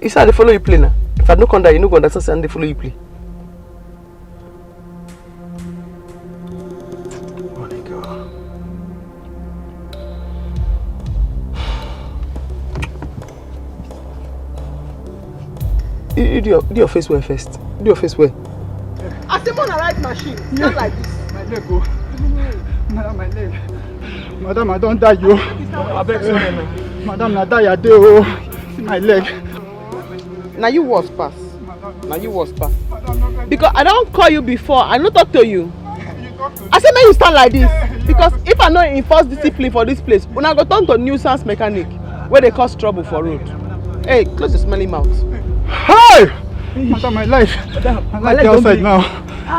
You said I dey follow you play now. If I don't come there, you no go understand. I dey follow you play. Do your face wear first. Do your face wear. I say on a right machine. Not like this. My leg go. Madam, my leg. Madam, I don't die you. I beg sorry. Madam, I die a day. Oh, see my leg. Now you was pass. Because I don't call you before. I don't talk to you. I said make you stand like this. Because if I not enforce discipline for this place, when I go turn to nuisance mechanic where they cause trouble for road. Hey, close your smelly mouth. Hey! Madam, my life. My life outside now.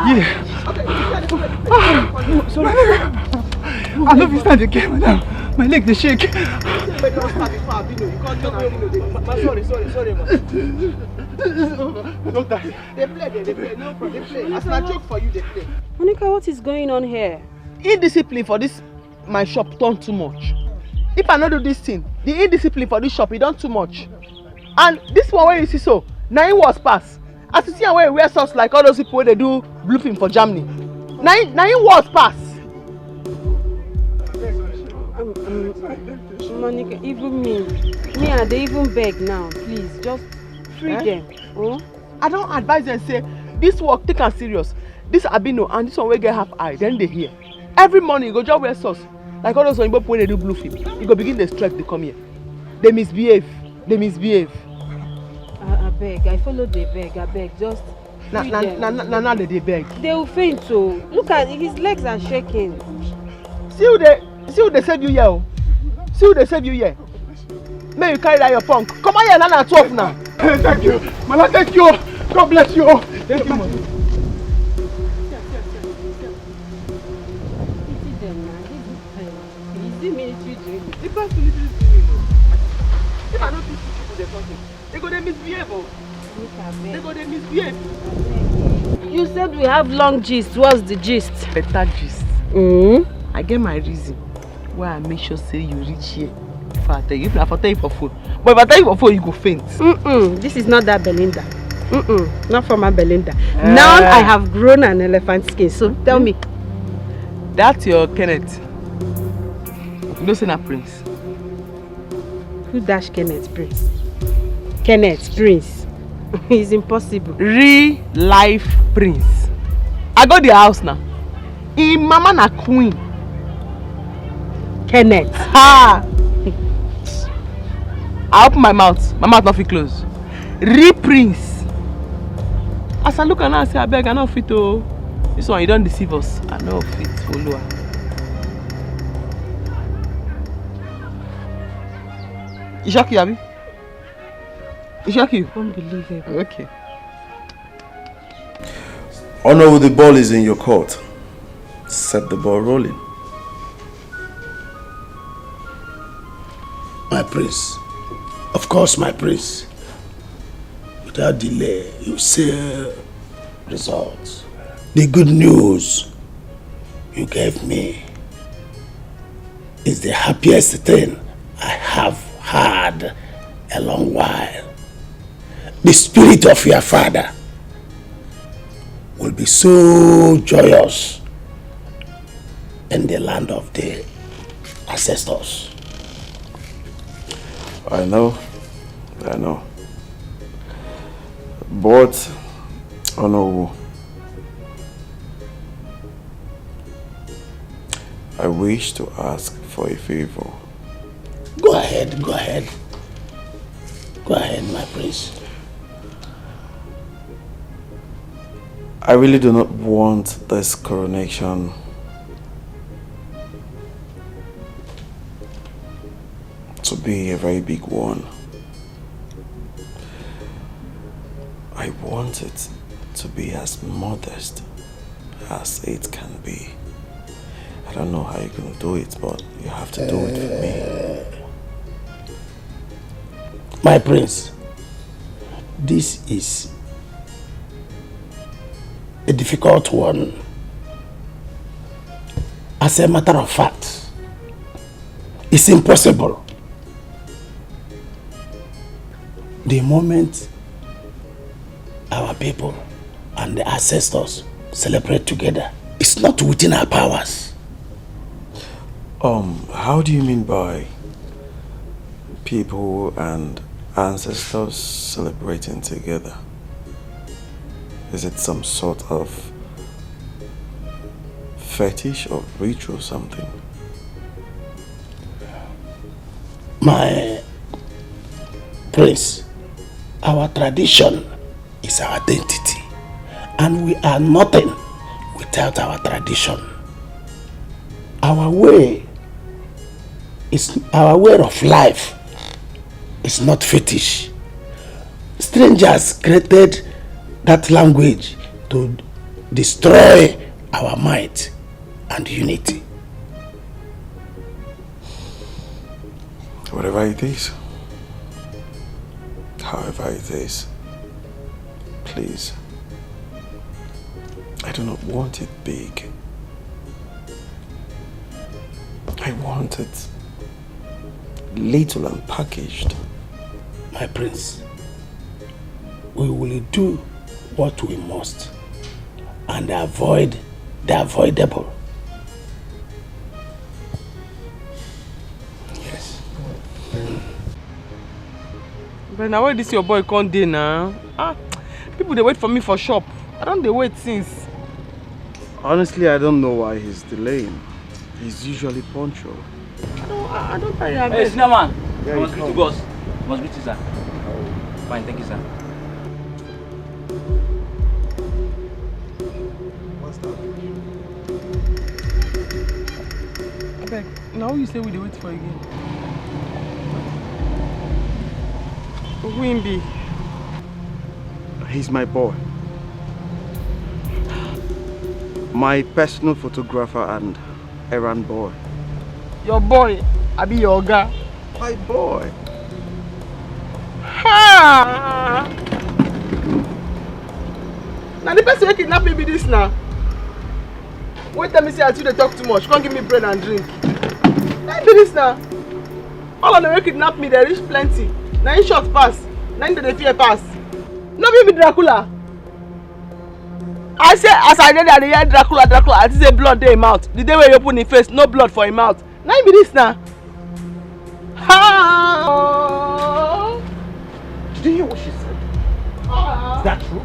Yeah. Okay. Sorry. I love you stand again, madam. My leg they shake. Sorry, man. Don't die. They play. No problem. They play. As I joke for you, they play. Monica, what is going on here? Indiscipline for this my shop done too much. If I not do this thing, the indiscipline for this shop it done too much. And this one where you see so, 9 was pass. As you see where you wear socks like all those people where they do blooping for Germany. 9 was pass. Monica, even me, I they even beg now. Please, just free them. Oh? I don't advise them say this work take am serious. This Abino and this one will get half eye. Then they hear. Every morning you go just wear socks like all those people when they do blooping. You go begin the strike. They come here. They misbehave. I beg. I follow the beg. I beg. Just free now they beg. They will faint. So look at his legs are shaking. See who they save you here. See who they save you here. May you carry that your punk. Come on here now at 12 now. Thank you. Mama, thank you. God bless you. Thank you, Mama. something. They go they misbehave. They go they misbehave. You said we have long gist. What's the gist? Better gist. I get my reason why I make sure say you reach here. If I tell you, if I tell you for phone. But if I tell you for phone, you go faint. This is not that Belinda. Not from my Belinda. Now I have grown an elephant skin. So tell me. That's your Kenneth. You know, say na Prince. Who dash Kenneth Prince? Kenneth Prince. It's impossible. Real life Prince. I go to the house now. In mama na queen. Kenneth. Ha! I open my mouth not fit close. Real Prince. As I look at her and say, I beg, I not fit to. This one, you don't deceive us. I know fit follow her. You shock you, Abby? You shock you? Unbelievable. Okay. Honor, the ball is in your court. Set the ball rolling. My prince. Of course, my prince. Without delay, you say results. The good news you gave me is the happiest thing I have had a long while. The spirit of your father will be so joyous in the land of the ancestors. I know. But, Honor, I wish to ask for a favor. Go ahead. Go ahead, my prince. I really do not want this coronation to be a very big one. I want it to be as modest as it can be. I don't know how you're going to do it, but you have to do it for me. My prince, this is a difficult one. As a matter of fact, it's impossible. The moment our people and the ancestors celebrate together, it's not within our powers. How do you mean by people and ancestors celebrating together? Is it some sort of fetish or ritual or something? My prince, our tradition is our identity, and we are nothing without our tradition. Our way of life is not fetish. Strangers created that language to destroy our might and unity. Whatever it is, however it is, please, I do not want it big. I want it little and packaged. My prince, we will do what we must and avoid the avoidable. Yes. But now where this your boy come dey now? People they wait for me for shop. I don't they wait since. Honestly, I don't know why he's delaying. He's usually punctual. I don't tell you. Hey, senior man. Yeah, I must greet you, boss. I must greet you, sir. Fine, thank you, sir. I beg. Now you say we dey wait for again. Wimby. He's my boy. My personal photographer and errand boy. Your boy, I be your guy. My boy. Ha! Ah! Now the person who kidnap me be this now. Wait, tell me say until they talk too much. Can't give me bread and drink. Let be this now. All of them who kidnap me, they reach plenty. Now in short pass. Now in the fear pass. No be Dracula. I say as I did that they hear Dracula, I say blood in his mouth. The day when you open his face, no blood for his mouth. Now be this now. Ha! Do you hear what she said? Is that true?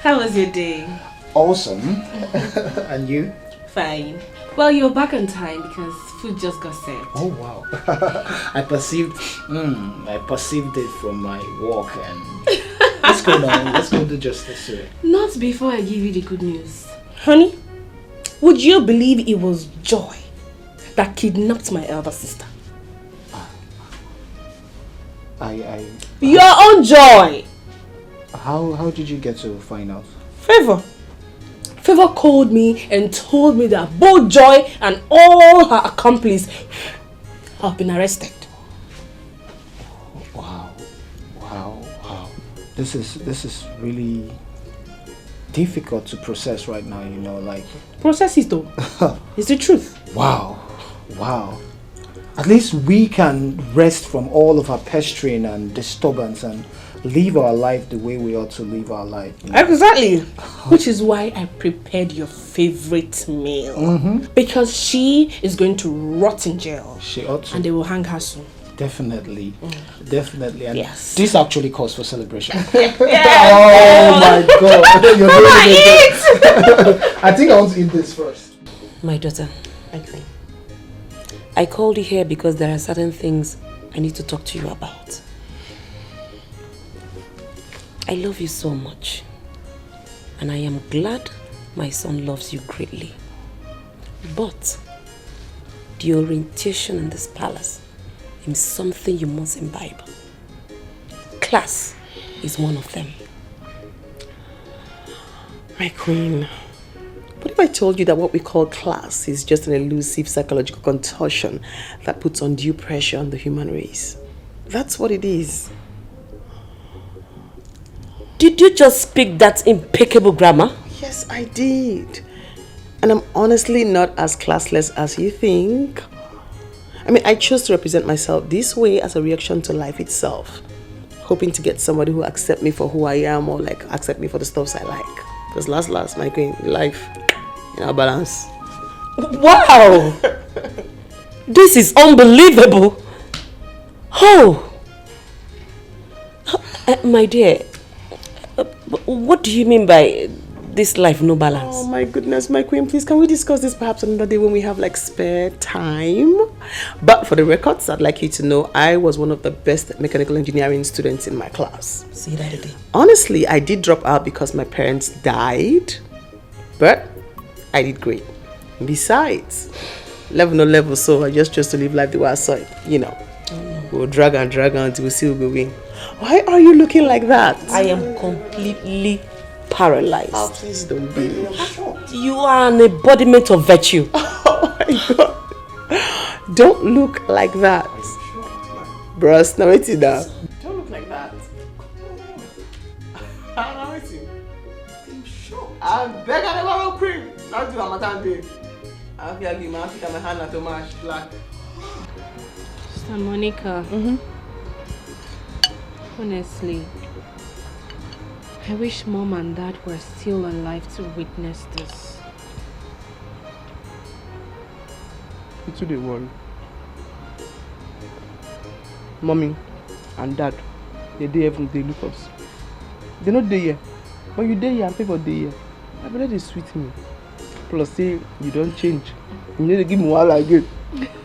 How was your day? Awesome. And you? Fine. Well, you're back on time because food just got served. Oh wow. I perceived it from my walk, and let's go now. Let's go do justice to it. Not before I give you the good news. Honey, would you believe it was Joy that kidnapped my elder sister? Your own Joy! How did you get to find out? Favor called me and told me that both Joy and all her accomplices have been arrested. Wow. This is really difficult to process right now, you know, like... Process it though. It's the truth. Wow. At least we can rest from all of our pestering and disturbance and live our life the way we ought to live our life. You know? Exactly. Which is why I prepared your favorite meal. Because she is going to rot in jail. She ought to. And they will hang her soon. Definitely. Definitely. And yes. This actually calls for celebration. Yes. Oh my God. I think I want to eat this first. My daughter, I called you here because there are certain things I need to talk to you about. I love you so much, and I am glad my son loves you greatly. But the orientation in this palace is something you must imbibe. Class is one of them. My queen, what if I told you that what we call class is just an elusive psychological contortion that puts undue pressure on the human race? That's what it is. Did you just speak that impeccable grammar? Yes, I did. And I'm honestly not as classless as you think. I mean, I chose to represent myself this way as a reaction to life itself. Hoping to get somebody who accept me for who I am or like accept me for the stuffs I like. Because last, my queen, life, balance. Wow! This is unbelievable. Oh! My dear, what do you mean by this life no balance? Oh my goodness, my queen, please can we discuss this perhaps another day when we have like spare time? But for the records, I'd like you to know I was one of the best mechanical engineering students in my class. See that again? Honestly, I did drop out because my parents died, but I did great. Besides, level no level, so I just chose to live life the way I saw it, you know. We'll drag until we see who will win. Why are you looking like that? I am completely paralyzed. Oh, please don't be. You are an embodiment of virtue. Oh my God. Don't look like that. Bros, now wait it down. Don't look like that. Now wait it. I beg I never will cream. Not do a matter day. I feel like my feet and my hand are too much black. Sister Monica. Honestly, I wish Mom and Dad were still alive to witness this. It's the worry. Mommy and Dad, they look us. They're not there here. But you there here and pay for the year. I better they sweet me. Plus say you don't change. You need to give me one again.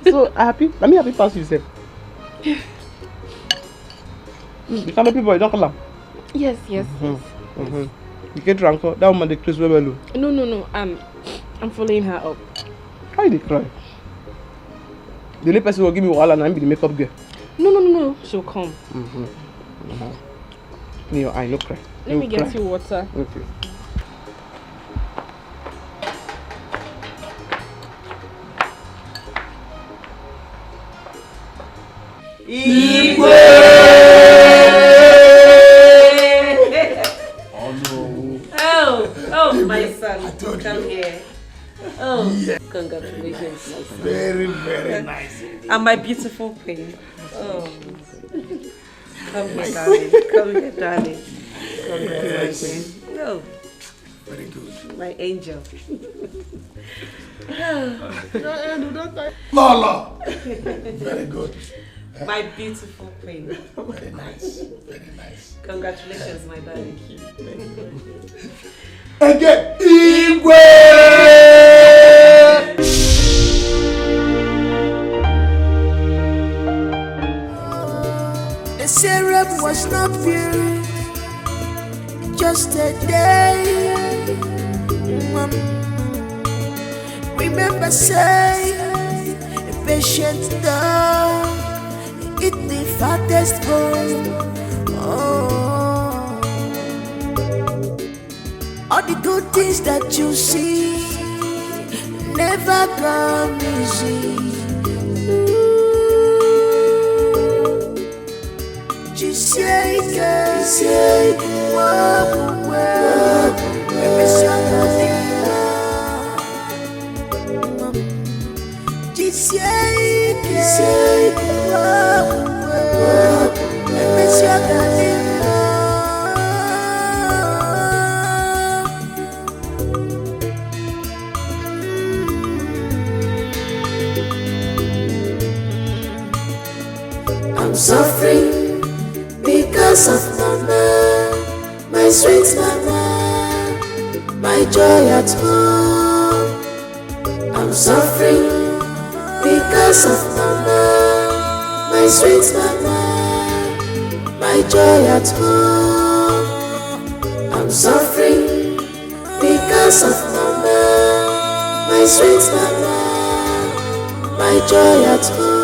So I happy. Let me happy pass yourself. You can't make people, don't call them. Yes. You get drunk, that woman they close well. No. I'm following her up. Why they cry? The only person who will give me wahala and I'm be the makeup girl. No. She'll come. In your eye, no cry. Let me get you water. Okay. Oh, my son, come here. Oh, yeah. Congratulations, my son. Very, very nice. And my beautiful queen. Oh, come here, darling. Congratulations. Oh, very good. My angel. Lala. Very good. My beautiful queen. Very nice. Very nice. Congratulations, my darling. Again, Igwe! The syrup was not pure, just a day. Remember, say, a patient dog, eat the fattest bone. All the good things that you see never come easy. I'm suffering because of mama, my sweet mama, my joy at home. I'm suffering because of mama, my sweet mama, my joy at home. I'm suffering because of mama, my sweet mama, my joy at home.